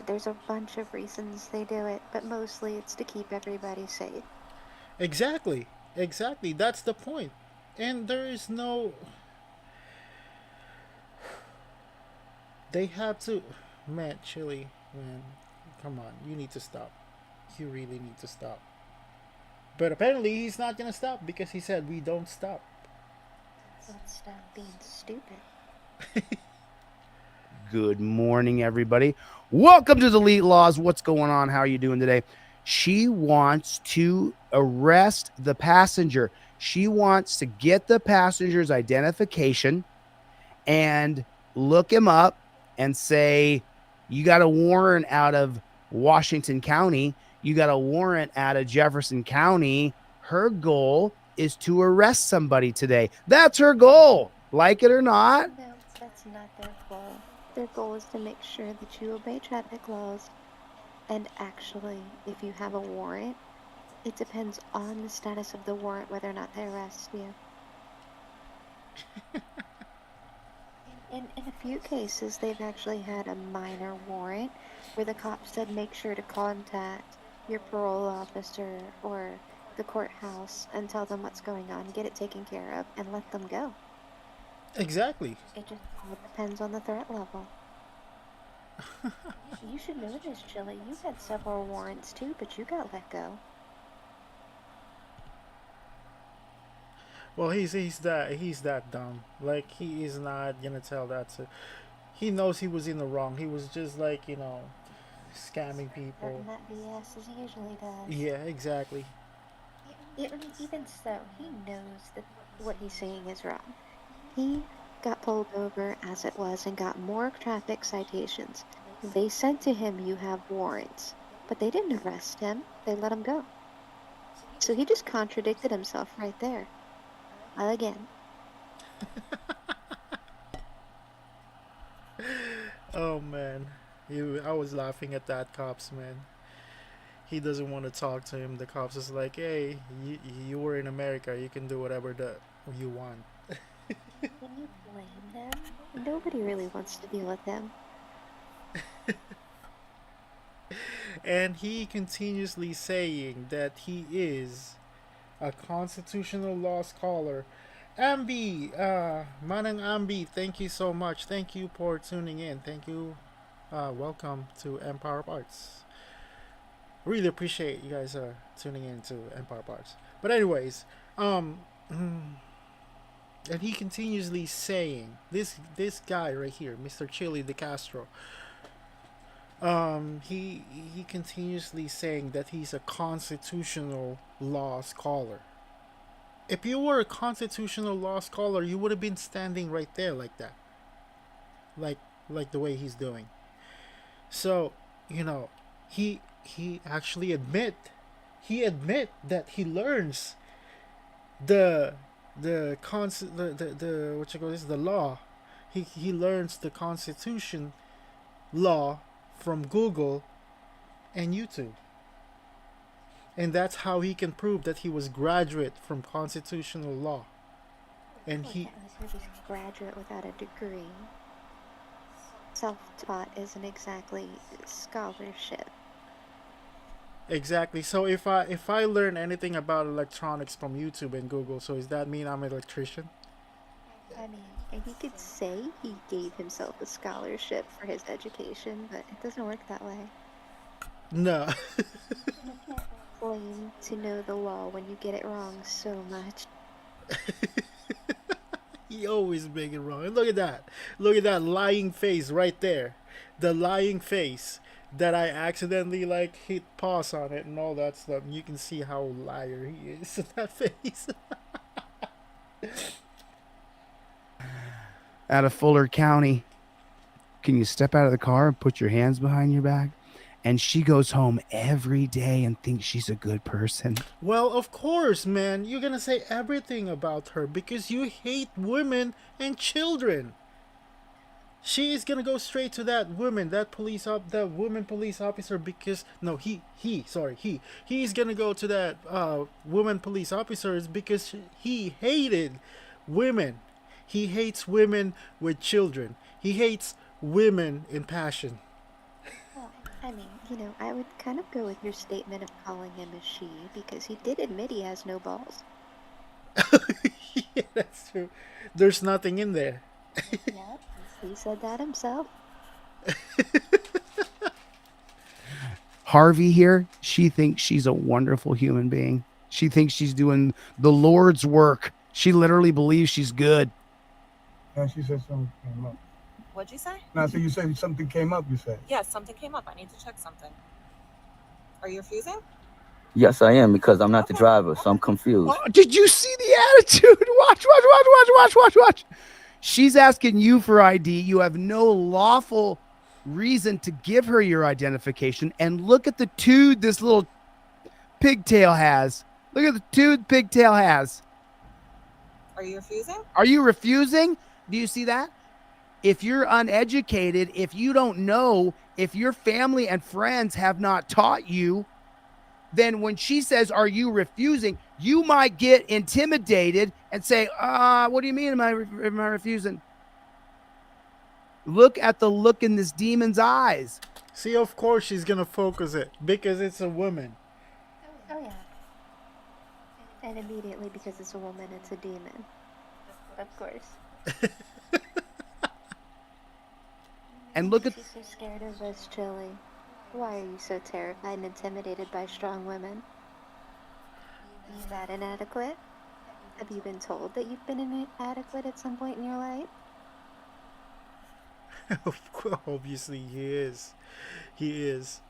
There's a bunch of reasons they do it, but mostly it's to keep everybody safe. Exactly. That's the point. And there is no. They have to. Man, Chili, man, come on. You need to stop. You really need to stop. But apparently he's not gonna stop because he said we don't stop. Let's stop being stupid. Good morning, everybody. Welcome to the Elite Lawz. What's going on? How are you doing today? She wants to arrest the passenger. She wants to get the passenger's identification and look him up and say, you got a warrant out of Washington County. You got a warrant out of Jefferson County. Her goal is to arrest somebody today. That's her goal. Like it or not. No, that's not their goal. Their goal is to make sure that you obey traffic laws. And actually, if you have a warrant, it depends on the status of the warrant whether or not they arrest you. In a few cases, they've actually had a minor warrant where the cop said make sure to contact your parole officer or the courthouse and tell them what's going on, get it taken care of, and let them go. Exactly. It just all depends on the threat level. You should know this, Chili. You've had several warrants too, but you got let go. Well, he's that dumb. Like he is not gonna tell that to. He knows he was in the wrong. He was just like scamming people. Starting that BS as he usually does. Yeah, exactly. Even so, he knows that what he's saying is wrong. He got pulled over as it was and got more traffic citations. They said to him, "You have warrants," but they didn't arrest him. They let him go. So he just contradicted himself right there. Again. Oh man, I was laughing at that cops man. He doesn't want to talk to him. The cops is like, "Hey, you were in America. You can do whatever you want." Can you blame them? Nobody really wants to deal with him. And he continuously saying that he is a constitutional law scholar. Ambi, Manang Ambi, thank you so much. Thank you for tuning in. Thank you. Welcome to Empire of Arts. Really appreciate you guys tuning in to Empire of Arts. But anyways, and he continuously saying this guy right here, Mr. Chili De Castro. He continuously saying that he's a constitutional law scholar. If you were a constitutional law scholar, you would have been standing right there like that, like the way he's doing. So he actually admit that he learns the what you call this, the law. He learns the Constitution law from Google and YouTube. And that's how he can prove that he was graduate from constitutional law. And he he's a graduate without a degree. Self-taught isn't exactly scholarship. exactly. So if I learn anything about electronics from YouTube and Google, so does that mean I'm an electrician? I mean, and he could say he gave himself a scholarship for his education, but it doesn't work that way. No. You can't claim to know the law when you get it wrong so much. He always make it wrong. And look at that. Look at that lying face right there. The lying face that I accidentally hit pause on it and all that stuff. You can see how liar he is in that face. Out of Fuller County, can you step out of the car and put your hands behind your back? And she goes home every day and thinks she's a good person. Well, of course, man. You're gonna say everything about her because you hate women and children. She is gonna go straight to that woman, that woman police officer because he's gonna go to that woman police officers because he hated women. He hates women with children. He hates women in passion. Well, I mean, I would kind of go with your statement of calling him a she because he did admit he has no balls. Yeah, that's true. There's nothing in there. Yeah, he said that himself. Harvey here, she thinks she's a wonderful human being. She thinks she's doing the Lord's work. She literally believes she's good. Yeah, she said something came up. What'd you say? No, so you said something came up, you said. Yes, something came up. I need to check something. Are you refusing? Yes, I am, because I'm not the driver, so I'm confused. Oh, did you see the attitude? Watch. She's asking you for ID. You have no lawful reason to give her your identification. And look at the tood this little pigtail has. Look at the tood pigtail has. Are you refusing? Are you refusing? Do you see that? If you're uneducated, if you don't know, if your family and friends have not taught you, then when she says, "Are you refusing?" you might get intimidated and say, what do you mean? Am I refusing? Look at the look in this demon's eyes. See, of course she's gonna focus it because it's a woman. Oh yeah. And immediately because it's a woman, it's a demon. Of course. And look at... She's so scared of us, Chili. Why are you so terrified and intimidated by strong women? You that inadequate? Have you been told that you've been inadequate at some point in your life? Obviously, he is. He is.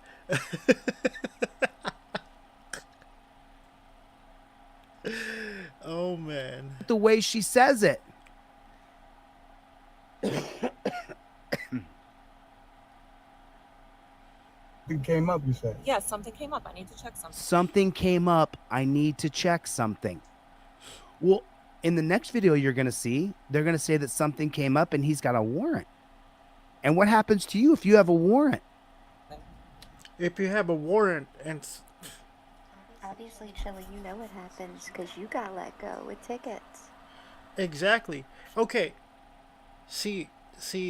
Oh man. The way she says it. It came up, you said. Yeah, something came up. I need to check something. Something came up. I need to check something. Well, in the next video you're going to see, they're going to say that something came up and he's got a warrant. And what happens to you if you have a warrant? If you have a warrant and... Obviously, Chili, you know what happens because you got let go with tickets. Exactly. Okay. See,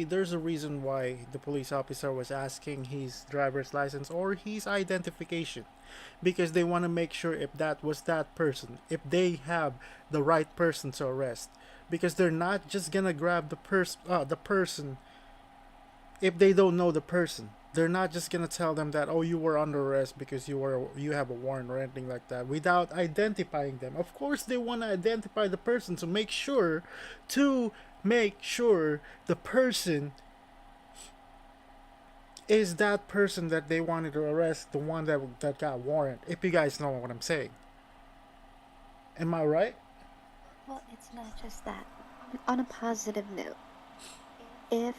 there's a reason why the police officer was asking his driver's license or his identification. Because they want to make sure if that was that person, if they have the right person to arrest. Because they're not just gonna grab the person if they don't know the person. They're not just gonna tell them that, oh, you were under arrest because you have a warrant or anything like that without identifying them. Of course, they want to identify the person to make sure the person is that person that they wanted to arrest, the one that got warrant. If you guys know what I'm saying, am I right? Well, it's not just that. On a positive note, if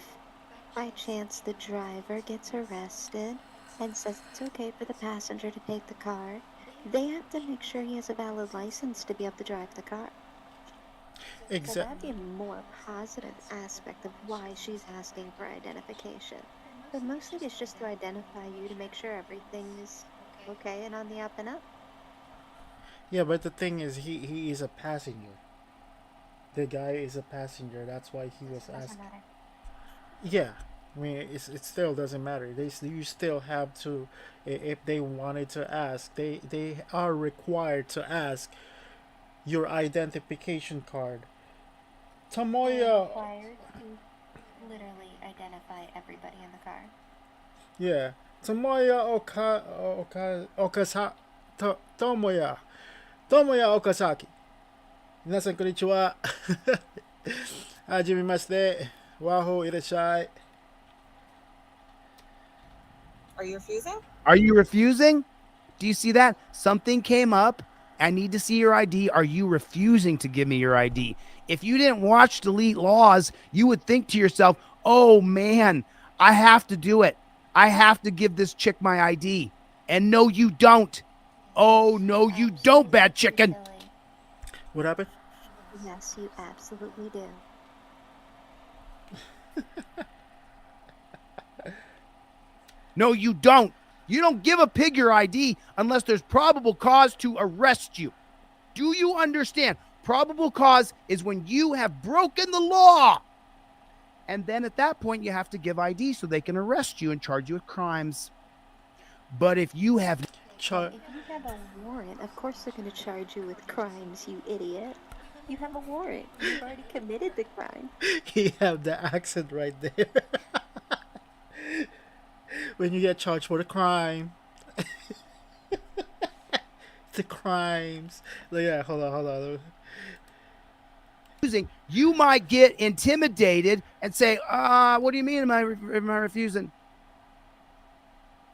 by chance the driver gets arrested and says it's okay for the passenger to take the car, they have to make sure he has a valid license to be able to drive the car. So that'd be a more positive aspect of why she's asking for identification. But mostly it's just to identify you to make sure everything is okay and on the up and up. Yeah, but the thing is, he is a passenger. The guy is a passenger. That's why he was asking. Yeah, I mean, it still doesn't matter. You still have to, if they wanted to ask, they are required to ask your identification card. Tamoya. Required to literally identify everybody in the car. Yeah, Tomoya Okazaki. 皆さんこんにちは。はじめまして。Wahoo, irashai. Are you refusing? Are you refusing? Do you see that? Something came up. I need to see your ID. Are you refusing to give me your ID? If you didn't watch Delete Lawz, you would think to yourself, oh man, I have to do it. I have to give this chick my ID. And no, you don't. Oh, no, you don't, bad chicken. What happened? Yes, you absolutely do. No, you don't. You don't give a pig your ID unless there's probable cause to arrest you. Do you understand? Probable cause is when you have broken the law. And then at that point, you have to give ID so they can arrest you and charge you with crimes. But if you have... If you have a warrant, of course they're going to charge you with crimes, you idiot. You have a warrant. You've already committed the crime. You have the accent right there. When you get charged for the crime. The crimes. Yeah, hold on. You might get intimidated and say, what do you mean am I refusing?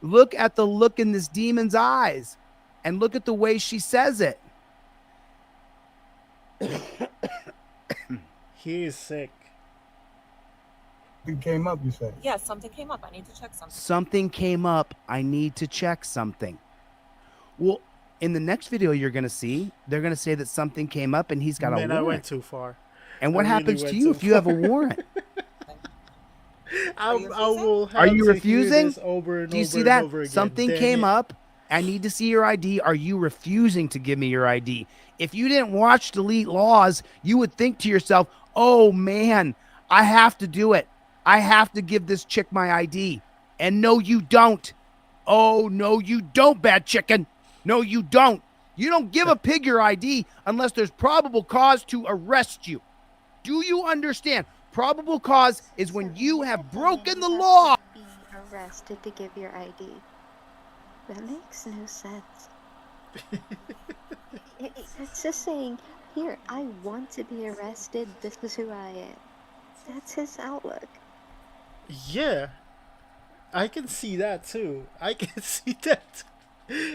Look at the look in this demon's eyes and look at the way she says it. He is sick. It came up, you said. Yeah, something came up. I need to check something. Something came up. I need to check something. Well, in the next video you're going to see, they're going to say that something came up and he's got a warrant. I went too far. And what happens to you if you have a warrant? I will have Are you to refusing? hear this over and Do you over see and that? over again. Something Dang came it. up. I need to see your ID. Are you refusing to give me your ID? If you didn't watch Delete Lawz, you would think to yourself, oh man, I have to do it. I have to give this chick my ID. And no, you don't. Oh, no, you don't, bad chicken. No, you don't. You don't give a pig your ID unless there's probable cause to arrest you. Do you understand? Probable cause is when you have broken the law. Be arrested to give your ID. That makes no sense. It's just saying, here, I want to be arrested. This is who I am. That's his outlook. Yeah, I can see that too. I can see that.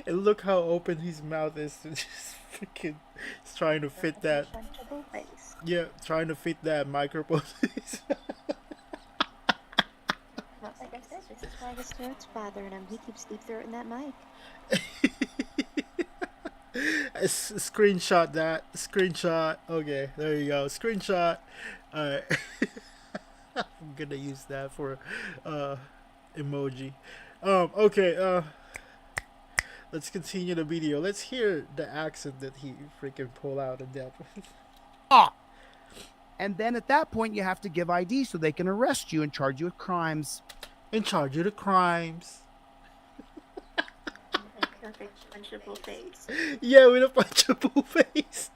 And look how open his mouth is to just freaking. He's trying to fit that. Punchable face. Yeah, trying to fit that microphone. Well, like I said, this is why his throat's bothering him. He keeps deep throating that mic. Screenshot that. Screenshot. Okay, there you go. Screenshot. Alright. I'm gonna use that for emoji. Okay, let's continue the video. Let's hear the accent that he freaking pulled out of that. And then at that point, you have to give ID so they can arrest you and charge you with crimes. And charge you with crimes. Perfect punchable face. Yeah, with a punchable face.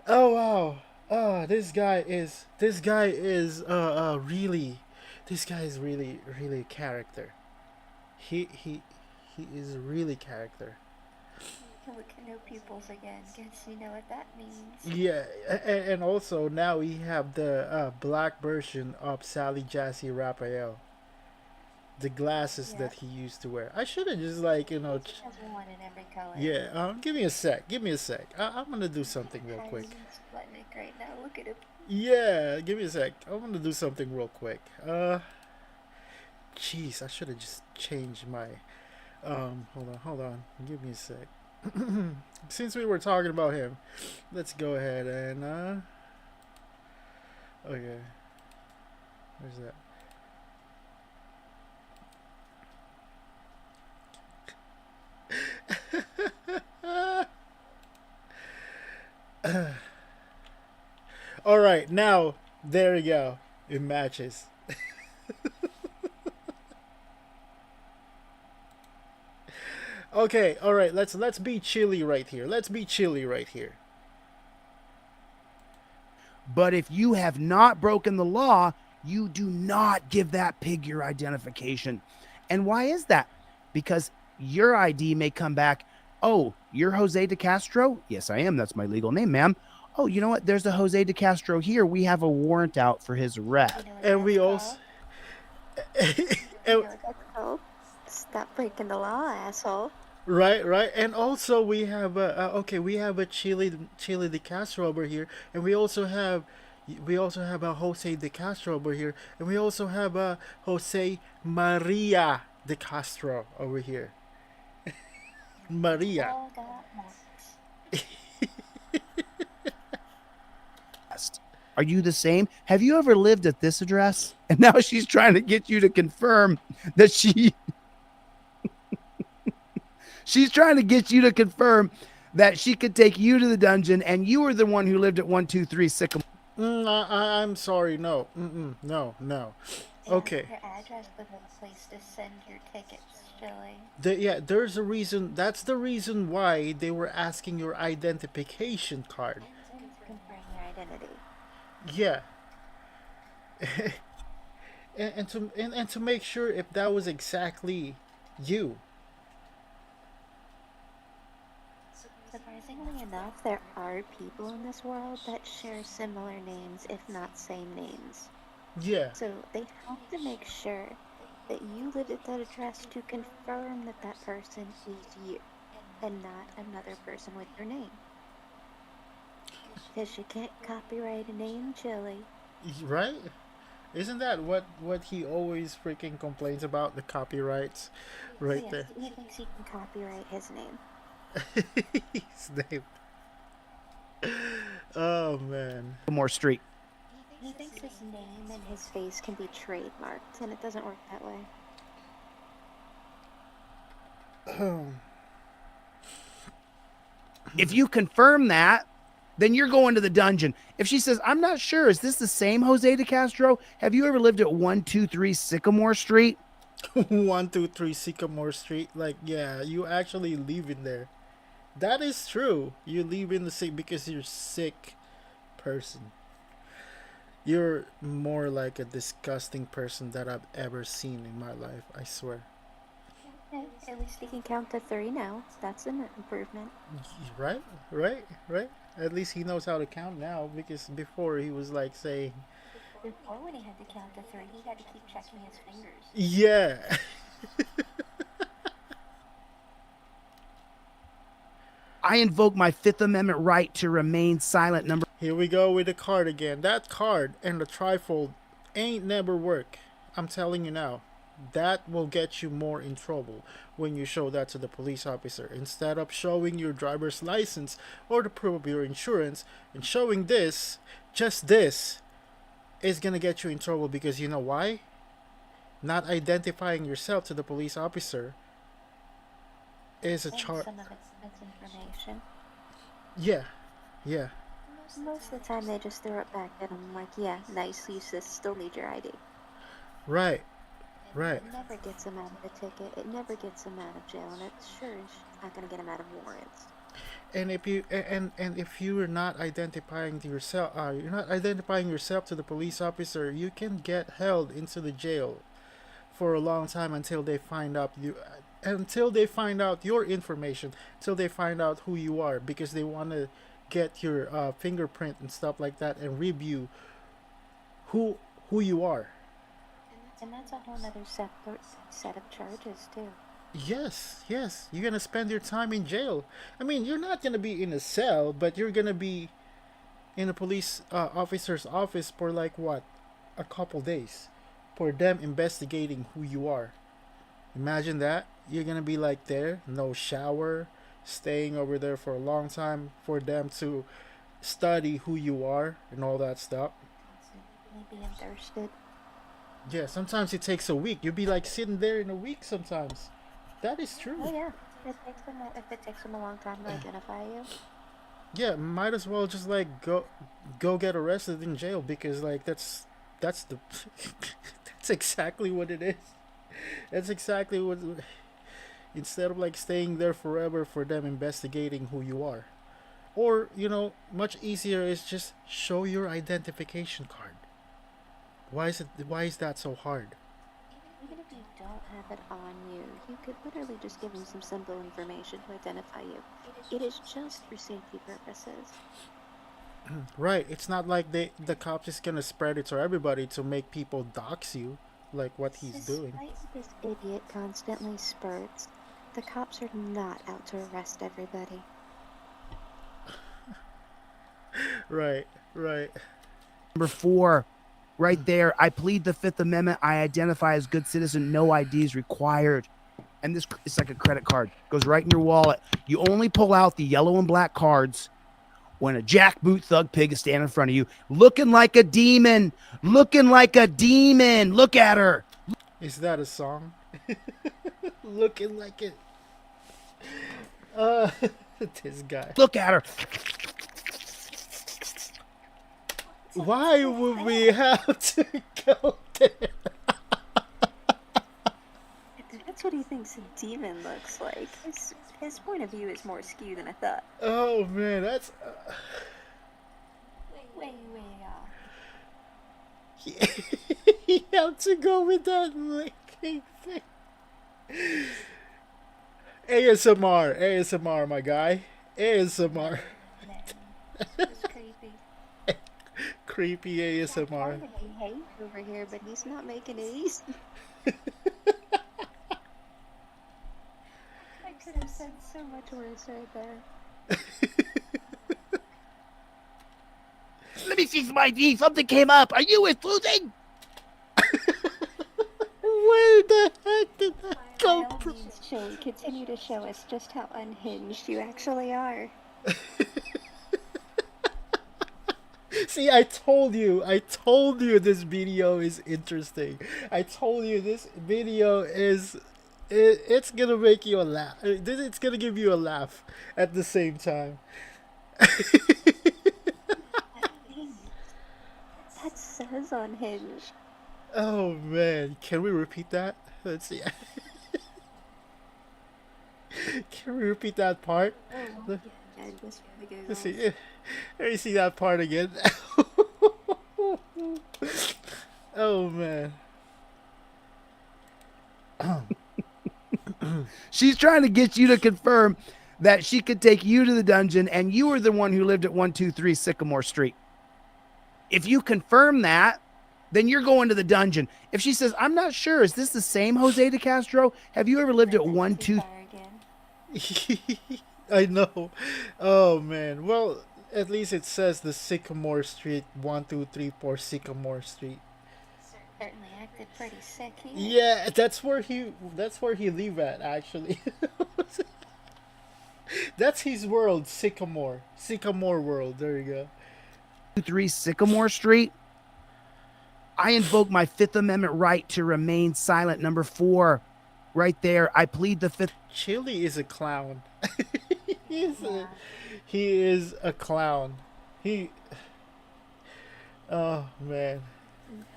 Oh wow. This guy is really a character. He is really character. You can look at no pupils again. Guess you know what that means. Yeah, and also now we have the black version of Sally Jassy Raphael. The glasses that he used to wear. I should have just He has one in every color. yeah. Give me a sec. I'm gonna do something real quick. He's splitting right now. Look at him. Yeah, give me a sec. I'm gonna do something real quick. Jeez, I should have just changed my. Hold on. Give me a sec. Since we were talking about him, let's go ahead and okay. Where's that? All right, now there we go. It matches. Okay, all right. Let's be chilly right here. But if you have not broken the law, you do not give that pig your identification. And why is that? Because your ID may come back, oh, you're Jose De Castro? Yes, I am. That's my legal name, ma'am. Oh, you know what? There's a Jose De Castro here. We have a warrant out for his arrest. And we also... Stop breaking the law, asshole. Right. And also we have a Chile De Castro over here, and we also have a Jose De Castro over here, and we also have a Jose Maria De Castro over here. Maria. Are you the same? Have you ever lived at this address? And now she's trying to get you to confirm that she's trying to get you to confirm that she could take you to the dungeon and you were the one who lived at 123 Sycamore. I'm sorry. No. No. Okay. Your address was a place to send your tickets, Chili. There's a reason. That's the reason why they were asking your identification card. Confirm your identity. Yeah. and to make sure if that was exactly you. Surprisingly enough, there are people in this world that share similar names, if not same names. Yeah. So they have to make sure that you lived at that address to confirm that that person is you, and not another person with your name. Because you can't copyright a name, Chili. Right? Isn't that what he always freaking complains about, the copyrights right Yes, there? he thinks he can copyright his name. His name. Oh man. Sycamore Street. He thinks his name and his face can be trademarked, and it doesn't work that way. If you confirm that, then you're going to the dungeon. If she says, I'm not sure, is this the same Jose De Castro? Have you ever lived at 123 Sycamore Street? 123 Sycamore Street. Like, yeah, you actually live in there. That is true. You live in the sick because you're sick person. You're more like a disgusting person that I've ever seen in my life, I swear. At least he can count to 3 now. That's an improvement. Right, right, right. At least he knows how to count now, because before he was like saying, Before, when he had to count to 3, he had to keep checking his fingers. yeah. I invoke my Fifth Amendment right to remain silent. Number. Here we go with the card again. That card and the trifold ain't never work. I'm telling you now. That will get you more in trouble when you show that to the police officer. Instead of showing your driver's license or the proof of your insurance and showing this, just this, is gonna get you in trouble, because you know why? Not identifying yourself to the police officer is a charge. Some of it's misinformation. Yeah, yeah. Most of the time they just throw it back at him like, yeah, nice, you still need your ID. Right, right. It never gets him out of the ticket. It never gets him out of jail, and it's sure not going to get him out of warrants. And if you and if you are not identifying to yourself, you're not identifying yourself to the police officer, you can get held into the jail for a long time until they find out your information, until they find out who you are, because they want to get your fingerprint and stuff like that and review who you are. And that's a whole other set of charges too. Yes, you're gonna spend your time in jail. I mean, you're not gonna be in a cell, but you're gonna be in a police officer's office for like what, a couple days, for them investigating who you are. Imagine that. You're gonna be like there, no shower, staying over there for a long time for them to study who you are and all that stuff. Maybe I'm thirsty. Yeah, sometimes it takes a week. You'll be like sitting there in a week sometimes. That is true. Oh yeah. If it takes them a long time to identify you. Yeah, might as well just like go get arrested in jail, because like that's the that's exactly what it is. That's exactly what. Instead of like staying there forever for them investigating who you are, or much easier is just show your identification card. Why is that so hard? Even if you don't have it on you, you could literally just give them some simple information to identify you. It is just for safety purposes. Right. It's not like the cops is gonna spread it to everybody to make people dox you, like what he's doing. Despite this idiot constantly spurts, the cops are not out to arrest everybody. Right. Number 4, right there. I plead the Fifth Amendment. I identify as good citizen. No IDs required. And this is like a credit card. Goes right in your wallet. You only pull out the yellow and black cards when a jackboot thug pig is standing in front of you, looking like a demon. Looking like a demon. Look at her. Is that a song? Looking like it. This guy. Look at her. Why would we have to go there? That's what he thinks a demon looks like. His point of view is more skewed than I thought. Oh man, that's way off. He had to go with that licking thing. ASMR, my guy. ASMR. It's creepy. Creepy ASMR. He hates over here, but he's not making it easy. I could have said so much worse right there. Let me see some ID. Something came up. Are you influencing? Where the heck did that go from? Chili, continue to show us just how unhinged you actually are. See, I told you this video is interesting. I told you this video it's gonna make you a laugh. It's gonna give you a laugh at the same time. That says unhinged. Oh man, can we repeat that? Let's see. Can we repeat that part? Let's see. Let me see that part again. Oh man. She's trying to get you to confirm that she could take you to the dungeon, and you were the one who lived at 123 Sycamore Street. If you confirm that, then you're going to the dungeon. If she says, I'm not sure, is this the same Jose de Castro? Have you ever lived at 123? I know. Oh man. Well, at least it says the Sycamore Street, 1234 Sycamore Street. Certainly acted pretty sick here. Yeah, that's where he live at actually. That's his world, Sycamore. Sycamore world. There you go. 3 Sycamore Street. I invoke my Fifth Amendment right to remain silent. Number 4, right there. I plead the Fifth. Chili is a clown. He is a clown. Oh man.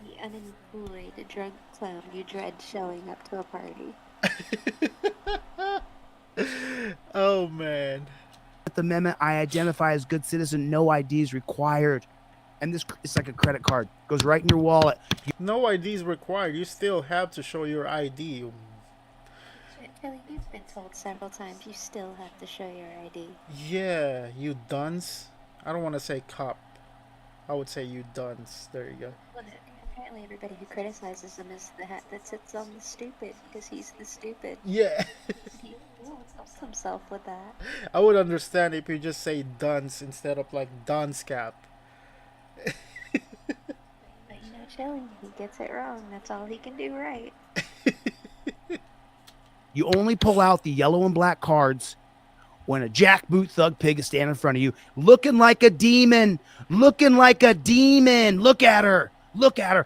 The unemployed drug clown you dread showing up to a party. Oh man. Fifth Amendment, I identify as good citizen. No IDs required. And this is like a credit card. Goes right in your wallet. No IDs required. You still have to show your ID. Kelly, you've been told several times you still have to show your ID. Yeah, you dunce. I don't want to say cop. I would say you dunce. There you go. Well, apparently everybody who criticizes him is the hat that sits on the stupid, because he's the stupid. Yeah. He helps himself with that. I would understand if you just say dunce instead of like dunce cap. But you know, Chili, he gets it wrong. That's all he can do right. You only pull out the yellow and black cards when a jackboot thug pig is standing in front of you, looking like a demon. Looking like a demon. Look at her. Look at her.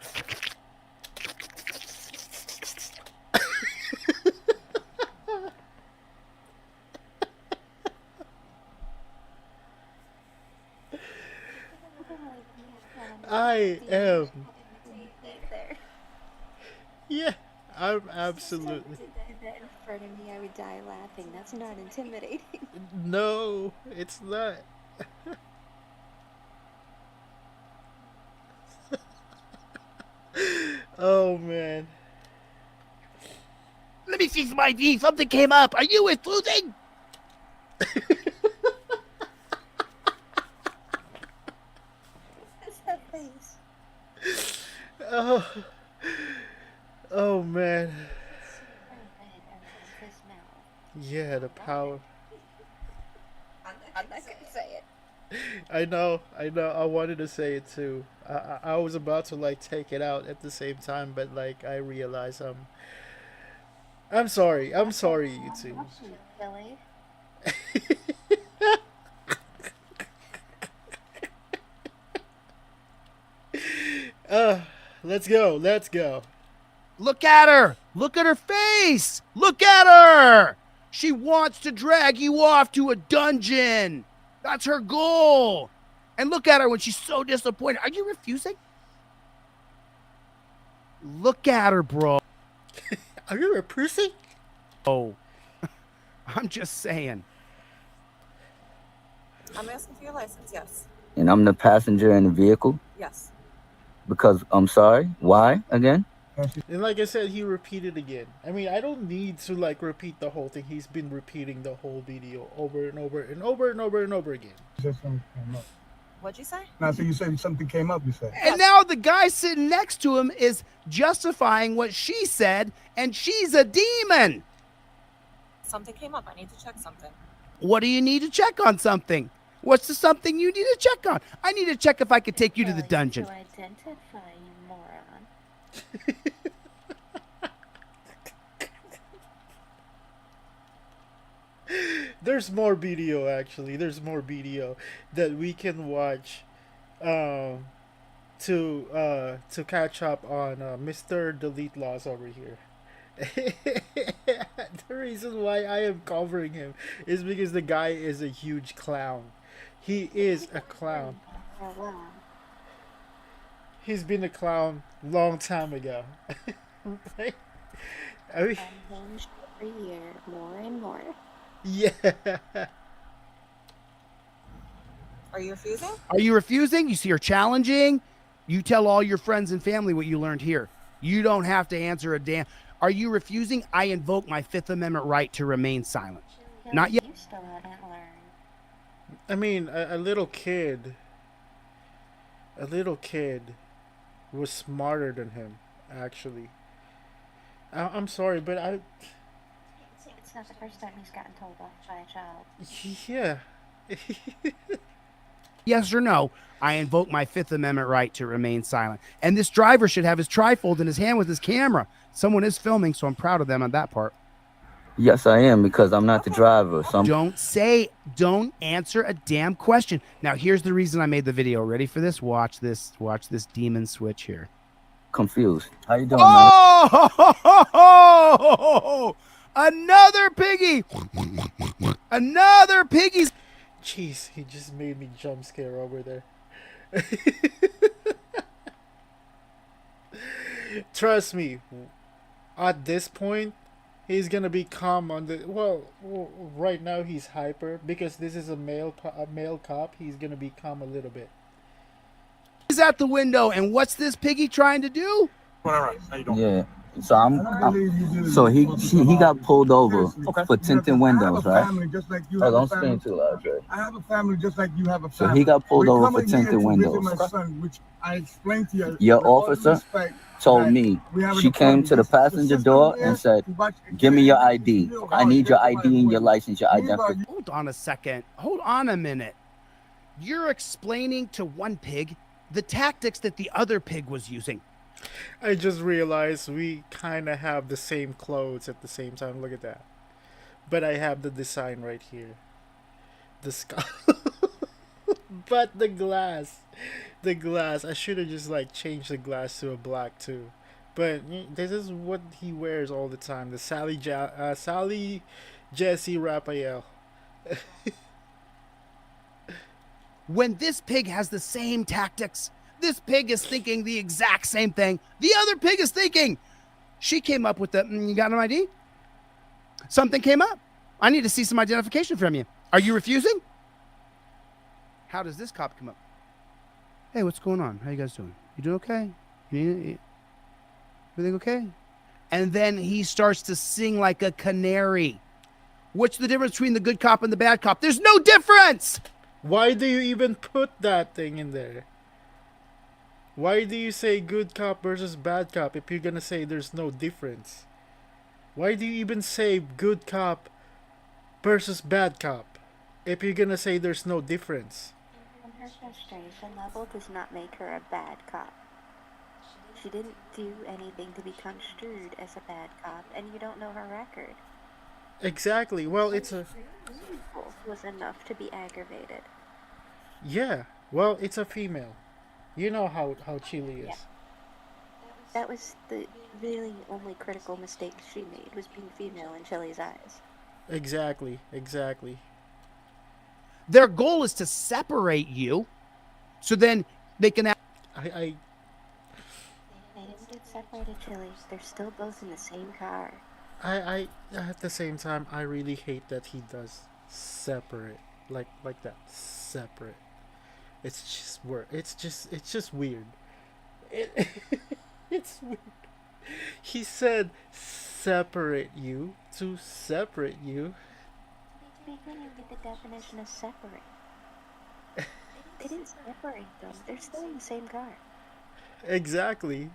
I am. Yeah, I'm absolutely. If you did that in front of me, I would die laughing. That's not intimidating. No, it's not. Oh man. Let me see some ID. Something came up. Are you influencing? What's that face? Oh man. Yeah, the power. I'm not gonna say it. I know. I wanted to say it too. I was about to like take it out at the same time, but like I realized I'm sorry, YouTube. Billy. Let's go. Look at her. Look at her face. Look at her. She wants to drag you off to a dungeon. That's her goal. And look at her when she's so disappointed. Are you refusing? Look at her, bro. Are you refusing? Oh, I'm just saying. I'm asking for your license, yes. And I'm the passenger in the vehicle? Yes. Because, I'm sorry, why again? And like I said, he repeated again. I mean, I don't need to like repeat the whole thing. He's been repeating the whole video over and over and over and over and over again. What'd you say? No, so you said something came up, you said. And now the guy sitting next to him is justifying what she said, and she's a demon. Something came up. I need to check something. What do you need to check on something? What's the something you need to check on? I need to check if I could take you to the dungeon. To identify, you moron. There's more video actually. There's more video that we can watch to catch up on Mr. Delete Lawz over here. The reason why I am covering him is because the guy is a huge clown. He is a clown. He's been a clown long time ago. Right? I mean, Unhinged every year, more and more. yeah. Are you refusing? Are you refusing? You see her challenging? You tell all your friends and family what you learned here. You don't have to answer a damn. Are you refusing? I invoke my Fifth Amendment right to remain silent. Not yet. You still haven't learned. I mean, a little kid was smarter than him, actually. I'm sorry, but It's not the first time he's gotten told off by a child. yeah. Yes or no, I invoke my Fifth Amendment right to remain silent. And this driver should have his trifold in his hand with his camera. Someone is filming, so I'm proud of them on that part. Yes, I am, because I'm not the driver. So Don't answer a damn question. Now, here's the reason I made the video. Ready for this? Watch this demon switch here. confused. How you doing, Oh, another piggy. Another piggy's. Jeez, he just made me jump scare over there. Trust me, at this point, he's gonna be calm on the. Well, right now he's hyper because this is a male cop. He's gonna be calm a little bit. He's at the window, and what's this piggy trying to do? Yeah. So so he got pulled over for tinted windows, right? Oh, don't scream too loud, Jay. I have a family just like you have a So family. he got pulled We're over for coming here tinted to windows. visit my son, which I explained to you. Your with all due officer respect, told that me we have an she came appointment. to the The passenger system door here and said, to watch- "Give me your ID. I need your ID and your license, your identification." Hold on a second. Hold on a minute. You're explaining to one pig the tactics that the other pig was using. I just realized we kind of have the same clothes at the same time. Look at that. But I have the design right here. The skull. But the glass. I should have just like changed the glass to a black too. But this is what he wears all the time. The Sally Jesse Raphael. When this pig has the same tactics, this pig is thinking the exact same thing the other pig is thinking. She came up with the, you got an ID? Something came up. I need to see some identification from you. Are you refusing? How does this cop come up? Hey, what's going on? How you guys doing? You doing okay? Everything okay? And then he starts to sing like a canary. What's the difference between the good cop and the bad cop? There's no difference! Why do you even put that thing in there? Why do you say good cop versus bad cop if you're gonna say there's no difference? Why do you even say good cop versus bad cop if you're gonna say there's no difference? Her frustration level does not make her a bad cop. She didn't do anything to be construed as a bad cop, and you don't know her record. Exactly. Well, it's a... was enough to be aggravated. Yeah. Well, it's a female. You know how Chile is. Yeah. That was the really only critical mistake she made, was being female in Chili's eyes. Exactly. Their goal is to separate you, so then they can... They didn't get separated, Chili. They're still both in the same car. I at the same time, I really hate that he does separate. Like that. Separate. It's just weird. It's just weird. It's weird. He said separate you to separate you. They didn't get the definition of separate. They didn't separate them. They're still in the same car. Exactly.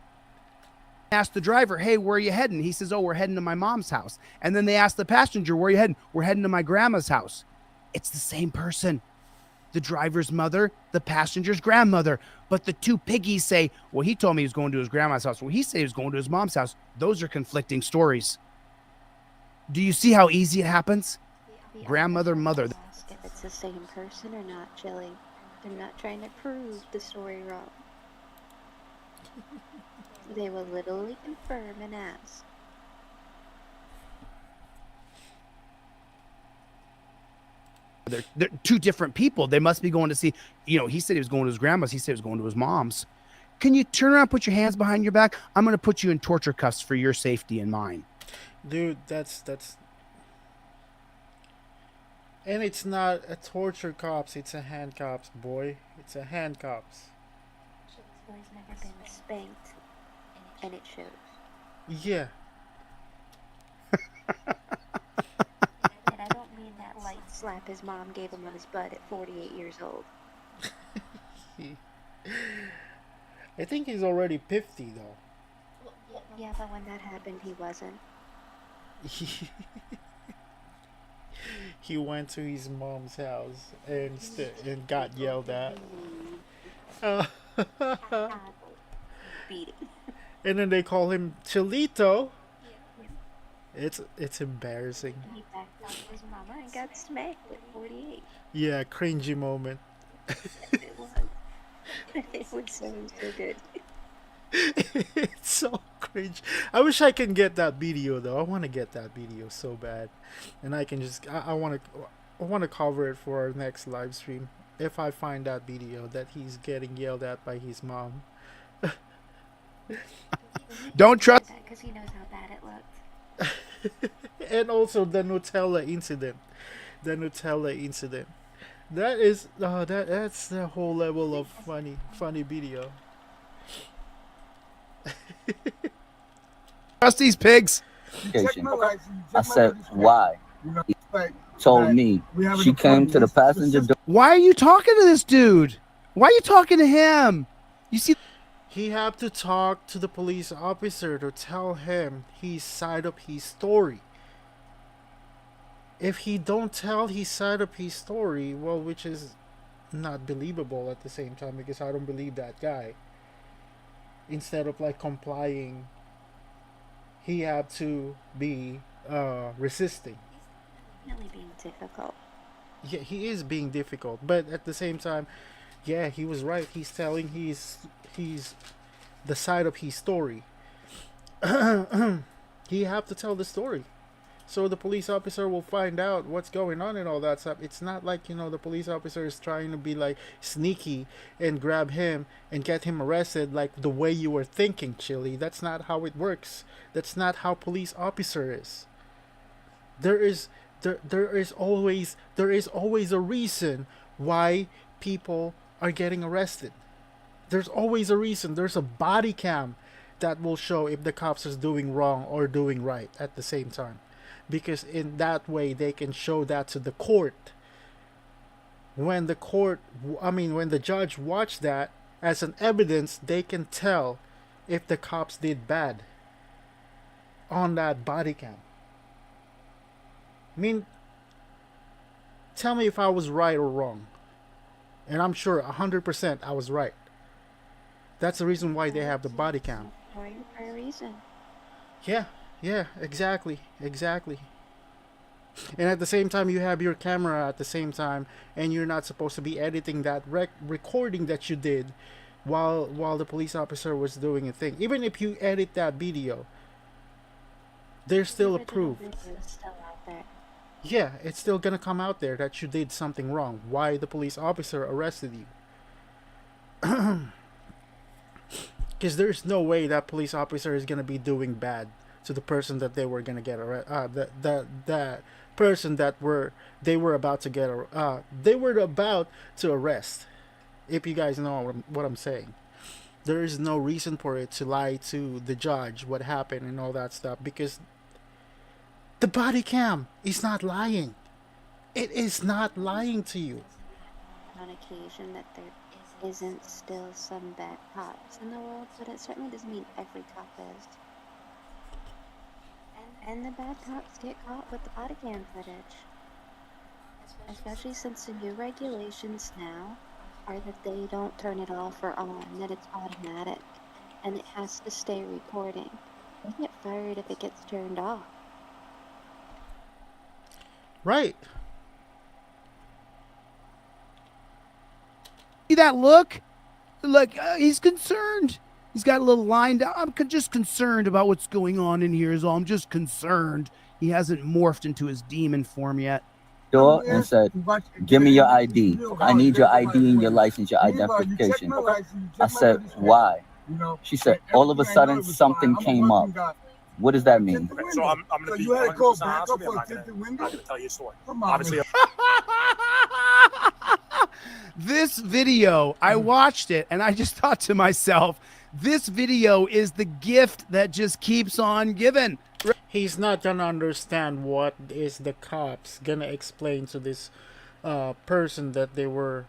Ask the driver, hey, where are you heading? He says, oh, we're heading to my mom's house. And then they ask the passenger, where are you heading? We're heading to my grandma's house. It's the same person. The driver's mother, the passenger's grandmother. But the two piggies say, well, he told me he was going to his grandma's house. Well, he said he was going to his mom's house. Those are conflicting stories. Do you see how easy it happens? Grandmother, mother. Ask if it's the same person or not, Chili. They're not trying to prove the story wrong. They will literally confirm and ask. They're two different people. They must be going to see, he said he was going to his grandma's. He said he was going to his mom's. Can you turn around, put your hands behind your back? I'm going to put you in torture cuffs for your safety and mine. Dude, that's... And it's not a torture cops, it's a handcuffs, boy. It's a handcuffs. Chili's never been spanked. and it shows. Yeah. And I don't mean that light slap his mom gave him on his butt at 48 years old. I think he's already 50 though. Yeah, but when that happened, he wasn't. He went to his mom's house and got yelled at. Beat it. And then they call him Chilito. It's embarrassing. He backed up his mama and got smacked at 48. Yeah, cringy moment. It was. It was so good. It's so cringe. I wish I can get that video though. I want to get that video so bad, and I can just I want to cover it for our next live stream if I find that video that he's getting yelled at by his mom. Don't trust. Because he knows how bad it looked. And also the Nutella incident. That is that's the whole level of funny video. Trust these pigs. I said, why? He told me. She came to the passenger door. Why are you talking to this dude? Why are you talking to him? You see, he had to talk to the police officer to tell him his side of his story. If he don't tell his side of his story, well, which is not believable at the same time, because I don't believe that guy. Instead of like complying, he had to be resisting. Really being difficult. Yeah, he is being difficult, but at the same time, yeah, he was right. He's telling he's the side of his story. He have to tell the story, so the police officer will find out what's going on and all that stuff. It's not like, the police officer is trying to be like sneaky and grab him and get him arrested like the way you were thinking, Chili. That's not how it works. That's not how police officer is. There is always a reason why people are getting arrested. There's always a reason. There's a body cam that will show if the cops is doing wrong or doing right at the same time, because in that way they can show that to the court. When the judge watch that as an evidence, they can tell if the cops did bad on that body cam. I mean, tell me if I was right or wrong. And I'm sure 100% I was right. That's the reason why they have the body cam. For a reason. Yeah, exactly. And at the same time, you have your camera at the same time, and you're not supposed to be editing that recording that you did while the police officer was doing a thing. Even if you edit that video, there's still a proof. Yeah, it's still gonna come out there that you did something wrong. Why the police officer arrested you? Because there's no way that police officer is gonna be doing bad to the person that they were gonna get arrested. That person that they were about to arrest. If you guys know what I'm saying, there is no reason for it to lie to the judge what happened and all that stuff, because the body cam is not lying. It is not lying to you. On occasion that there isn't still some bad cops in the world, but it certainly doesn't mean every cop is. And the bad cops get caught with the body cam footage. Especially since the new regulations now are that they don't turn it off or on, that it's automatic, and it has to stay recording. You get fired if it gets turned off. Right. see that look? Like, he's concerned. He's got a little line down. I'm just concerned about what's going on in here is all. I'm just concerned. He hasn't morphed into his demon form yet. Door and said, give me your ID. I need your ID and your license, your identification. I said, why? She said, all of a sudden something came up. What does that mean? Okay, so I'm going to be 100% honest with you. I'm not going to tell you a story. Obviously, This video, I watched it and I just thought to myself, This video is the gift that just keeps on giving. He's not gonna understand what is the cops gonna explain to this person that they were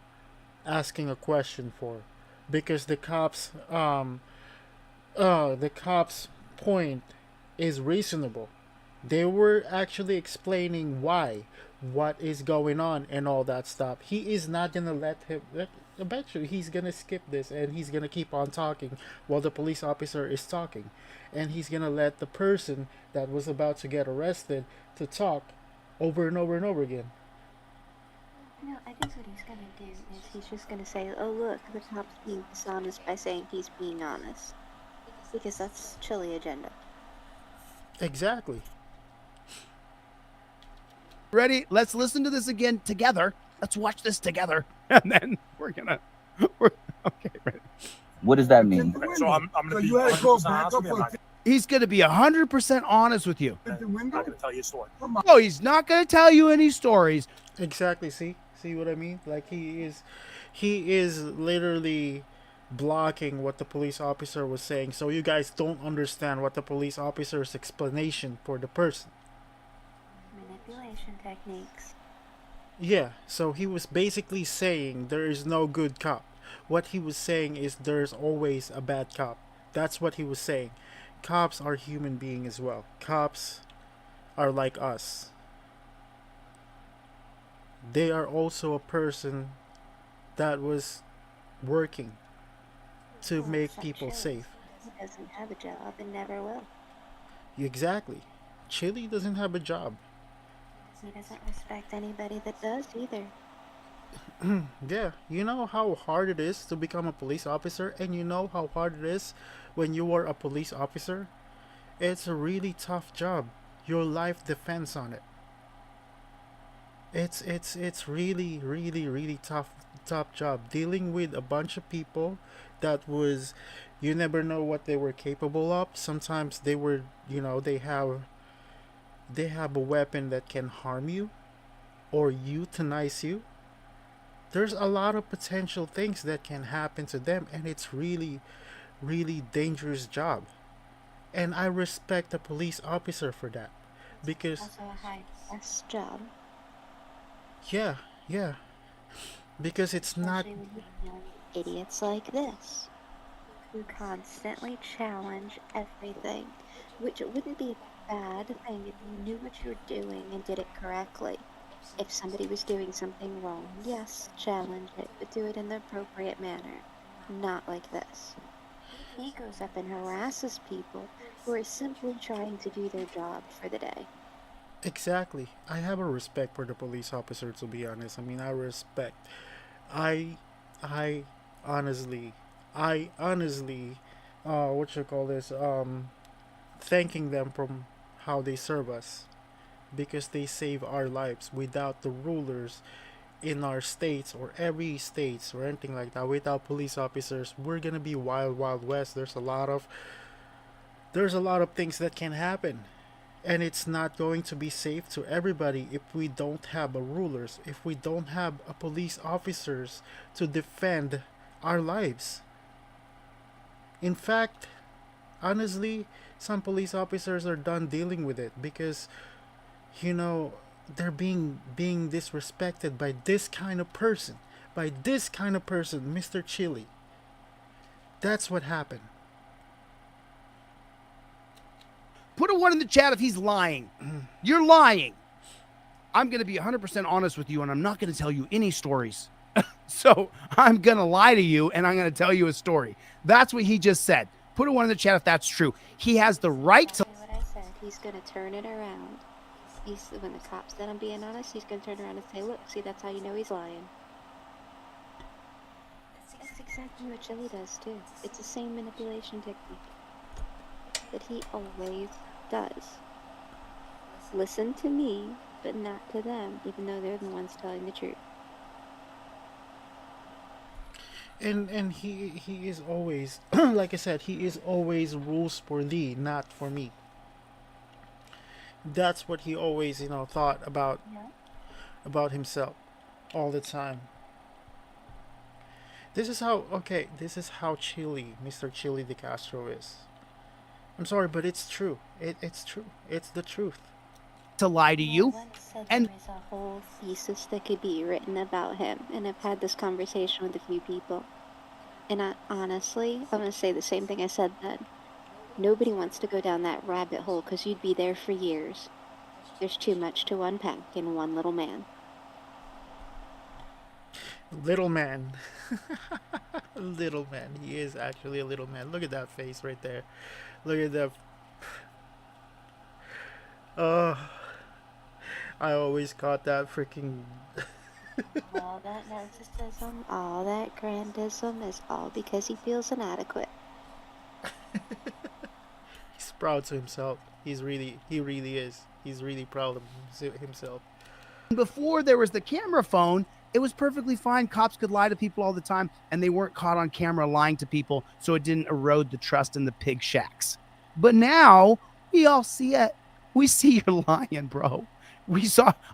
asking a question for, because the cops point is reasonable. They were actually explaining why, what is going on, and all that stuff. He is not gonna eventually he's gonna skip this and he's gonna keep on talking while the police officer is talking, and he's gonna let the person that was about to get arrested to talk over and over and over again. No, I think what he's gonna do is he's just gonna say, "Oh look, the cop's being dishonest by saying he's being honest," because that's Chili agenda. Exactly. Ready? Let's listen to this again together. Let's watch this together, and then okay. Ready. What does that mean? So I'm gonna be 100% honest with you. He's going to be 100% honest with you. I'm not gonna tell you a story. No, he's not going to tell you any stories. Exactly. See what I mean? Like he is literally blocking what the police officer was saying, so you guys don't understand what the police officer's explanation for the person. Manipulation techniques. Yeah, so he was basically saying there is no good cop. What he was saying is there's always a bad cop. That's what he was saying. Cops are human beings as well. Cops are like us. They are also a person that was working to make people safe. He doesn't have a job and never will. Exactly. Chili doesn't have a job. He doesn't respect anybody that does either. Yeah, you know how hard it is to become a police officer, and you know how hard it is when you are a police officer? It's a really tough job. Your life depends on it. It's really tough job dealing with a bunch of people that was, you never know what they were capable of. Sometimes they were, they have a weapon that can harm you or euthanize you. There's a lot of potential things that can happen to them, and it's really dangerous job. And I respect a police officer for that, because Also a high-stress job. yeah, because it's not. Especially when you're dealing with idiots like this, who constantly challenge everything, which wouldn't be a bad thing if you knew what you were doing and did it correctly. If somebody was doing something wrong, yes, challenge it, but do it in the appropriate manner, not like this. He goes up and harasses people who are simply trying to do their job for the day. Exactly. I have a respect for the police officer, to be honest. I mean, I respect. I honestly, what you call this, thanking them from how they serve us, because they save our lives. Without the rulers in our states or every states or anything like that, without police officers, we're gonna be wild west. There's a lot of things that can happen, and it's not going to be safe to everybody if we don't have a rulers, if we don't have a police officers to defend our lives. In fact, honestly, some police officers are done dealing with it, because they're being disrespected by this kind of person, Mr. Chili. That's what happened. Put a 1 in the chat if he's lying. You're lying. I'm going to be 100% honest with you, and I'm not going to tell you any stories. So I'm going to lie to you, and I'm going to tell you a story. That's what he just said. Put a 1 in the chat if that's true. He has the right to... What I said, he's going to turn it around. When the cop said I'm being honest, he's going to turn around and say, look, see, that's how you know he's lying. That's exactly what Chili does, too. It's the same manipulation technique that he always does. Listen to me, but not to them, even though they're the ones telling the truth. And he is always, like I said, he is always rules for thee, not for me. That's what he always, thought about himself all the time. This is how, okay, this is how Chili, Mr. Chili De Castro is. I'm sorry, but it's true. It's true. It's the truth. To lie to you. Said And there is a whole thesis that could be written about him, and I've had this conversation with a few people. And honestly, I'm going to say the same thing I said then. Nobody wants to go down that rabbit hole because you'd be there for years. There's too much to unpack in one little man. Little man. Little man. He is actually a little man. Look at that face right there. Look at that. I always caught that freaking. All that narcissism, all that grandism is all because he feels inadequate. He's proud to himself. He really is. He's really proud of himself. before there was the camera phone, it was perfectly fine. Cops could lie to people all the time, and they weren't caught on camera lying to people, so it didn't erode the trust in the pig shacks. But now we all see it. We see you're lying, bro.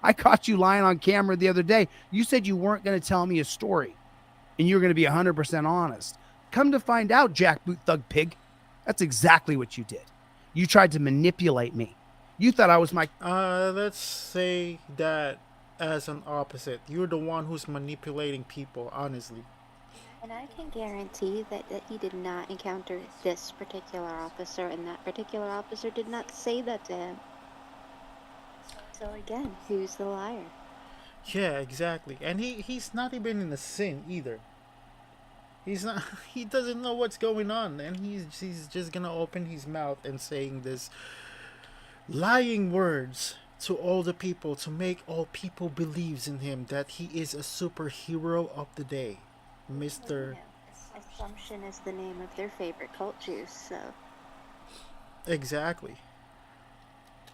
I caught you lying on camera the other day. You said you weren't going to tell me a story, and you were going to be 100% honest. Come to find out, jackboot thug pig, that's exactly what you did. You tried to manipulate me. You thought I was my... Let's say that as an opposite. You're the one who's manipulating people, honestly. And I can guarantee that he did not encounter this particular officer, and that particular officer did not say that to him. So again, who's the liar? Yeah, exactly. And he's not even in the sin either. He's not. He doesn't know what's going on, and he's just gonna open his mouth and saying this lying words to all the people to make all people believes in him that he is a superhero of the day, Mr. Assumption is the name of their favorite cult juice, so. Exactly.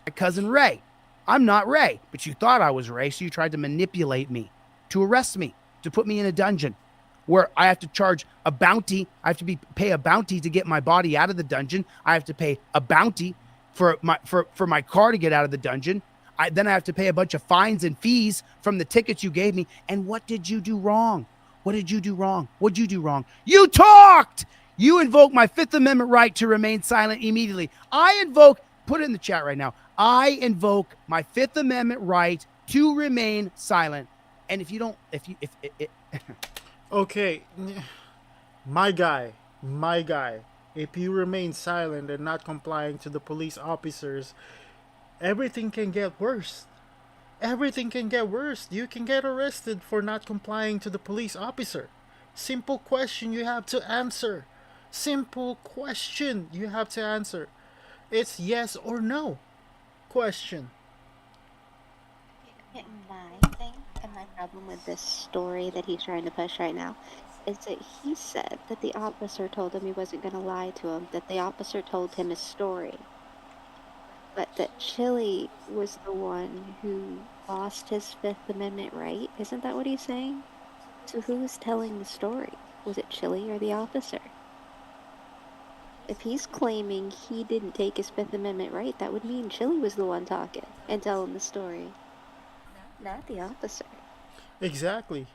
My cousin Ray. I'm not Ray, but you thought I was Ray, so you tried to manipulate me, to arrest me, to put me in a dungeon where I have to charge a bounty. I have to pay a bounty to get my body out of the dungeon. I have to pay a bounty for my car to get out of the dungeon. Then I have to pay a bunch of fines and fees from the tickets you gave me. And what did you do wrong? What did you do wrong? What'd you do wrong? You talked! You invoked my Fifth Amendment right to remain silent immediately. Put it in the chat right now. I invoke my Fifth Amendment right to remain silent. And if you don't, okay, my guy, if you remain silent and not complying to the police officers, everything can get worse. Everything can get worse. You can get arrested for not complying to the police officer. Simple question you have to answer. Simple question you have to answer. It's yes or no question. My thing and my problem with this story that he's trying to push right now is that he said that the officer told him he wasn't going to lie to him, that the officer told him his story, but that Chili was the one who lost his Fifth Amendment right. Isn't that what he's saying? So who's telling the story? Was it Chili or the officer? If he's claiming he didn't take his Fifth Amendment right, that would mean Chili was the one talking and telling the story, not the officer. Exactly.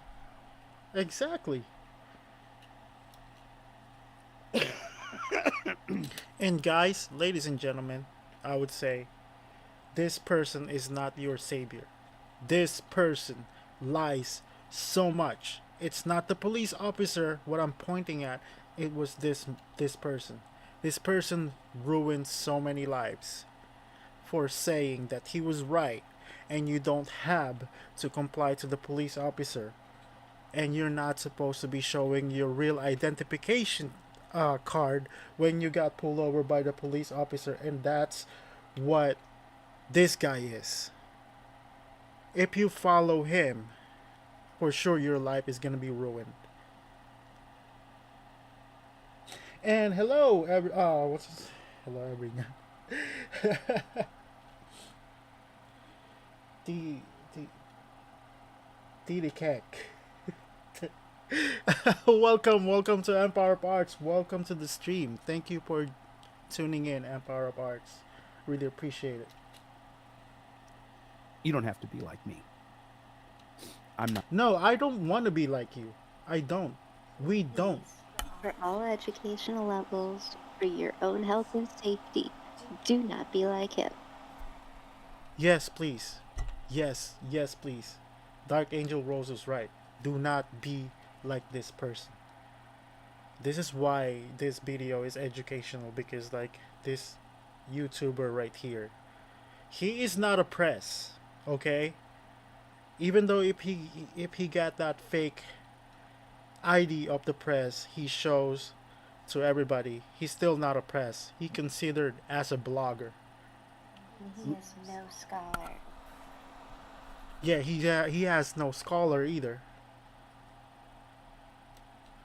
And guys, ladies and gentlemen, I would say this person is not your savior. This person lies so much. It's not the police officer what I'm pointing at. It was this person. This person ruined so many lives for saying that he was right, and you don't have to comply to the police officer, and you're not supposed to be showing your real identification card when you got pulled over by the police officer. And that's what this guy is. If you follow him, for sure your life is gonna be ruined. And hello, hello everyone. The Keck. welcome to Empire of Arts. Welcome to the stream. Thank you for tuning in, Empire of Arts. Really appreciate it. You don't have to be like me. I'm not. No, I don't want to be like you. I don't. We don't. For all educational levels, for your own health and safety, do not be like him. Yes, please. Yes, yes, please. Dark Angel Rose is right. Do not be like this person. This is why this video is educational, because like this YouTuber right here, he is not oppressed, okay? Even though if he got that fake ID of the press he shows to everybody, he's still not oppressed. He considered as a blogger. He is no scholar. Yeah, he has no scholar either.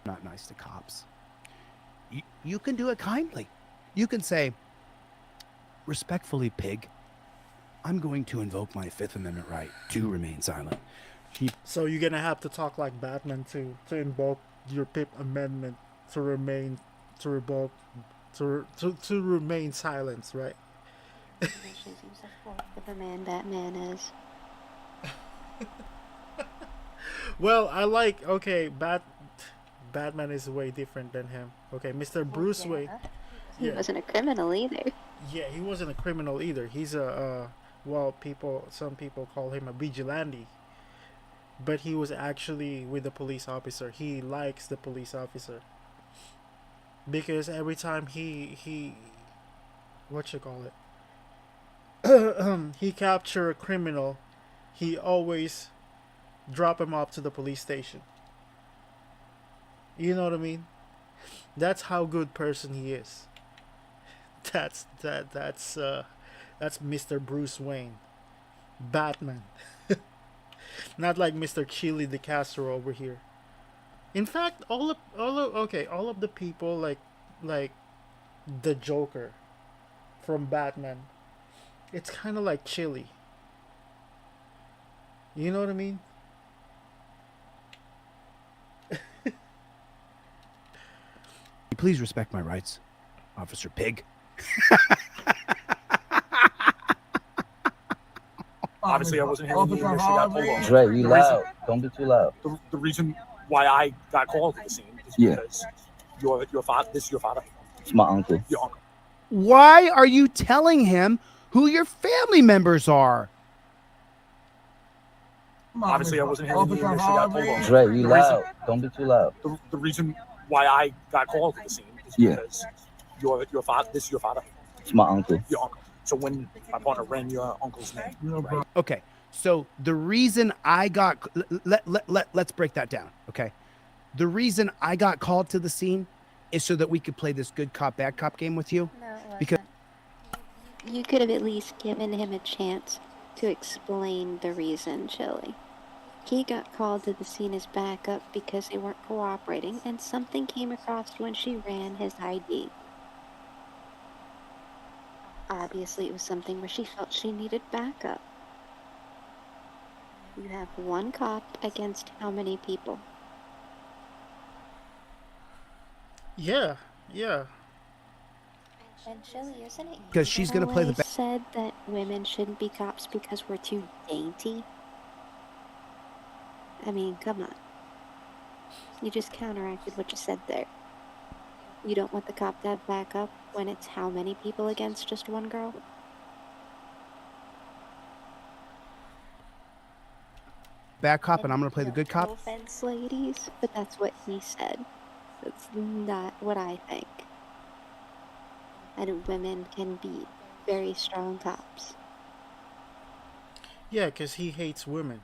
Not nice to cops. You can do it kindly. You can say, respectfully, pig, I'm going to invoke my Fifth Amendment right to remain silent. So you're gonna have to talk like Batman to invoke your Fifth Amendment to remain to remain silence, right? With the man Batman is. Well, I like Batman is way different than him. Okay, Mr. Bruce Wayne. He wasn't a criminal either. Yeah, he wasn't a criminal either. He's a some people call him a vigilante. But he was actually with the police officer. He likes the police officer. Because every time he he capture a criminal, he always drop him off to the police station. You know what I mean? That's how good person he is. That's Mr. Bruce Wayne, Batman. Not like Mr. Chili de Castro over here. In fact, all of the people like the Joker from Batman, it's kind of like Chili. You know what I mean? Please respect my rights, Officer Pig. Obviously, I wasn't here when you initially got pulled over. Dre, you loud. Don't be too loud. The reason why I got called to the scene is because your father. This is your father. It's my uncle. Your uncle. Why are you telling him who your family members are? Obviously, I wasn't here when you initially got pulled over. Dre, you loud. Don't be too loud. The reason why I got called to the scene is because your father. This is your father. It's my uncle. Your uncle. So when my partner ran your uncle's name, right? Okay, so the reason I got let's break that down. Okay, the reason I got called to the scene is so that we could play this good cop bad cop game with you. No, it wasn't. Because You could have at least given him a chance to explain the reason, Chili. He got called to the scene as backup because they weren't cooperating, and something came across when she ran his ID. Obviously, it was something where she felt she needed backup. You have one cop against how many people? Yeah. And Chili, isn't it? Because she's gonna play the always said that women shouldn't be cops because we're too dainty. I mean, come on. You just counteracted what you said there. You don't want the cop to have backup when it's how many people against just one girl? bad cop and I'm gonna play the good No cop. offense, ladies, but that's what he said. That's not what I think. And women can be very strong cops. Yeah, because he hates women.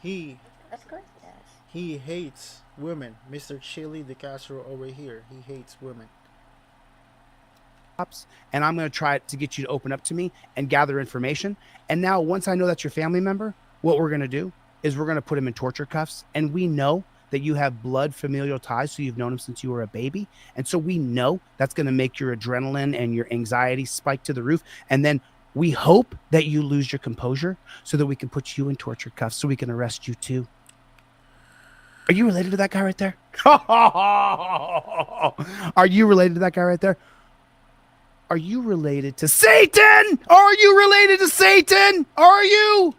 Of course he does. He hates women. Mr. Chili de Castro over here. He hates women. And I'm going to try to get you to open up to me and gather information. And now, once I know that's your family member, what we're going to do is we're going to put him in torture cuffs. And we know that you have blood familial ties, so you've known him since you were a baby. And so we know that's going to make your adrenaline and your anxiety spike to the roof. And then we hope that you lose your composure so that we can put you in torture cuffs so we can arrest you too. Are you related to that guy right there? Are you related to that guy right there? Are you related to Satan? Are you related to Satan? Are you?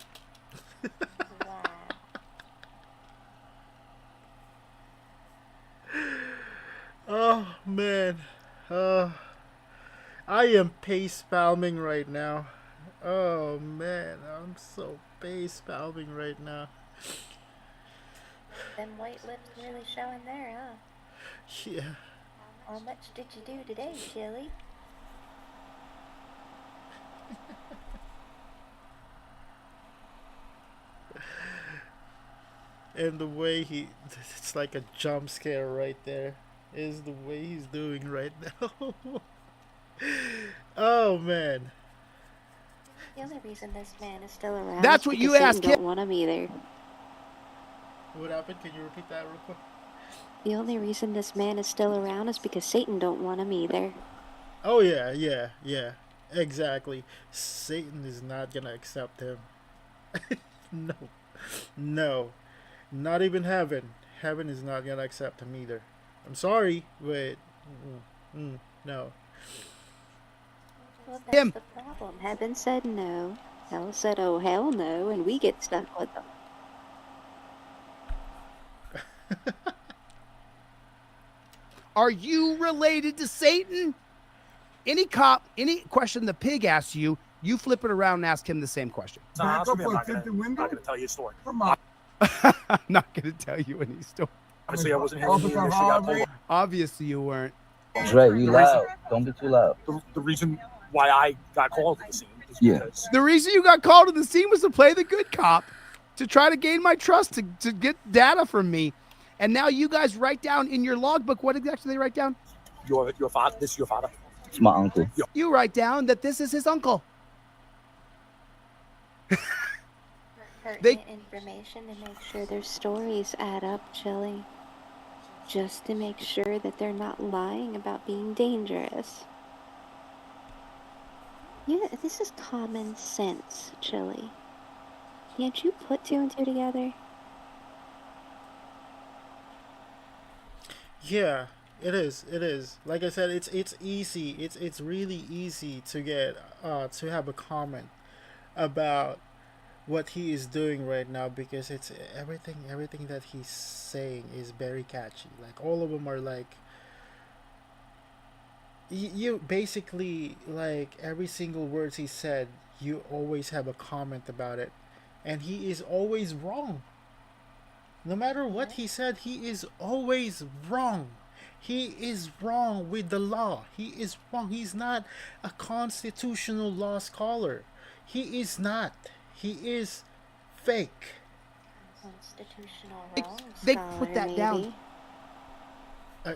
Oh man, uh, I am pace palming right now. Oh man, I'm so pace palming right now. Them white lips really showing there, huh? Yeah. How much did you do today, Chili? And the way it's like a jump scare right there, is the way he's doing right now. Oh man. The only reason this man is still around That's is what because you Satan ask him. don't want him either. What happened? Can you repeat that real quick? The only reason this man is still around is because Satan don't want him either. Oh yeah. Exactly. Satan is not gonna accept him. No. No. Not even heaven. Heaven is not gonna accept him either. I'm sorry, but no. Well, that's the problem. Heaven said no. Hell said, oh, hell no, and we get stuck with them. Are you related to Satan? Any cop, any question the pig asks you, you flip it around and ask him the same question. I'm not gonna tell you a story. Come on. I'm not going to tell you any story. Obviously, I wasn't here when the issue got pulled up. Obviously, you weren't. Dre, you loud. Don't be too loud. The reason why I got called to the scene is Yeah. because The reason you got called to the scene was to play the good cop, to try to gain my trust, to get data from me. And now you guys write down in your logbook, what exactly they write down? your father, this is your father. It's my uncle. You write down that this is his uncle. Pertinent information to make sure their stories add up, Chili. Just to make sure that they're not lying about being dangerous. Yeah, this is common sense, Chili. Can't you put two and two together? Yeah, it is. It is. Like I said, it's easy. It's really easy to get to have a comment about what he is doing right now, because it's everything that he's saying is very catchy. Like all of them are like you basically, like every single words he said, you always have a comment about it, and he is always wrong. No matter what he said, he is always wrong. He is wrong with the law. He is wrong. He's not a constitutional law scholar. He is not. He is fake. Constitutional wrong They scholar, put that maybe. down.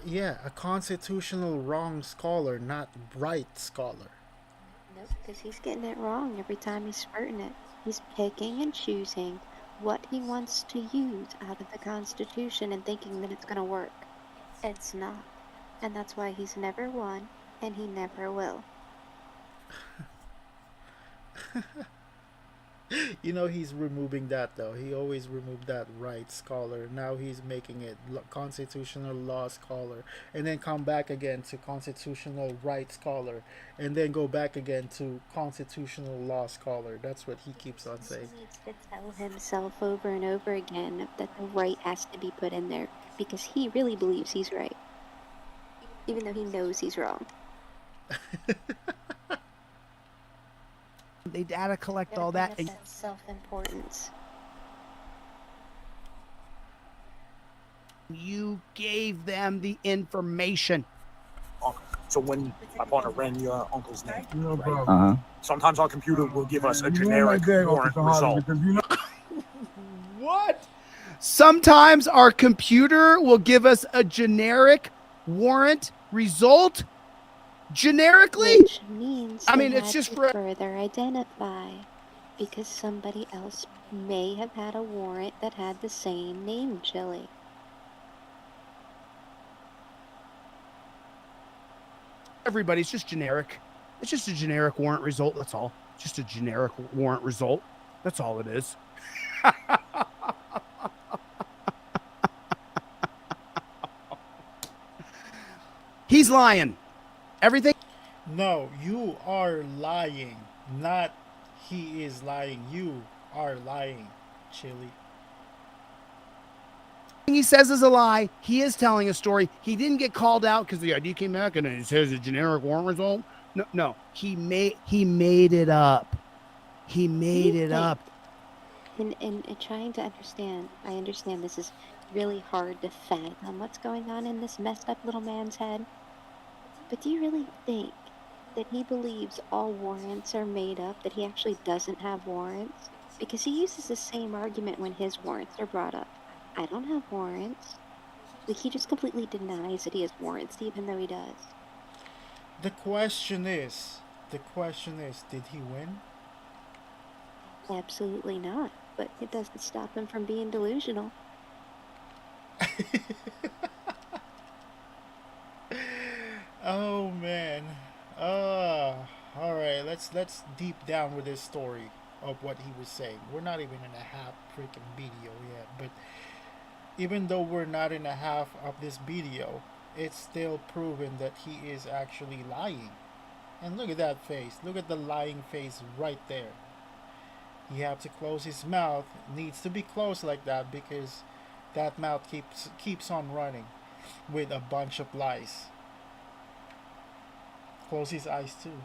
Yeah, a constitutional wrong scholar, not right scholar. Nope, because he's getting it wrong every time he's spurting it. He's picking and choosing what he wants to use out of the Constitution and thinking that it's going to work. It's not. And that's why he's never won, and he never will. You know, he's removing that though. He always removed that right scholar. Now he's making it constitutional law scholar, and then come back again to constitutional right scholar, and then go back again to constitutional law scholar. That's what he keeps on saying. He needs to tell himself over and over again that the right has to be put in there, because he really believes he's right, even though he knows he's wrong. They data collect all that. And That's self-importance. you gave them the information. So when my partner ran your uncle's name, right? Uh-huh. Sometimes our computer will give us a generic warrant result. What? Sometimes our computer will give us a generic warrant result. Generically? Which means I mean, they it's had just to for further identify, because somebody else may have had a warrant that had the same name, Chili. everybody. It's just generic. It's just a generic warrant result. That's all. Just a generic warrant result. That's all it is. He's lying. Everything. No, you are lying. Not he is lying. You are lying, Chili. he says is a lie. He is telling a story. He didn't get called out because the ID came back and it says a generic warrant result. No. He made it up. He made it up. And trying to understand, I understand this is really hard to fathom what's going on in this messed up little man's head. But do you really think that he believes all warrants are made up, that he actually doesn't have warrants? Because he uses the same argument when his warrants are brought up. I don't have warrants. Like, he just completely denies that he has warrants, even though he does. The question is, did he win? Absolutely not. But it doesn't stop him from being delusional. Oh man. All right. Let's deep down with this story of what he was saying. We're not even in a half freaking video yet, but even though we're not in a half of this video, it's still proven that he is actually lying. And look at that face. Look at the lying face right there. You have to close his mouth. It needs to be closed like that because that mouth keeps on running with a bunch of lies. Close his eyes too.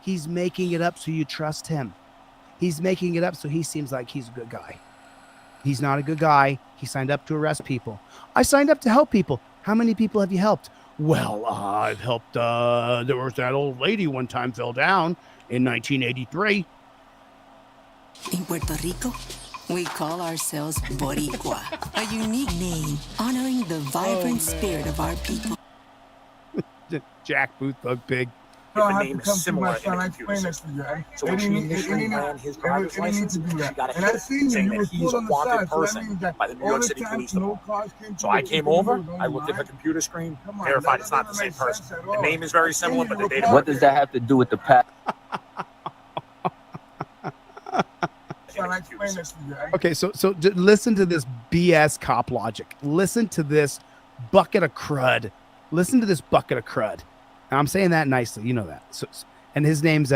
He's making it up so you trust him. He's making it up so he seems like he's a good guy. He's not a good guy. He signed up to arrest people. I signed up to help people. How many people have you helped? Well, I've helped, there was that old lady one time fell down in 1983. In Puerto Rico, we call ourselves Boricua, a unique name honoring the vibrant spirit of our people. Jack Booth, Bug Pig. If the name is similar in the computer system. So when she initially ran his driver's license, she got a hit saying that he's a wanted person by the New York City Police Department. So I came over, I looked at her computer screen, verified it's not the same person. The name is very similar, but the date of What does that have to do with the past? Okay, so listen to this BS cop logic. Listen to this bucket of crud. Listen to this bucket of crud. Now, I'm saying that nicely, you know that. So, and his name's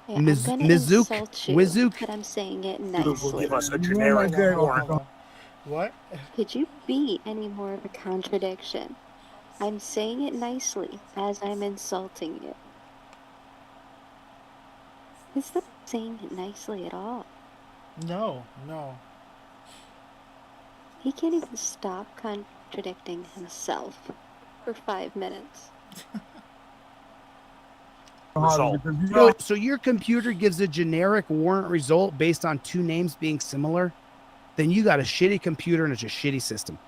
Wizook, but I'm saying it nicely. Give us a generic warrant. What? Could you be any more of a contradiction? I'm saying it nicely as I'm insulting you. It's not saying it nicely at all. No. He can't even stop contradicting himself for 5 minutes. So your computer gives a generic warrant result based on two names being similar? Then you got a shitty computer and it's a shitty system.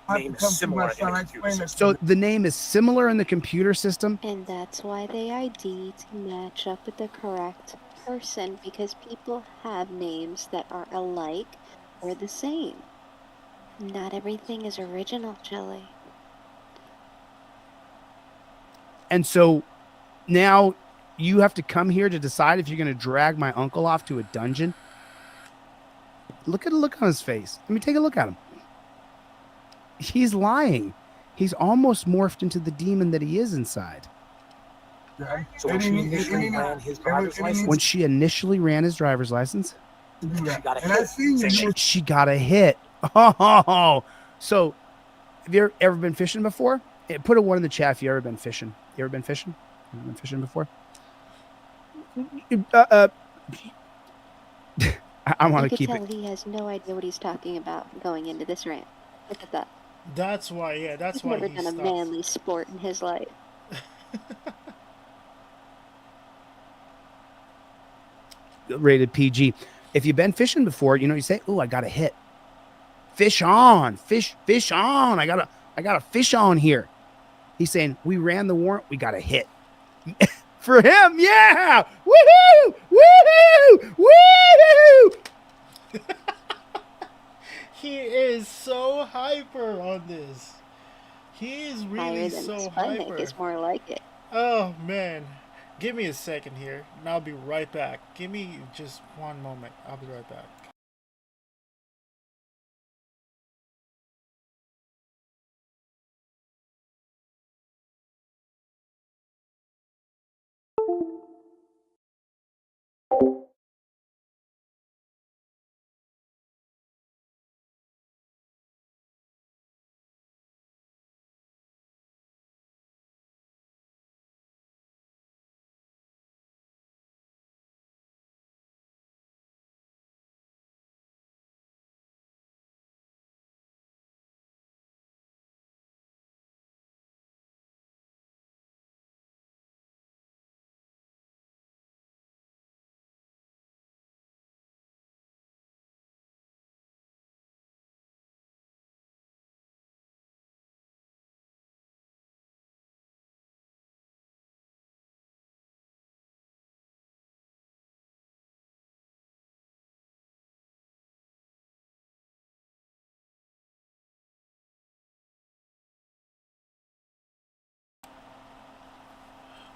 Name is similar in the computer system. So the name is similar in the computer system? And that's why they ID to match up with the correct person, because people have names that are alike or the same. Not everything is original, Jelly. And so now you have to come here to decide if you're going to drag my uncle off to a dungeon? Look at the look on his face. Let me take a look at him. He's lying. He's almost morphed into the demon that he is inside. So when she initially ran his driver's license, When she initially ran his driver's license, she got a hit. she got a hit. Oh, so have you ever been fishing before? Put a 1 in the chat if you ever been fishing. You ever been fishing? You ever been fishing before? I want to keep You it. could tell he has no idea what he's talking about going into this rant. Look at that. That's why He's why never he done a stopped. manly sport in his life. Rated PG. If you've been fishing before, you know, you say, "Oh, I got a hit. Fish on. Fish on. I got a fish on here." He's saying, "We ran the warrant. We got a hit." For him, yeah. Woohoo! Woohoo! Woohoo! He is so hyper on this. He is really Higher than so Sputnik hyper. is more like it. Oh man. Give me a second here, and I'll be right back. Give me just one moment. I'll be right back.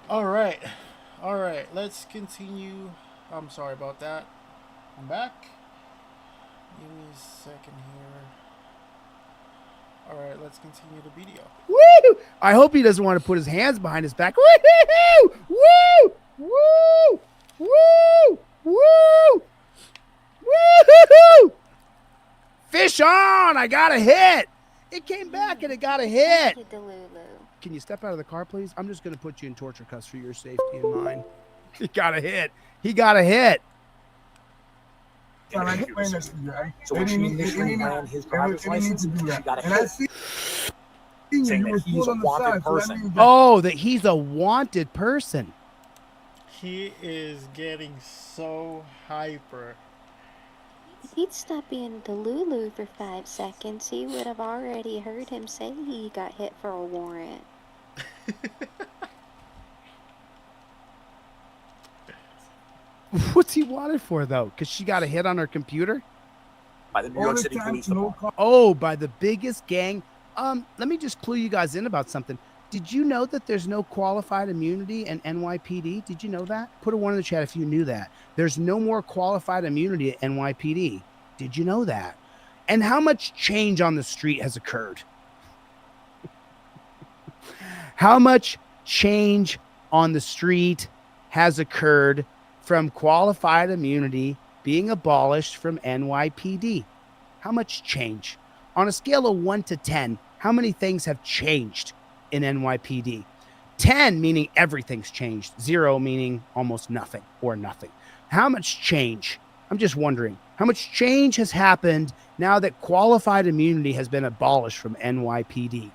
All right. All right. Let's continue. I'm sorry about that. I'm back. Give me a second here. All right. Let's continue the video. Woo! I hope he doesn't want to put his hands behind his back. Woo! Woo! Woo! Woo! Woo! Woo! Fish on! I got a hit. It came back and it got a hit. Can you step out of the car, please? I'm just going to put you in torture cuffs for your safety and mine. He got a hit. He got a hit. So when she initially ran his driver's license, she got a hit. Saying that he's a wanted person. Oh, that he's a wanted person. He is getting so hyper. He'd stop being Delulu for 5 seconds. He would have already heard him say he got hit for a warrant. What's he wanted for, though? Because she got a hit on her computer? By the New York City Police Department. Oh, by the biggest gang. Let me just clue you guys in about something. Did you know that there's no qualified immunity in NYPD? Did you know that? Put a 1 in the chat if you knew that. There's no more qualified immunity at NYPD. Did you know that? And how much change on the street has occurred? How much change on the street has occurred from qualified immunity being abolished from NYPD? How much change? On a scale of 1 to 10, how many things have changed in NYPD? 10 meaning everything's changed. 0 meaning almost nothing or nothing. How much change? I'm just wondering, how much change has happened now that qualified immunity has been abolished from NYPD?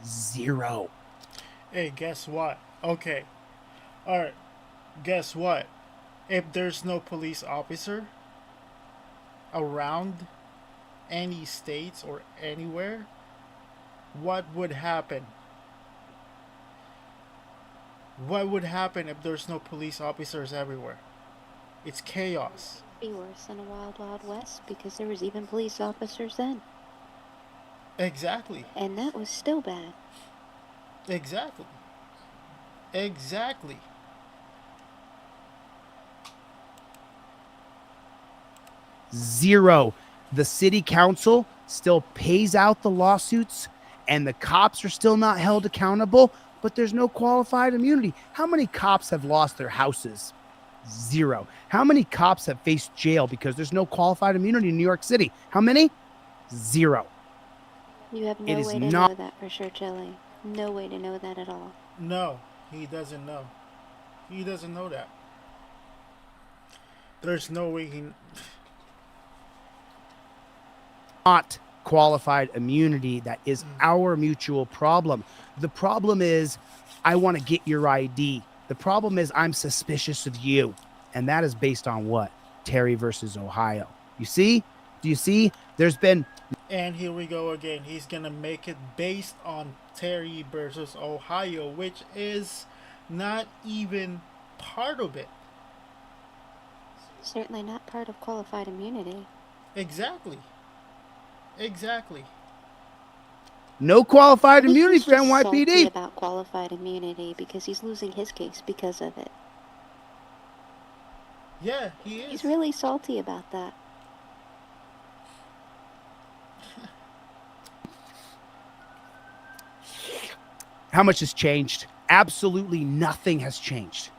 0. Hey, guess what? Okay. All right. Guess what? If there's no police officer around any states or anywhere, what would happen? What would happen if there's no police officers everywhere? It's chaos. It'd be worse than a wild, wild west because there was even police officers then. Exactly. And that was still bad. Exactly. Exactly. Zero. The city council still pays out the lawsuits and the cops are still not held accountable, but there's no qualified immunity. How many cops have lost their houses? 0. How many cops have faced jail because there's no qualified immunity in New York City? How many? 0. You have no way to know that for sure, Chili. No way to know that at all. No, he doesn't know. He doesn't know that. There's no way he... Not qualified immunity. That is our mutual problem. The problem is I want to get your ID. The problem is I'm suspicious of you. And that is based on what? Terry versus Ohio. You see? Do you see? There's been... And here we go again. He's going to make it based on Terry versus Ohio, which is not even part of it. Certainly not part of qualified immunity. Exactly. Exactly. No qualified immunity He's for just NYPD. salty about qualified immunity because he's losing his case because of it. Yeah, he is. He's really salty about that. How much has changed? Absolutely nothing has changed.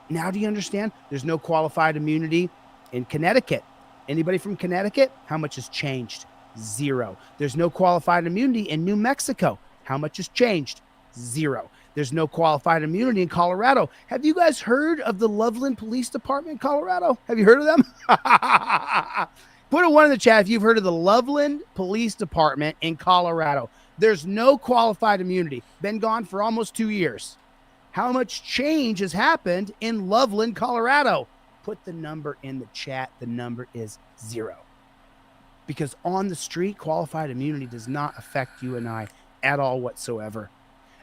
Now do you understand? There's no qualified immunity in Connecticut. Anybody from Connecticut? How much has changed? 0. There's no qualified immunity in New Mexico. How much has changed? 0. There's no qualified immunity in Colorado. Have you guys heard of the Loveland Police Department in Colorado? Have you heard of them? Put a 1 in the chat if you've heard of the Loveland Police Department in Colorado. There's no qualified immunity. Been gone for almost 2 years. How much change has happened in Loveland, Colorado? Put the number in the chat. The number is 0. Because on the street, qualified immunity does not affect you and I at all whatsoever.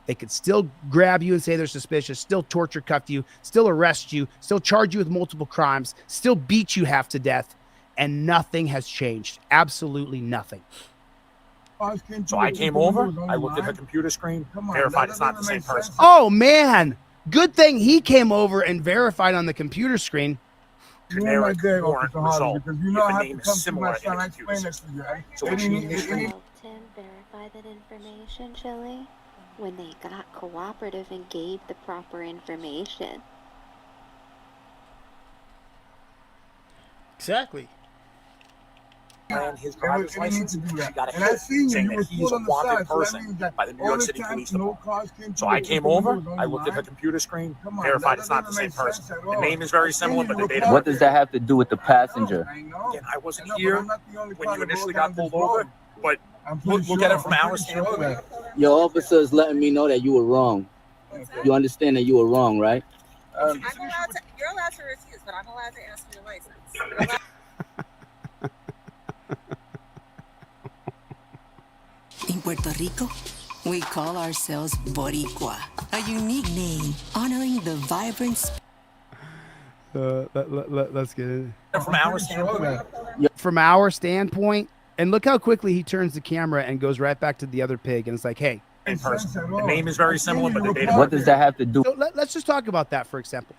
They could still grab you and say they're suspicious, still torture cuff you, still arrest you, still charge you with multiple crimes, still beat you half to death, and nothing has changed. Absolutely nothing. So I came over, I looked at the computer screen, verified it's not the same person. Oh, man. Good thing he came over and verified on the computer screen. Generic warrant result. Because you know If I a have to name is come see similar my in son. a I computer explained that system. to you. So when she initially Helped him verify that information, Chili, when they got cooperative and gave the proper information. Exactly. and his driver's license, she got a And I hit seen you. saying You that was he's full a on the wanted side. So that person means that by the New all York the City time Police no Department. cars came So through I the came windows over, on I you, looked at the right? computer screen, Come on, verified that it's not the doesn't same make sense person. at The all. name is very I seen similar, you. but You the were date of What birth. does that have to do with the passenger? I know. Again, I wasn't I know, but here I'm not the only when car you that goes initially down got pulled this over, road. but I'm we'll pretty get sure. it from I'm our pretty sure standpoint. that. Your officer is letting me know that you were wrong. You understand that you were wrong, right? I'm allowed to, you're allowed to refuse, but I'm allowed to ask for your license. You're allowed- In Puerto Rico, we call ourselves Boricua, a unique name honoring the vibrant. Let's get it. From our standpoint. From our standpoint, and look how quickly he turns the camera and goes right back to the other pig, and it's like, hey. Same person. The name is very similar, but the date of What birth. does that have to do? So let's just talk about that for example.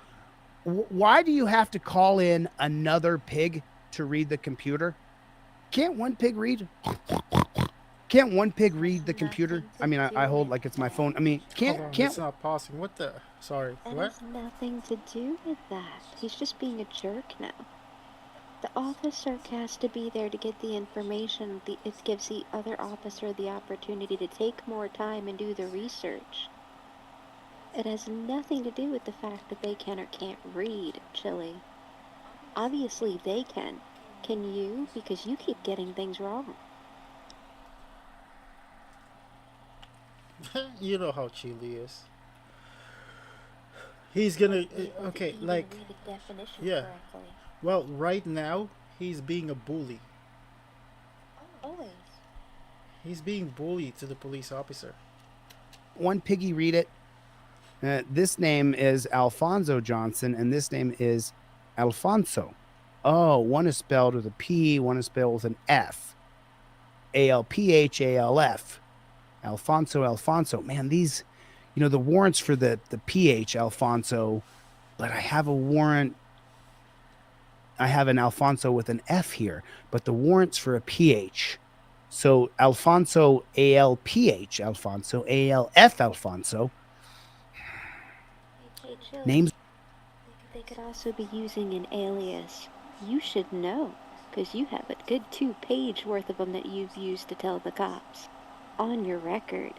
Why do you have to call in another pig to read the computer? Can't one pig read? Can't one pig read the computer? I mean, I hold like it's my phone. I mean, can't. It's not pausing. What the? Sorry. It What? has nothing to do with that. He's just being a jerk now. The officer has to be there to get the information. It gives the other officer the opportunity to take more time and do the research. It has nothing to do with the fact that they can or can't read, Chili. Obviously they can. Can you? Because you keep getting things wrong. You know how Chili is. He's gonna okay, like Read the definition yeah. correctly. Well, right now he's being a bully. Always. He's being bullied to the police officer. One piggy read it. This name is Alfonso Johnson, and this name is Alfonso. Oh, one is spelled with a P, one is spelled with an F. Alphalf. Alfonso. Man, these, the warrants for the PH Alfonso, but I have a warrant. I have an Alfonso with an F here, but the warrant's for a PH. So Alfonso, ALPH, Alfonso, ALF, Alfonso. Hey, Chili. Names. They could also be using an alias. You should know, because you have a good 2-page worth of them that you've used to tell the cops. On your record.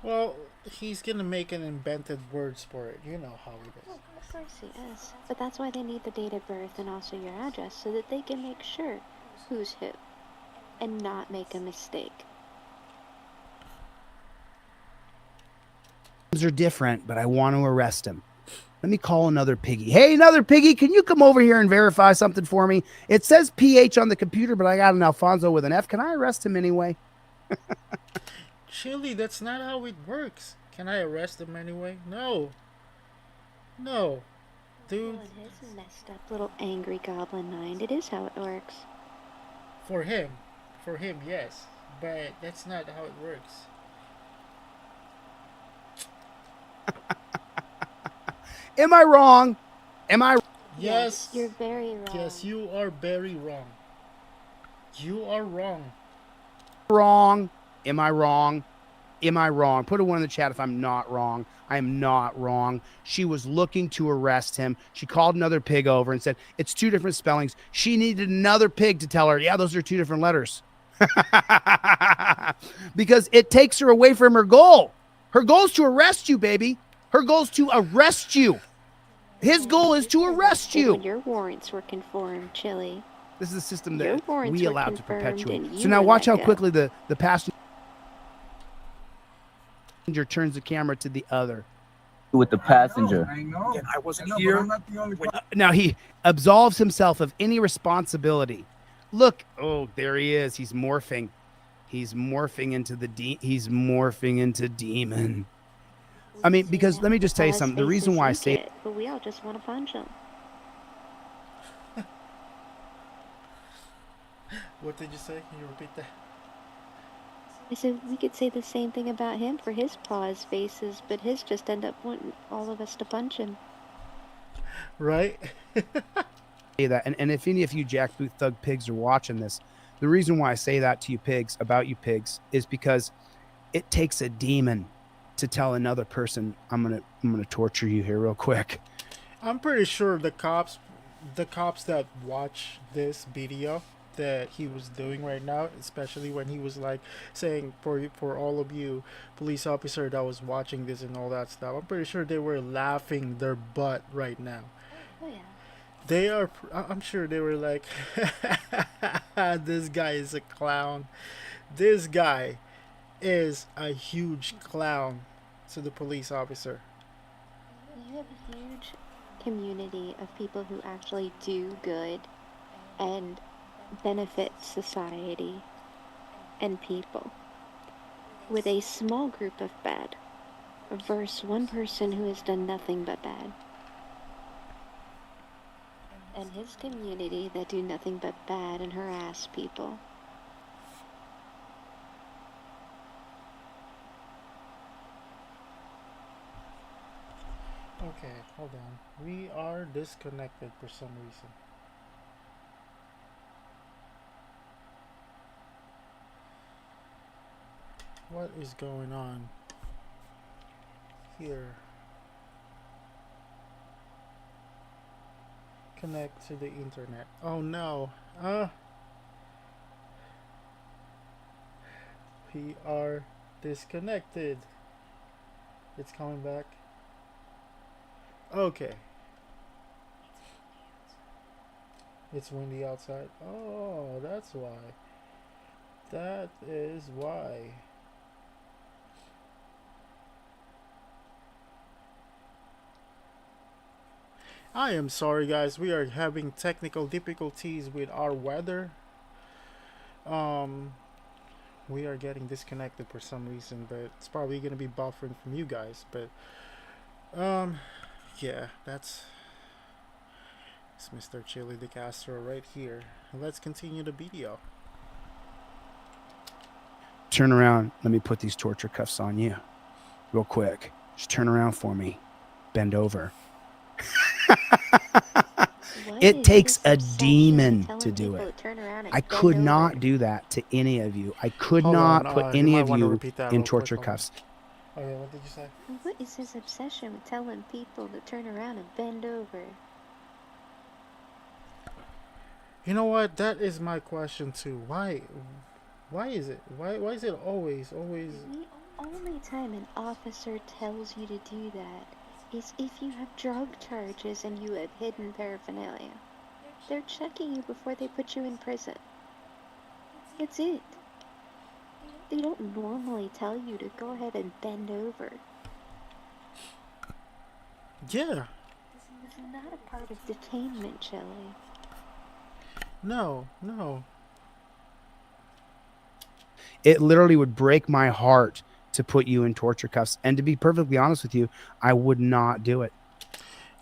Well, he's gonna make an invented words for it. You know how it is. Well, of course he is. But that's why they need the date of birth and also your address, so that they can make sure who's who. And not make a mistake. Names are different, but I want to arrest him. Let me call another piggy. Hey, another piggy, can you come over here and verify something for me? It says PH on the computer, but I got an Alfonso with an F. Can I arrest him anyway? Chili, that's not how it works. Can I arrest him anyway? No. No. Dude. Well, in his messed up little angry goblin mind, it is how it works. For him, yes. But that's not how it works. Am I wrong? Yes. You're very wrong. Yes, you are very wrong. You are wrong. Wrong. Am I wrong? Am I wrong? Put a 1 in the chat if I'm not wrong. I am not wrong. She was looking to arrest him. She called another pig over and said, it's 2 different spellings. She needed another pig to tell her, yeah, those are 2 different letters. Because it takes her away from her goal. Her goal is to arrest you, baby. Her goal is to arrest you. His goal is to arrest you. When your warrants were confirmed, Chili. This is a system Your that warrants we were allowed to confirmed perpetuate. and So you now were watch let how go. quickly the passenger turns the camera to the other. With the passenger. Again, I wasn't here. Now he absolves himself of any responsibility. Look, oh, there he is. He's morphing. He's morphing into he's morphing into demon. I mean, because let me just tell you something. The reason why I say it, but we all just want to punch him. What did you say? Can you repeat that? So we could say the same thing about him for his paws faces, but his just end up wanting all of us to punch him. Right? Say that, and if any of you jackboot thug pigs are watching this, the reason why I say that to you pigs, about you pigs, is because it takes a demon to tell another person, I'm gonna torture you here real quick. I'm pretty sure the cops that watch this video that he was doing right now, especially when he was like saying for all of you police officer that was watching this and all that stuff, I'm pretty sure they were laughing their butt right now. Oh yeah. They are. I'm sure they were like, "This guy is a clown. This guy is a huge clown." To the police officer. We have a huge community of people who actually do good and benefit society and people, with a small group of bad versus one person who has done nothing but bad. And his community that do nothing but bad and harass people. Okay, hold on. We are disconnected for some reason. What is going on here? Connect to the internet. Oh no. We are disconnected. It's coming back. Okay. It's windy outside. Oh, that's why. That is why. I am sorry guys, we are having technical difficulties with our weather. We are getting disconnected for some reason, but it's probably gonna be buffering from you guys, but yeah, it's Mr. Chili De Castro right here. Let's continue the video. Turn around. Let me put these torture cuffs on you. Real quick. Just turn around for me. Bend over. It takes a demon to do it. I could not do that to any of you. I could not put any of you in torture cuffs. Okay, what did you say? What is his obsession with telling people to turn around and bend over? You know what? That is my question too. Why is it? Why is it always? The only time an officer tells you to do that is if you have drug charges and you have hidden paraphernalia. They're checking you before they put you in prison. That's it. They don't normally tell you to go ahead and bend over. Yeah. This is not a part of detainment, Shelly. No. It literally would break my heart to put you in torture cuffs. And to be perfectly honest with you, I would not do it.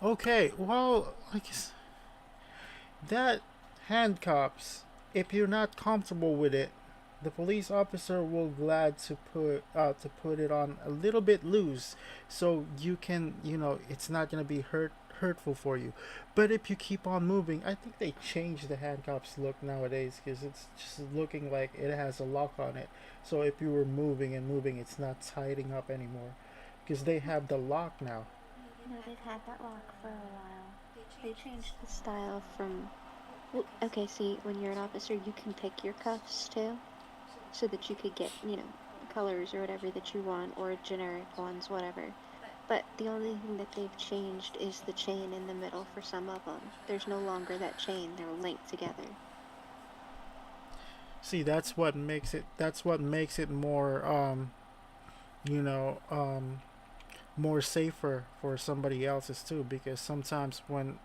Okay, well, I guess that handcuffs, if you're not comfortable with it, the police officer will glad to put it on a little bit loose, so you can, it's not gonna be hurtful for you. But if you keep on moving, I think they changed the handcuffs look nowadays because it's just looking like it has a lock on it. So if you were moving, it's not tightening up anymore because they have the lock now. They've had that lock for a while. They changed the style from... Well, okay, see, when you're an officer, you can pick your cuffs too, so that you could get, colors or whatever that you want, or generic ones, whatever. But the only thing that they've changed is the chain in the middle for some of them. There's no longer that chain, they're linked together. See, that's what makes it more, more safer for somebody else's too, because sometimes when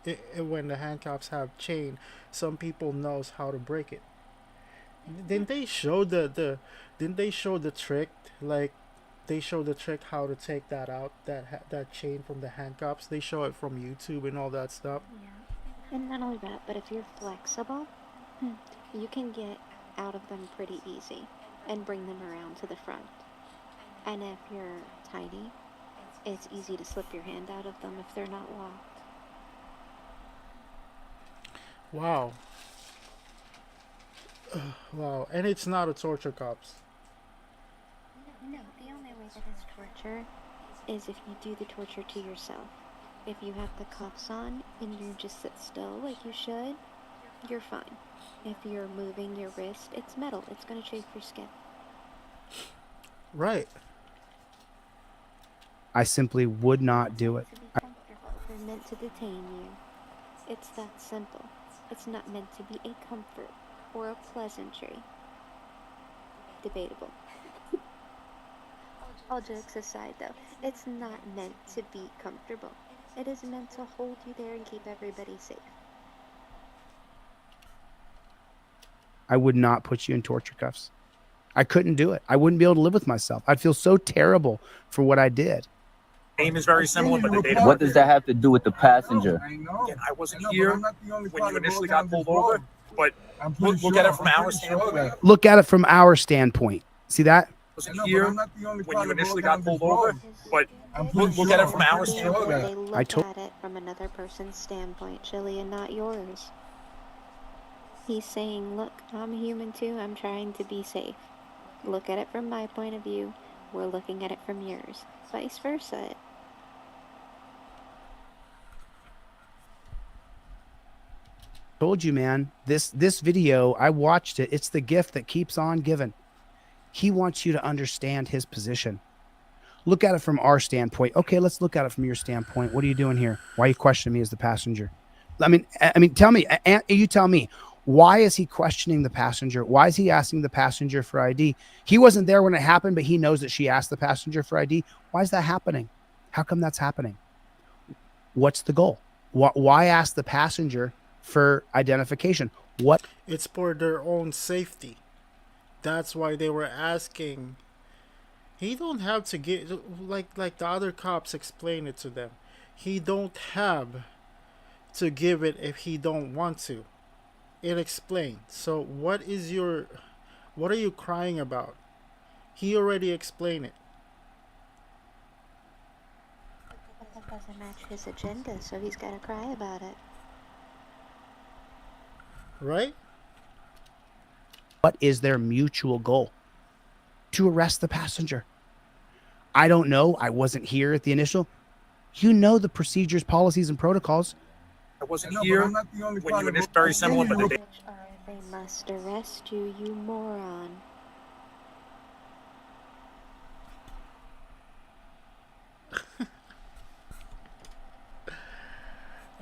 the handcuffs have chain, some people knows how to break it. Didn't they show didn't they show the trick, like they show the trick how to take that out, that chain from the handcuffs? They show it from YouTube and all that stuff. Yeah. And not only that, but if you're flexible, you can get out of them pretty easy. and bring them around to the front. And if you're tiny, it's easy to slip your hand out of them if they're not locked. Wow. Wow. And it's not a torture cops. No, the only way that it's torture is if you do the torture to yourself. If you have the cuffs on and you just sit still like you should, you're fine. If you're moving your wrist, it's metal. It's going to chafe your skin. Right. I simply would not do it. They're meant to detain you. It's that simple. It's not meant to be a comfort or a pleasantry. Debatable. All jokes aside, though, it's not meant to be comfortable. It is meant to hold you there and keep everybody safe. I would not put you in torture cuffs. I couldn't do it. I wouldn't be able to live with myself. I'd feel so terrible for what I did. Name is very similar, but the data. What does that have to do with the passenger? Again, I wasn't here when you initially got pulled over, but look at it from our standpoint. Look at it from our standpoint. See that? Wasn't here when you initially got pulled over, but look at it from our standpoint. They look at it from another person's standpoint, Chili, and not yours. He's saying, look, I'm human too. I'm trying to be safe. Look at it from my point of view. We're looking at it from yours. Vice versa. Told you, man. This video, I watched it. It's the gift that keeps on giving. He wants you to understand his position. Look at it from our standpoint. Okay, let's look at it from your standpoint. What are you doing here? Why are you questioning me as the passenger? I mean, tell me. You tell me. Why is he questioning the passenger? Why is he asking the passenger for ID? He wasn't there when it happened, but he knows that she asked the passenger for ID. Why is that happening? How come that's happening? What's the goal? Why ask the passenger for identification? What? It's for their own safety. That's why they were asking. He don't have to get like the other cops explain it to them. He don't have to give it if he don't want to. It explained. So what are you crying about? He already explained it. That doesn't match his agenda, so he's got to cry about it. Right? What is their mutual goal? To arrest the passenger. I don't know. I wasn't here at the initial. You know the procedures, policies, and protocols. I wasn't here when you initially very similar, but the They must arrest you, you moron.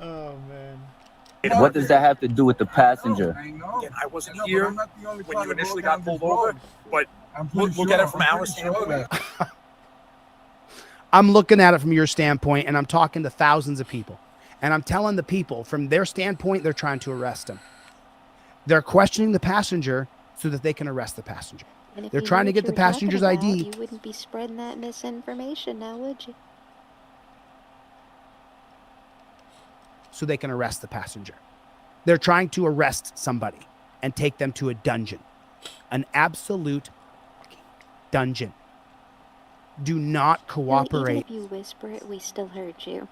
Oh, man. What does that have to do with the passenger? Again, I wasn't here when you initially got pulled over, but look at it from our standpoint. I'm looking at it from your standpoint, and I'm talking to thousands of people. And I'm telling the people from their standpoint, they're trying to arrest him. They're questioning the passenger so that they can arrest the passenger. They're trying to get the passenger's ID. You wouldn't be spreading that misinformation now, would you? So they can arrest the passenger. They're trying to arrest somebody and take them to a dungeon. An absolute dungeon. Do not cooperate. Even if you whisper it, we still heard you.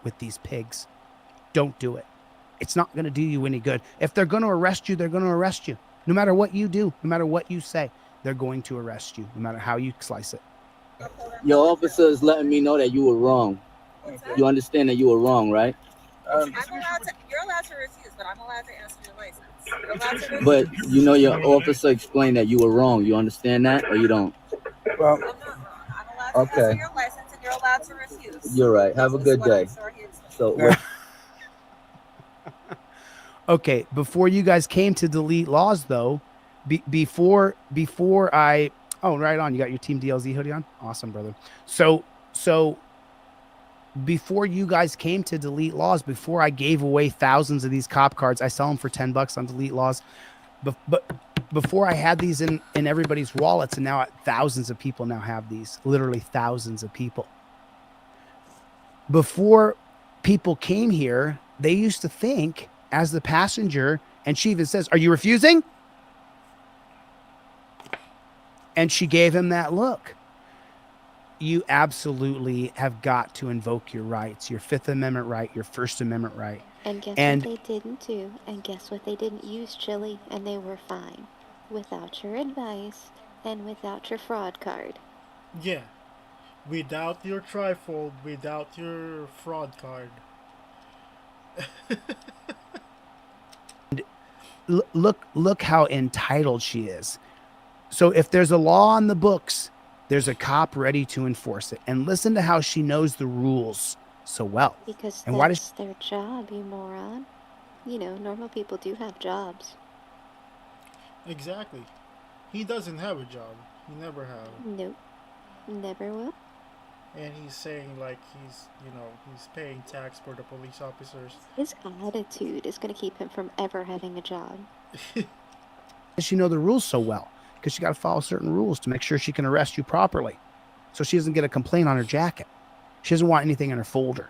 With these pigs. Don't do it. It's not going to do you any good. If they're going to arrest you, they're going to arrest you. No matter what you do, no matter what you say, they're going to arrest you, no matter how you slice it. Your officer is letting me know that you were wrong. You understand that you were wrong, right? you're allowed to refuse, but I'm allowed to ask for your license. You're allowed to refuse. But you know your officer explained that you were wrong. You understand that or you don't? Well, I'm not wrong. I'm allowed to ask for your license, and you're allowed to refuse. You're right. Have a good day. So Okay, before you guys came to delete Lawz, though, before I, oh, right on, you got your Team DLZ hoodie on? Awesome, brother. So before you guys came to delete Lawz, before I gave away thousands of these cop cards, I sell them for $10 on delete Lawz. But before I had these in everybody's wallets, and now thousands of people now have these, literally thousands of people. Before people came here, they used to think as the passenger, and she even says, "Are you refusing?" And she gave him that look. You absolutely have got to invoke your rights, your Fifth Amendment right, your First Amendment right. And guess And what they didn't do? And guess what they didn't use, Chili? And they were fine. Without your advice and without your fraud card. Yeah. Without your trifold, without your fraud card. look how entitled she is. So if there's a law on the books, there's a cop ready to enforce it. And listen to how she knows the rules so well. Because And why does that's their job, you moron. You know, normal people do have jobs. Exactly. He doesn't have a job. He never have. Nope. Never will. And he's saying like he's paying tax for the police officers. His attitude is going to keep him from ever having a job. does she know the rules so well? Because she got to follow certain rules to make sure she can arrest you properly. So she doesn't get a complaint on her jacket. She doesn't want anything in her folder.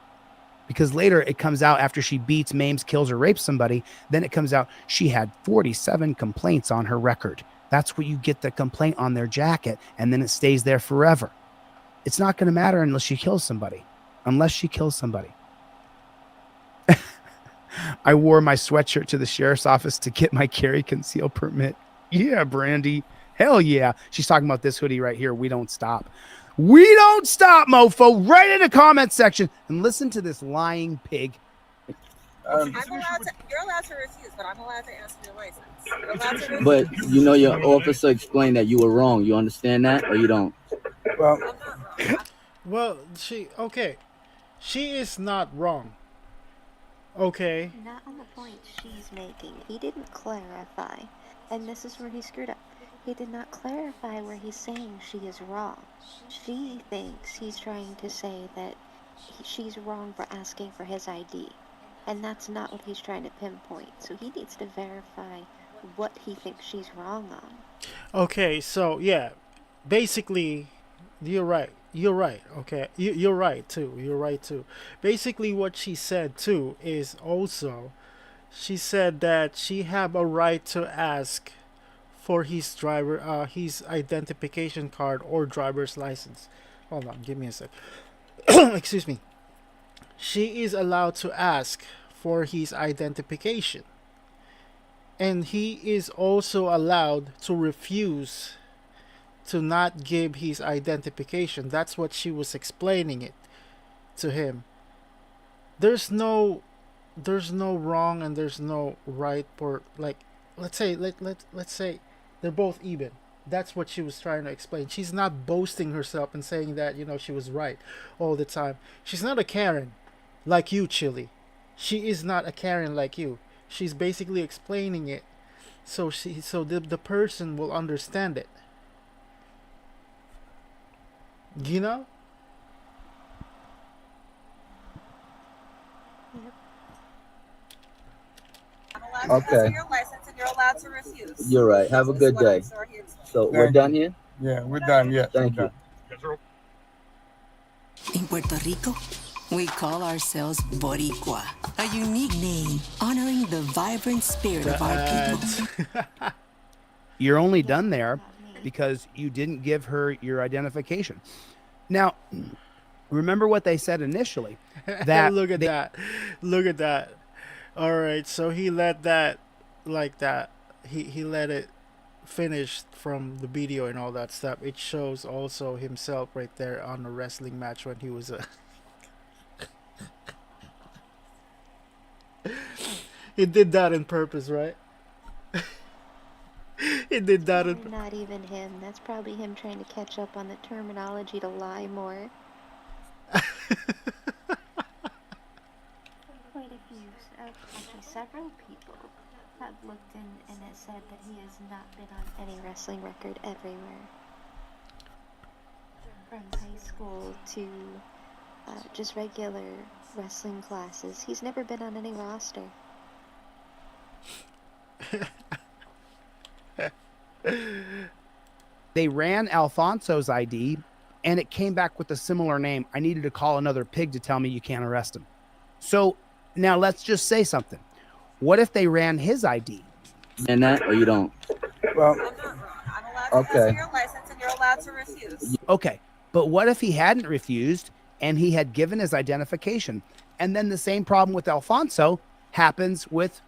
Because later it comes out after she beats, maims, kills, or rapes somebody, then it comes out she had 47 complaints on her record. That's what you get, the complaint on their jacket, and then it stays there forever. It's not going to matter unless she kills somebody. Unless she kills somebody. I wore my sweatshirt to the sheriff's office to get my carry conceal permit. Yeah, Brandy. Hell yeah. She's talking about this hoodie right here. We don't stop. We don't stop, mofo. Right in the comment section. And listen to this lying pig. I'm allowed to, you're allowed to refuse, but I'm allowed to ask for your license. You're allowed to refuse. But you know your officer explained that you were wrong. You understand that, or you don't? Well, she is not wrong. Okay. Not on the point she's making. He didn't clarify. And this is where he screwed up. He did not clarify where he's saying she is wrong. She thinks he's trying to say that she's wrong for asking for his ID. And that's not what he's trying to pinpoint. So he needs to verify what he thinks she's wrong on. Okay, so yeah. Basically, you're right. You're right. Okay. You're right too. You're right too. Basically what she said too is also she said that she have a right to ask for his his identification card or driver's license. Hold on, give me a sec. Excuse me. She is allowed to ask for his identification. And he is also allowed to refuse to not give his identification. That's what she was explaining it to him. There's no wrong and there's no right for, like, let's say they're both even. That's what she was trying to explain. She's not boasting herself and saying that, she was right all the time. She's not a Karen like you, Chili. She is not a Karen like you. She's basically explaining it so the person will understand it. You know? I'm allowed to ask for your license and you're allowed to refuse. You're right. Have a good day. So we're done here? Yeah, we're done. Yeah. Thank you. In Puerto Rico, we call ourselves Boricua, a unique name honoring the vibrant spirit of our people. You're only done there because you didn't give her your identification. Now, remember what they said initially. That Look at that. Look at that. All right, so he let that like that. He let it finish from the video and all that stuff. It shows also himself right there on the wrestling match when he was a He did that on purpose, right? He did that on Not even him. That's probably him trying to catch up on the terminology to lie more. Quite a few, actually several people have looked in and it said that he has not been on any wrestling record everywhere. From high school to just regular wrestling classes. He's never been on any roster. they ran Alfonso's ID and it came back with a similar name. I needed to call another pig to tell me you can't arrest him. So now let's just say something. What if they ran his ID? And that, or you don't? Well, I'm not wrong. I'm allowed to Okay. see your license, and you're allowed to refuse. Okay, but what if he hadn't refused and he had given his identification? And then the same problem with Alfonso happens with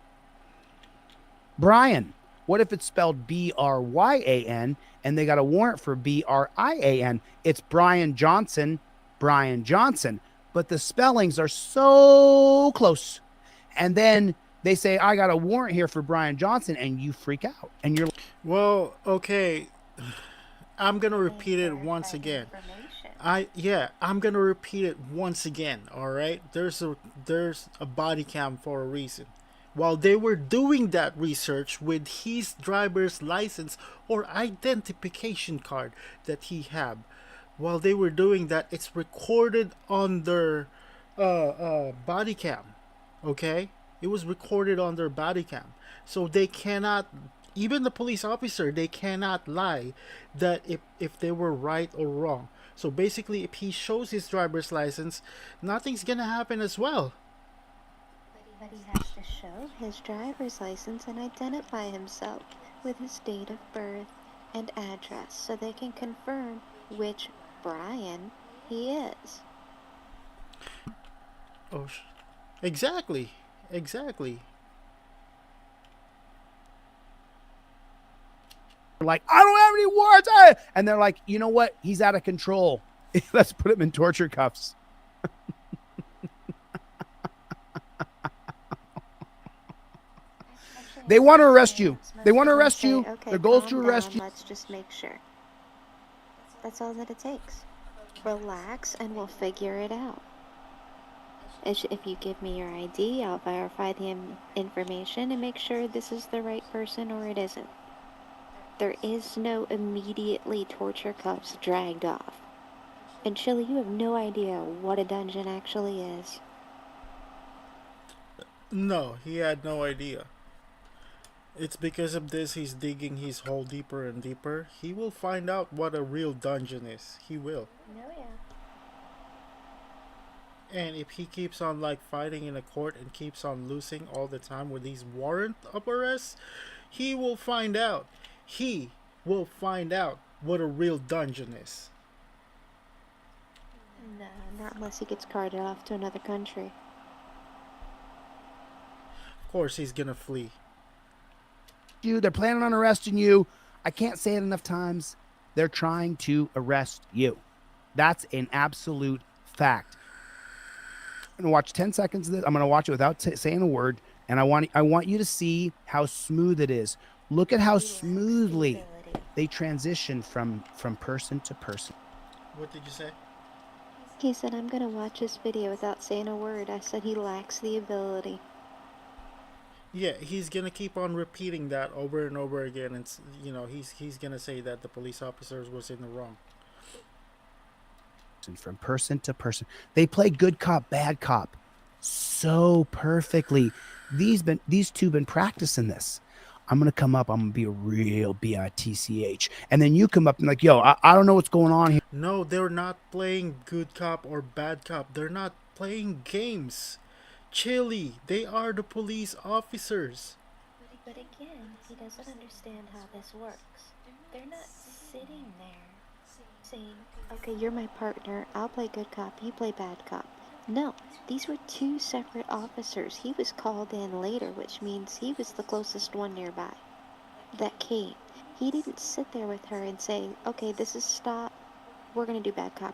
Brian. What if it's spelled Bryan and they got a warrant for Brian? It's Brian Johnson, but the spellings are so close. And then they say, I got a warrant here for Brian Johnson, and you freak out. And you're Well, okay. I'm gonna repeat it once again. I'm gonna repeat it once again. All right. There's a body cam for a reason. While they were doing that research with his driver's license or identification card that he had, while they were doing that, it's recorded on their body cam. Okay, it was recorded on their body cam, so they cannot. Even the police officer, they cannot lie that if they were right or wrong. So basically, if he shows his driver's license, nothing's gonna happen as well. But he has to show his driver's license and identify himself with his date of birth and address so they can confirm which Brian he is. Oh, exactly. like, I don't have any warrants. And they're like, you know what? He's out of control. Let's put him in torture cuffs. They want to arrest you. They want to arrest you. Okay, Their goal is to calm arrest down. you. Let's just make sure. That's all that it takes. Relax and we'll figure it out. If you give me your ID, I'll verify the information and make sure this is the right person or it isn't. There is no immediately torture cuffs dragged off. And Chili, you have no idea what a dungeon actually is. No, he had no idea. It's because of this he's digging his hole deeper and deeper. He will find out what a real dungeon is. He will. No, yeah. And if he keeps on like fighting in a court and keeps on losing all the time with these warrant of arrest, he will find out. He will find out what a real dungeon is. No, not unless he gets carted off to another country. Of course he's gonna flee. They're planning on arresting you. I can't say it enough times. They're trying to arrest you. That's an absolute fact. I'm going to watch 10 seconds of this. I'm going to watch it without saying a word. And I want you to see how smooth it is. Look at how smoothly they transition from person to person. What did you say? He said, I'm gonna watch this video without saying a word. I said he lacks the ability. Yeah, he's gonna keep on repeating that over and over again, and you know he's gonna say that the police officers was in the wrong. From person to person, they play good cop, bad cop so perfectly. These two been practicing this. I'm gonna come up. I'm gonna be a real bitch, and then you come up and like, yo, I don't know what's going on here. No, they're not playing good cop or bad cop. They're not playing games. Chili, they are the police officers. But again, he doesn't understand how this works. They're not sitting there saying, okay, you're my partner, I'll play good cop, you play bad cop. No, these were two separate officers. He was called in later, which means he was the closest one nearby that came. He didn't sit there with her and say, okay, this is stop, we're gonna do bad cop,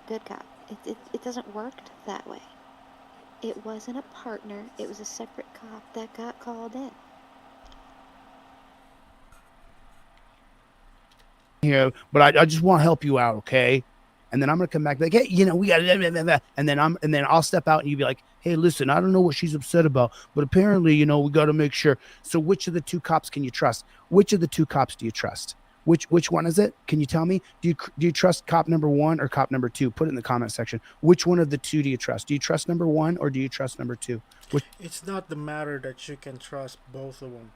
good cop. It doesn't work that way. It wasn't a partner, it was a separate cop that got called in. Here, but I just want to help you out, okay? And then I'm gonna come back like, hey, you know, we got it, and then I'll step out and you be like, hey, listen, I don't know what she's upset about, but apparently, you know, we got to make sure. So which of the two cops can you trust? Which of the two cops do you trust? Which one is it? Can you tell me? Do you trust cop number 1 or cop number 2? Put it in the comment section. Which one of the two do you trust? Do you trust number 1 or do you trust number 2? It's not the matter that you can trust both of them.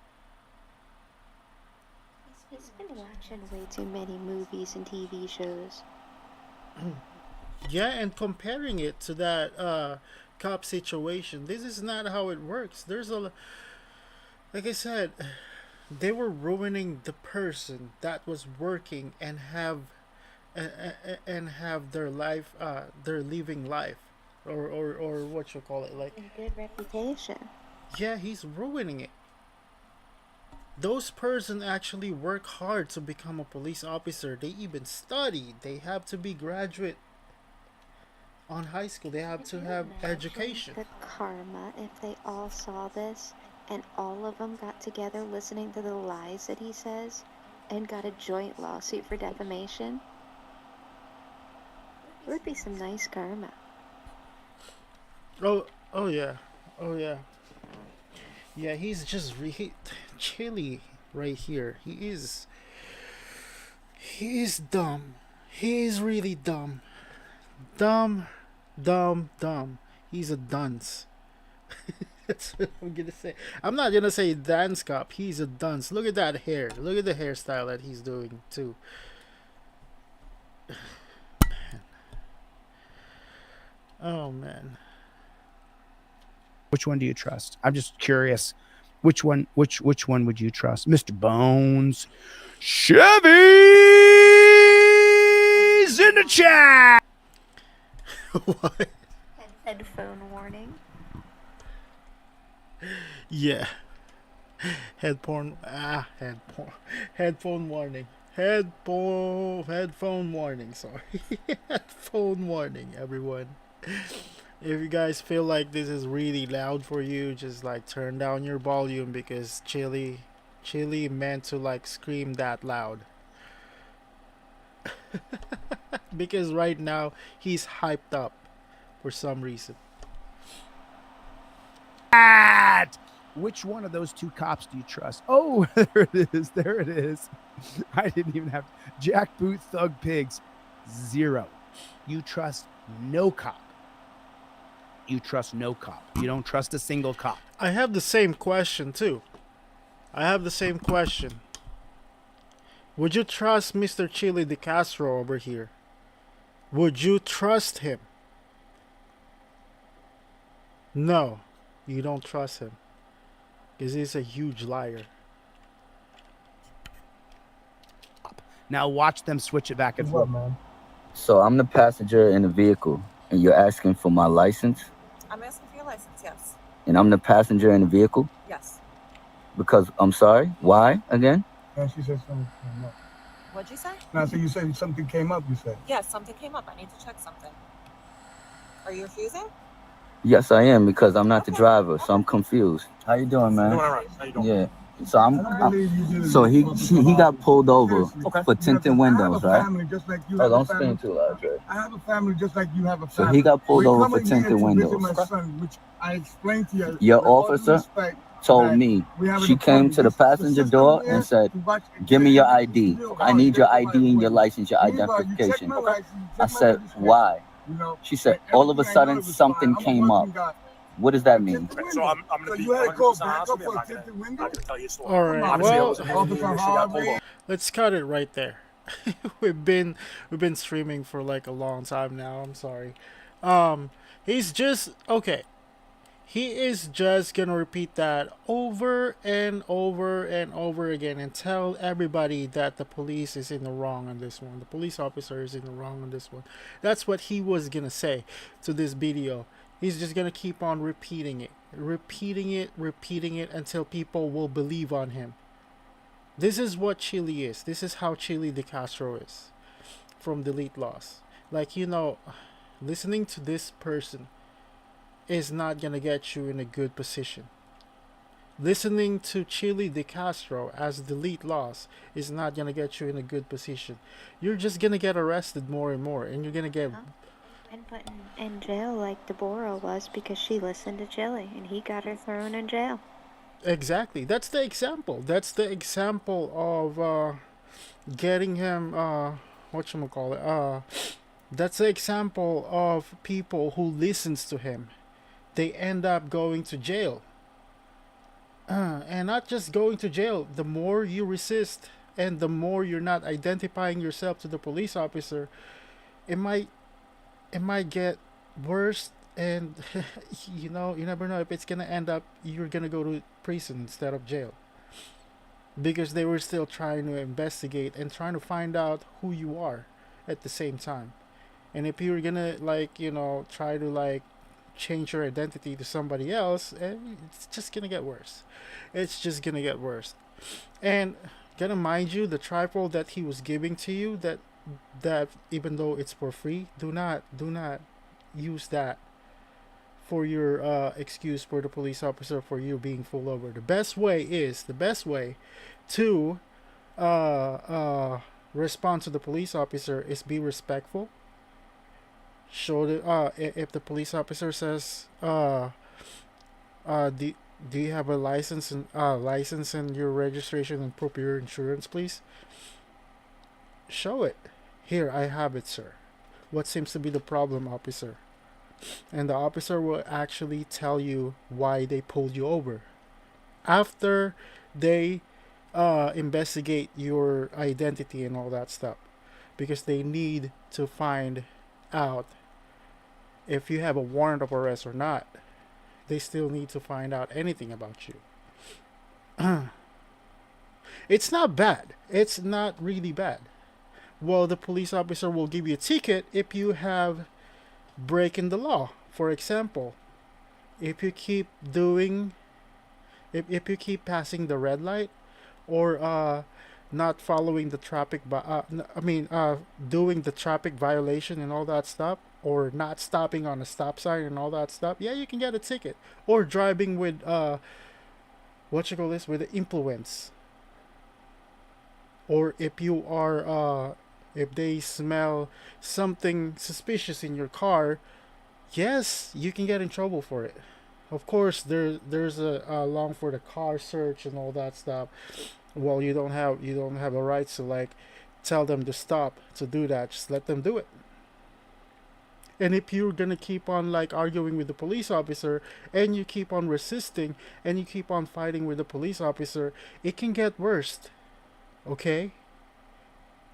He's been watching way too many movies and TV shows. Yeah, and comparing it to that cop situation, this is not how it works. There's Like I said, they were ruining the person that was working and have their life, their living life, or what you call it, like And good reputation. yeah, he's ruining it. Those person actually work hard to become a police officer. They even study. They have to be graduate on high school. They have to have education. The karma if they all saw this and all of them got together listening to the lies that he says and got a joint lawsuit for defamation. It would be some nice karma. Oh yeah, oh yeah, yeah. He's just chilly right here. He is dumb. He is really dumb, dumb, dumb. He's a dunce. That's what I'm gonna say. I'm not gonna say dance cop. He's a dunce. Look at that hair. Look at the hairstyle that he's doing too. Oh man. Which one do you trust? I'm just curious. Which one would you trust? Mr. Bones. Chevy's in the chat. What? Headphone warning. Yeah. Headphone warning. Headphone warning, sorry. Headphone warning, everyone. If you guys feel like this is really loud for you, just like turn down your volume because Chili meant to like scream that loud. Because right now he's hyped up for some reason. Which one of those two cops do you trust? Oh, there it is. There it is. I didn't even have Jackboot Thug Pigs. 0. You trust no cop. You trust no cop. You don't trust a single cop. I have the same question too. Would you trust Mr. Chili De Castro over here? Would you trust him? No, you don't trust him. Because he's a huge liar. Now watch them switch it back and forth. So I'm the passenger in the vehicle, and you're asking for my license? I'm asking for your license, yes. And I'm the passenger in the vehicle? Yes. Because, I'm sorry, why again? And she said something came up. What'd you say? No, so you said something came up, you said. Yes, something came up. I need to check something. Are you refusing? Yes, I am, because I'm not the driver, so I'm confused. How you doing, man? Doing all right. How you doing? Yeah. So so he got pulled over for tinted windows, right? Oh, don't scream too loud, Dre. I have a family just like you have a So family. he got pulled We're over for coming here tinted to visit windows. my son, which I explained to you. Your with all due officer respect, told that me, we have an she came appointment. to the The passenger system door here and said, to watch- give me your ID. I need your ID and your license, your Meanwhile, you check identification. my license, you I check my said, registration. why? You know, She said, all of a everything I know sudden was something fine. I'm a came up. working guy. What does that mean? So I'm going to be you had to go 100% back honest up with you. for I'm a tinted window? not going to tell you a story. All right. Obviously, I Well, wasn't here when she got pulled over. let's cut it right there. we've been streaming for like a long time now. I'm sorry. He's just okay. He is just gonna repeat that over and over and over again and tell everybody that the police is in the wrong on this one. The police officer is in the wrong on this one. That's what he was gonna say to this video. He's just gonna keep on repeating it until people will believe on him. This is what Chili is. This is how Chili De Castro is from Delete Lawz. Like, you know, listening to this person is not gonna get you in a good position. Listening to Chili De Castro as Delete Lawz is not gonna get you in a good position. You're just gonna get arrested more and more, and you're gonna get And put in jail like Deborah was because she listened to Chili and he got her thrown in jail. exactly. That's the example. That's the example of getting him. Whatchamacallit? That's the example of people who listens to him. They end up going to jail. And not just going to jail. The more you resist and the more you're not identifying yourself to the police officer, it might get worse And you know, you never know if it's gonna end up you're gonna go to prison instead of jail, because they were still trying to investigate and trying to find out who you are at the same time. And if you're gonna, like, you know, try to like change your identity to somebody else, it's just gonna get worse. It's just gonna get worse. And gotta mind you, the trifold that he was giving to you, that even though it's for free, do not use that for your excuse for the police officer for you being pulled over. The best way to respond to the police officer is be respectful. Show the if the police officer says do you have a license and your registration and proof of your insurance, please? Show it. Here, I have it, sir. What seems to be the problem, officer? And the officer will actually tell you why they pulled you over. After they investigate your identity and all that stuff. Because they need to find out if you have a warrant of arrest or not. They still need to find out anything about you. It's not bad. It's not really bad. Well, the police officer will give you a ticket if you have breaking the law. For example, if you keep doing, if you keep passing the red light, or not following the traffic, doing the traffic violation and all that stuff, or not stopping on a stop sign and all that stuff, yeah, you can get a ticket. Or driving with with influence. Or if you are if they smell something suspicious in your car, yes, you can get in trouble for it. Of course, there's a long for the car search and all that stuff. Well, you don't have a right to like tell them to stop to do that. Just let them do it. And if you're gonna keep on like arguing with the police officer, and you keep on resisting, and you keep on fighting with the police officer, it can get worse. Okay?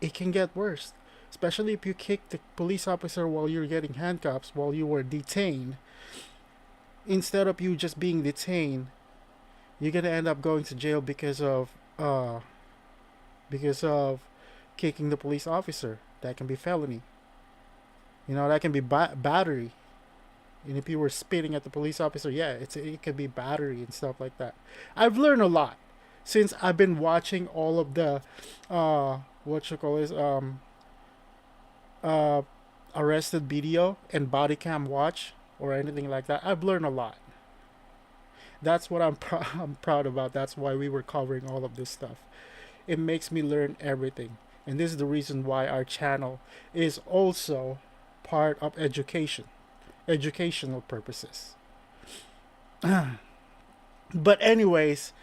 It can get worse. Especially if you kick the police officer while you're getting handcuffs, while you were detained. Instead of you just being detained, you're gonna end up going to jail because of kicking the police officer. That can be felony. You know, that can be battery. And if you were spitting at the police officer, yeah, it could be battery and stuff like that. I've learned a lot since I've been watching all of the arrested video and body cam watch or anything like that. I've learned a lot. That's what I'm proud about. That's why we were covering all of this stuff. It makes me learn everything. And this is the reason why our channel is also part of educational purposes. But anyways,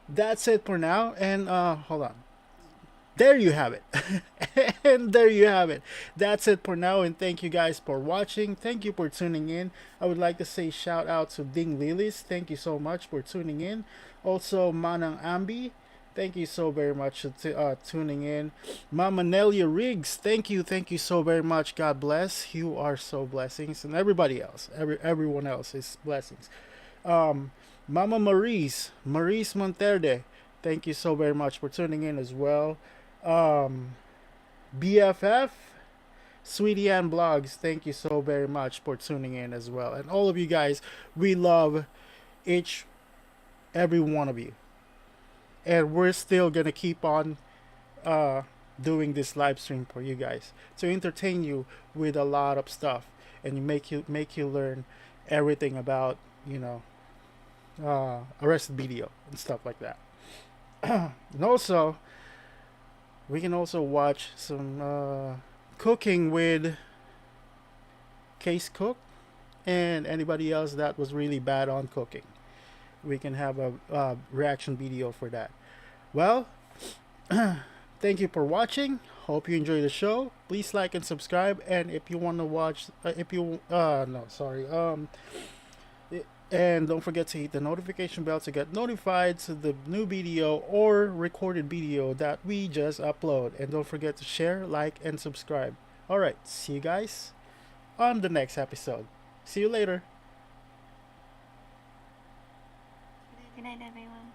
that's it for now. And hold on. There you have it. And there you have it. That's it for now, and thank you guys for watching. Thank you for tuning in. I would like to say shout out to Ding Lilis. Thank you so much for tuning in. Also, Manang Ambi, thank you so very much for tuning in. Mama Nelia Riggs, thank you so very much. God bless. You are so blessings, and everybody else, everyone else is blessings. Mama Maurice Monterde, thank you so very much for tuning in as well. BFF Sweetie Ann Blogs, thank you so very much for tuning in as well. And all of you guys, we love every one of you. And we're still gonna keep on doing this live stream for you guys to entertain you with a lot of stuff and make you learn everything about, you know, arrested video and stuff like that. And also, we can also watch some cooking with Case Cook and anybody else that was really bad on cooking. We can have a reaction video for that. Well, thank you for watching. Hope you enjoy the show. Please like and subscribe. And if you want to watch, and don't forget to hit the notification bell to get notified to the new video or recorded video that we just upload. And don't forget to share, like, and subscribe. Alright, see you guys on the next episode. See you later. Good night, everyone.